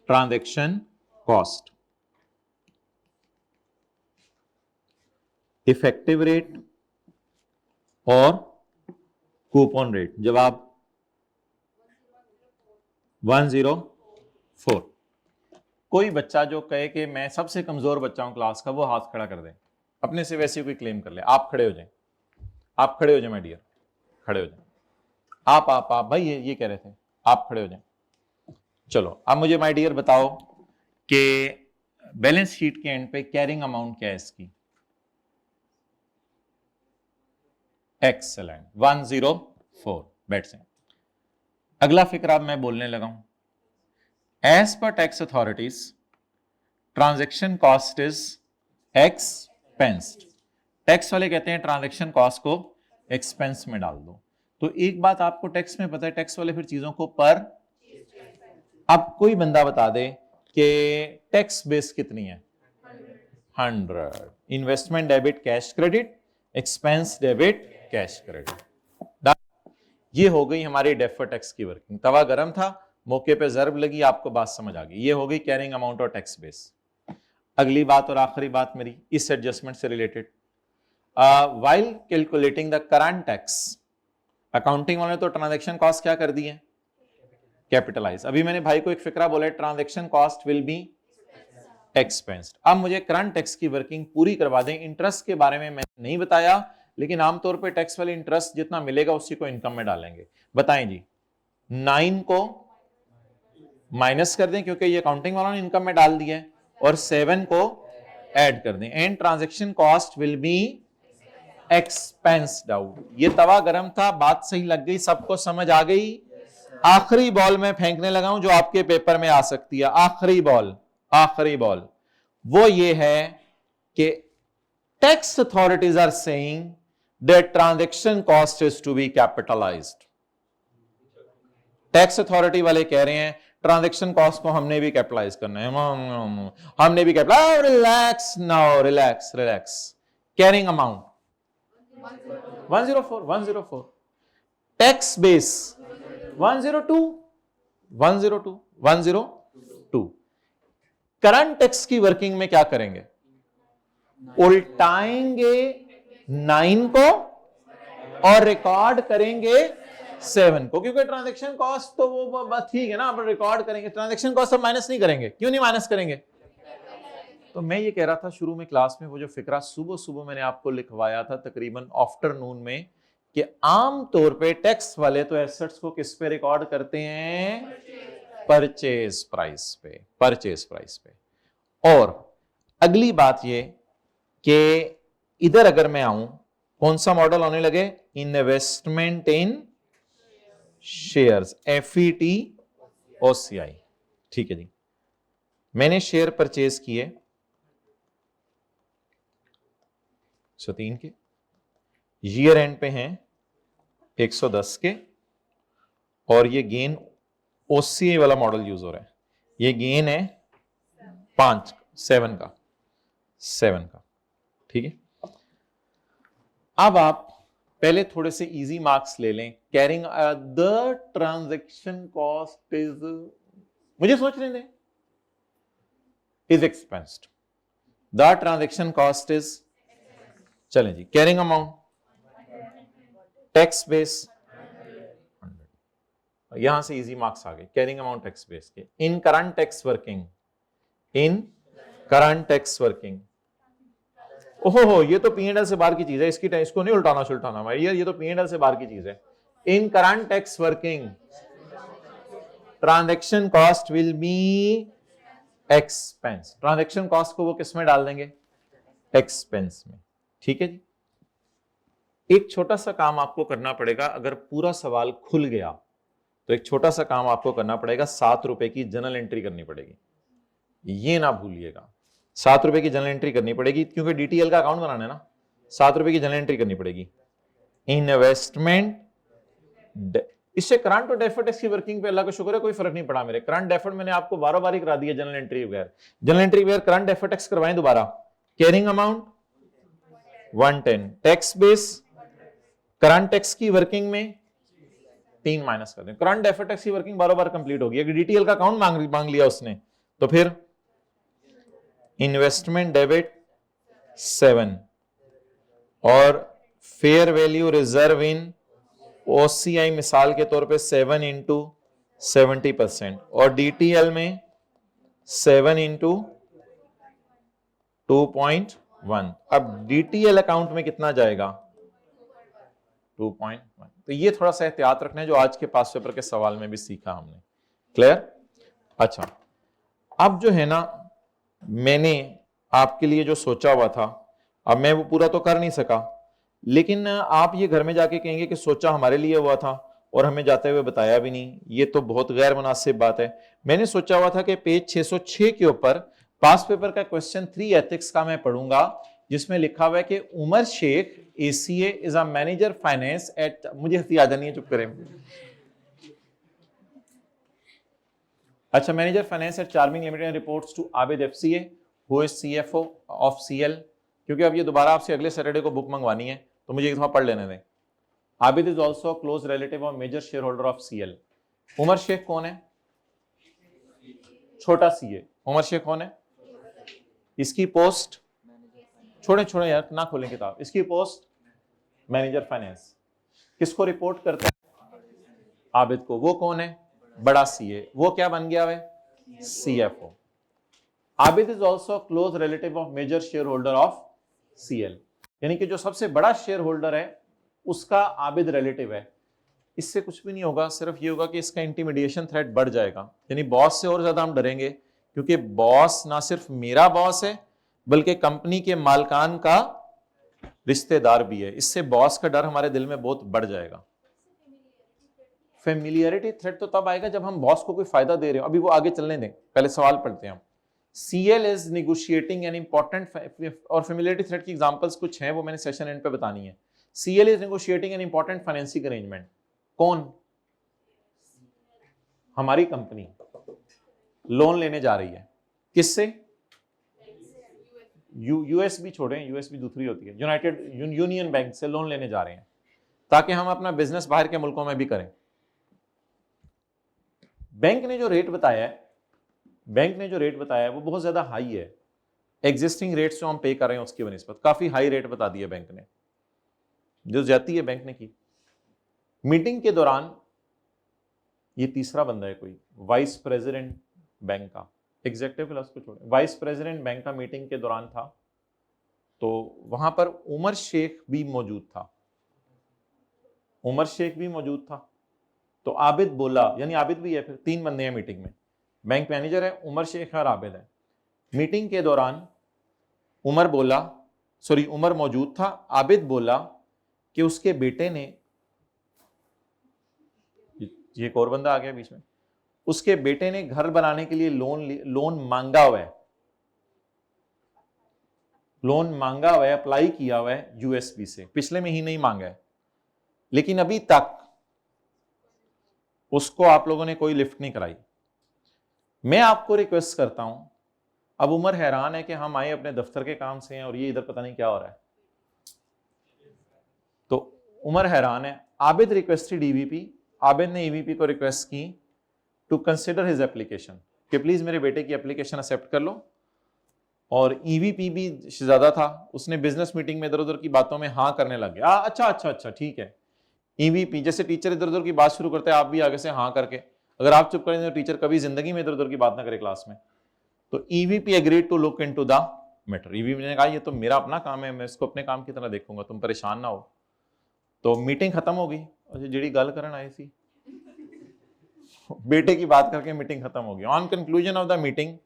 ट्रांजैक्शन कॉस्ट, इफेक्टिव रेट और कूपन रेट। जवाब 104। कोई बच्चा जो कहे कि मैं सबसे कमजोर बच्चा हूं क्लास का, वो हाथ खड़ा कर दे, अपने से वैसे कोई क्लेम कर ले। आप खड़े हो जाएं, आप खड़े हो जाएं माय डियर, खड़े हो जाएं। आप भाई ये कह रहे थे, आप खड़े हो जाएं। चलो अब मुझे माय डियर बताओ कि बैलेंस शीट के एंड पे कैरिंग अमाउंट क्या है इसकी। एक्सेलेंट, 104। बैठ से अगला फिक्र अब मैं बोलने लगा हूं। As per tax authorities transaction cost is expensed. Tax वाले कहते हैं ट्रांजैक्शन कॉस्ट को एक्सपेंस में डाल दो। तो एक बात आपको टैक्स में पता है, टैक्स वाले फिर चीजों को पर, अब कोई बंदा बता दे कि टैक्स बेस कितनी है, 100। Investment debit cash credit, expense debit cash credit. ये हो गई हमारी डेफर्ड टैक्स की वर्किंग। तवा गरम था, मौके पे जर्ब लगी, आपको बात समझ आ गई। ये हो गई कैरिंग अमाउंट और टैक्स बेस। अगली बात और आखिरी बात मेरी इस एडजस्टमेंट से related, while calculating the current tax, accounting वाले तो ट्रांजैक्शन कॉस्ट क्या कर दी है, कैपिटलाइज। अभी मैंने भाई को एक फिक्रा बोला, ट्रांजैक्शन कॉस्ट विल बी एक्सपेंस्ड। अब मुझे करंट टैक्स की वर्किंग पूरी करवा दें। इंटरेस्ट के बारे में मैंने नहीं बताया, लेकिन आमतौर पे टैक्स वाले इंटरेस्ट जितना मिलेगा उसी को इनकम में डालेंगे। बताएं जी, 9 को माइनस कर दें क्योंकि ये अकाउंटिंग वालों ने इनकम में डाल दिया है, और 7 को ऐड कर दें। And transaction cost will be expensed out. ये तवा गरम था, बात सही लग गई, सबको समझ आ गई। आखिरी बॉल मैं फेंकने लगा हूं जो आपके पेपर में आ सकती है, आखिरी बॉल, आखिरी बॉल वो ये है कि tax authorities are saying that transaction cost is to be capitalized. Tax authority वाले कह रहे हैं ट्रांजैक्शन कॉस्ट को हमने भी कैपिटलाइज करना है, हमने भी capitalize. Relax now, relax relax. Carrying amount 104, tax base 102। Current tax की वर्किंग में क्या करेंगे, उल्टाएंगे 9 को और रिकॉर्ड करेंगे 7 को, क्योंकि ट्रांजैक्शन कॉस्ट तो वो ठीक है ना, अब रिकॉर्ड करेंगे। ट्रांजैक्शन कॉस्ट हम माइनस नहीं करेंगे, क्यों नहीं माइनस करेंगे। तो मैं ये कह रहा था शुरू में क्लास में, वो जो फिक्रा सुबह सुबह मैंने आपको लिखवाया था तकरीबन आफ्टरनून में, कि आम तौर पे टैक्स वाले तो एसेट्स को किस पे रिकॉर्ड करते हैं, परचेज प्राइस पे, परचेज प्राइस पे। और अगली बात ये कि इधर अगर मैं आऊं, कौन सा मॉडल होने लगे, investment in shares, FET OCI। ठीक है जी, मैंने शेयर परचेज किए 103 के, ईयर एंड पे हैं 110 के, और ये गेन OCI वाला मॉडल यूज हो रहा है, ये गेन है 7 का। ठीक है, अब आप पहले थोड़े से इजी मार्क्स ले लें। Carrying the transaction cost is, मुझे सोचने दें, is expensed, the transaction cost is, चलें जी, कैरिंग अमाउंट, टैक्स बेस, यहां से इजी मार्क्स आ गए, कैरिंग अमाउंट टैक्स बेस के। इन करंट टैक्स वर्किंग, इन करंट टैक्स वर्किंग, ओहो ये तो P&L से बाहर की चीज है, इसको नहीं उल्टाना सुल्टाना भाई, ये तो P&L से बाहर की चीज है। In current tax working transaction cost will be expense, transaction cost को वो किस में डाल देंगे, एक्सपेंस में। ठीक है जी, एक छोटा सा काम आपको करना पड़ेगा, अगर पूरा सवाल खुल गया तो एक छोटा सा काम आपको करना पड़ेगा, 7 रुपए की जनरल एंट्री करनी पड़ेगी, ये ना भूलिएगा, 7 रुपए की जनरल एंट्री करनी पड़ेगी, क्योंकि DTL का अकाउंट बनाना है ना, 7 रुपए की जनरल एंट्री करनी पड़ेगी। इन्वेस्टमेंट, इससे करंट और डेफर्ड टैक्स की वर्किंग पे अल्लाह का शुक्र है कोई फर्क नहीं पड़ा मेरे। करंट डेफर्ड मैंने आपको बारी करा दिया, जनरल एंट्री बगैर, जनरल एंट्री बगैर करंट डेफर्ड टैक्स करवाएं दोबारा। Carrying amount 110, tax base current tax की वर्किंग में 3 माइनस कर दें, करंट डेफर्ड टैक्स की वर्किंग बार कंप्लीट होगी। अगर DTL का अकाउंट मांग लिया उसने तो फिर इन्वेस्टमेंट डेबिट 7 और fair value reserve in OCI मिसाल के तौर पे 7 इंटू 70% और DTL में 7 इंटू 2.1। अब DTL अकाउंट में कितना जाएगा, 2.1। तो ये थोड़ा सा एहतियात रखना है, जो आज के पास पेपर के सवाल में भी सीखा हमने। क्लियर? अच्छा, अब जो है ना, मैंने आपके लिए जो सोचा हुआ था, अब मैं वो पूरा तो कर नहीं सका, लेकिन आप ये घर में जाके कहेंगे कि सोचा हमारे लिए हुआ था और हमें जाते हुए बताया भी नहीं, ये तो बहुत गैर मुनासिब बात है। मैंने सोचा हुआ था कि पेज 606 के ऊपर पास पेपर का क्वेश्चन 3 एथिक्स का मैं पढ़ूंगा, जिसमें लिखा हुआ है कि Umar Sheikh ACA is a manager finance at, मुझे हंसी आ जानी है, चुप करें। अच्छा, manager finance at charming limited reports to Abid FCA who is CFO of CL। क्योंकि अब ये दोबारा आपसे अगले सैटरडे को बुक मंगवानी है, तो मुझे एक दफा पढ़ लेने दें। Abid is also close relative of major shareholder of CL। Umar Sheikh कौन है, छोटा CA। उमर शेख कौन है, इसकी पोस्ट, छोड़े यार ना खोलें किताब, इसकी पोस्ट मैनेजर फाइनेंस। किसको रिपोर्ट करता है, आबिद को। वो कौन है, बड़ा CA, वो क्या बन गया है, CFO। Abid is also close relative of major shareholder of CL, यानी कि जो सबसे बड़ा शेयर होल्डर है उसका आबिद रिलेटिव है। इससे कुछ भी नहीं होगा, सिर्फ ये होगा कि इसका इंटिमिडेशन थ्रेट बढ़ जाएगा, यानी बॉस से और ज्यादा हम डरेंगे, क्योंकि बॉस ना सिर्फ मेरा बॉस है बल्कि कंपनी के मालकान का रिश्तेदार भी है। इससे बॉस का डर हमारे दिल में बहुत बढ़ जाएगा। फेमिलियरिटी थ्रेट तो तब आएगा जब हम बॉस को कोई फायदा दे रहे हो, अभी वो आगे चलने दें, पहले सवाल पढ़ते हैं हम। CL is negotiating an important, और फेमिलियरिटी थ्रेट की एग्जांपल्स कुछ हैं, वो मैंने सेशन एंड पे बतानी है। CL is negotiating an important financing arrangement. कौन, हमारी कंपनी लोन लेने जा रही है, किससे, USB छोड़ें, USB दूसरी होती है, यूनाइटेड यूनियन बैंक से लोन लेने जा रहे हैं ताकि हम अपना बिजनेस बाहर के मुल्कों में भी करें। बैंक ने जो रेट बताया है वो बहुत ज्यादा हाई है, एग्जिस्टिंग रेट्स जो हम पे कर रहे हैं उसकी बनिस्बत काफी हाई रेट बता दिया बैंक ने, जो ज्यादती है बैंक ने की। मीटिंग के दौरान ये तीसरा बंदा है कोई, वाइस प्रेसिडेंट बैंक का, एग्जीक्यूटिव क्लास को छोड़े, वाइस प्रेसिडेंट बैंक का मीटिंग के दौरान था, तो वहां पर उमर शेख भी मौजूद था, तो आबिद बोला, यानी आबिद भी है, फिर 3 बंदे हैं मीटिंग में, बैंक मैनेजर है, उमर शेख है और आबिद है। मीटिंग के दौरान उमर मौजूद था। आबिद बोला कि उसके बेटे ने, ये एक और बंदा आ गया बीच में, उसके बेटे ने घर बनाने के लिए लोन मांगा हुआ है, अप्लाई किया हुआ है यूएसबी से, पिछले महीने ही मांगा है, लेकिन अभी तक उसको आप लोगों ने कोई लिफ्ट नहीं कराई। मैं आपको रिक्वेस्ट करता हूं, अब उमर हैरान है कि हम आए अपने दफ्तर के काम से हैं और ये इधर पता नहीं क्या हो रहा है, तो उमर हैरान है। आबिद रिक्वेस्टेड ईवीपी, आबिद ने ईवीपी को रिक्वेस्ट की टू कंसिडर हिज एप्लीकेशन, कि प्लीज मेरे बेटे की एप्लीकेशन एक्सेप्ट कर लो। और ईवीपी भी ज्यादा था, उसने बिजनेस मीटिंग में इधर उधर की बातों में हाँ करने लग गया। अच्छा ठीक है। ईवीपी जैसे टीचर इधर उधर की बात शुरू करते हैं, आप भी आगे से हाँ करके, अगर आप चुप करें तो टीचर कभी जिंदगी में इधर उधर की बात ना करे क्लास में। तो EVP agreed to look into the matter. EVP ने कहा ये तो मेरा अपना काम है, मैं इसको अपने काम की तरह देखूंगा, तुम परेशान ना हो। तो मीटिंग खत्म हो गई और जेडी गल करन आई थी बेटे की बात करके मीटिंग खत्म हो गई। On conclusion of the meeting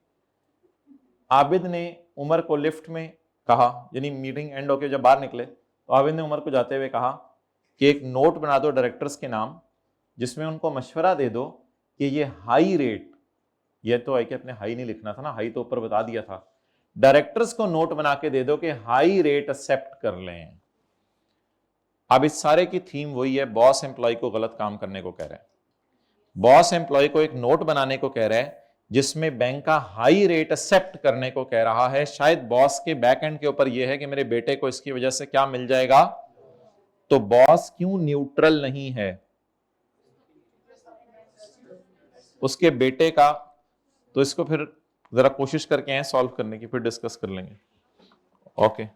Abid ने उमर को लिफ्ट में कहा, यानी मीटिंग एंड होके जब बाहर निकले तो आबिद ने उमर को जाते हुए कहा कि एक नोट बना दो डायरेक्टर्स के नाम, जिसमें उनको मशवरा दे दो कि ये हाई रेट, ये तो है कि अपने हाई नहीं लिखना था ना, हाई तो ऊपर बता दिया था, डायरेक्टर्स को नोट बना के दे दो कि हाई रेट एक्सेप्ट कर लें। अब इस सारे की थीम वही है, बॉस एम्प्लॉय को गलत काम करने को कह रहा है, बॉस एम्प्लॉय को एक नोट बनाने को कह रहा है जिसमें बैंक का हाई रेट एक्सेप्ट करने को कह रहा है। शायद बॉस के बैक एंड के ऊपर यह है कि मेरे बेटे को इसकी वजह से क्या मिल जाएगा। तो बॉस क्यों न्यूट्रल नहीं है उसके बेटे का, तो इसको फिर जरा कोशिश करके हैं सॉल्व करने की, फिर डिस्कस कर लेंगे। ओके।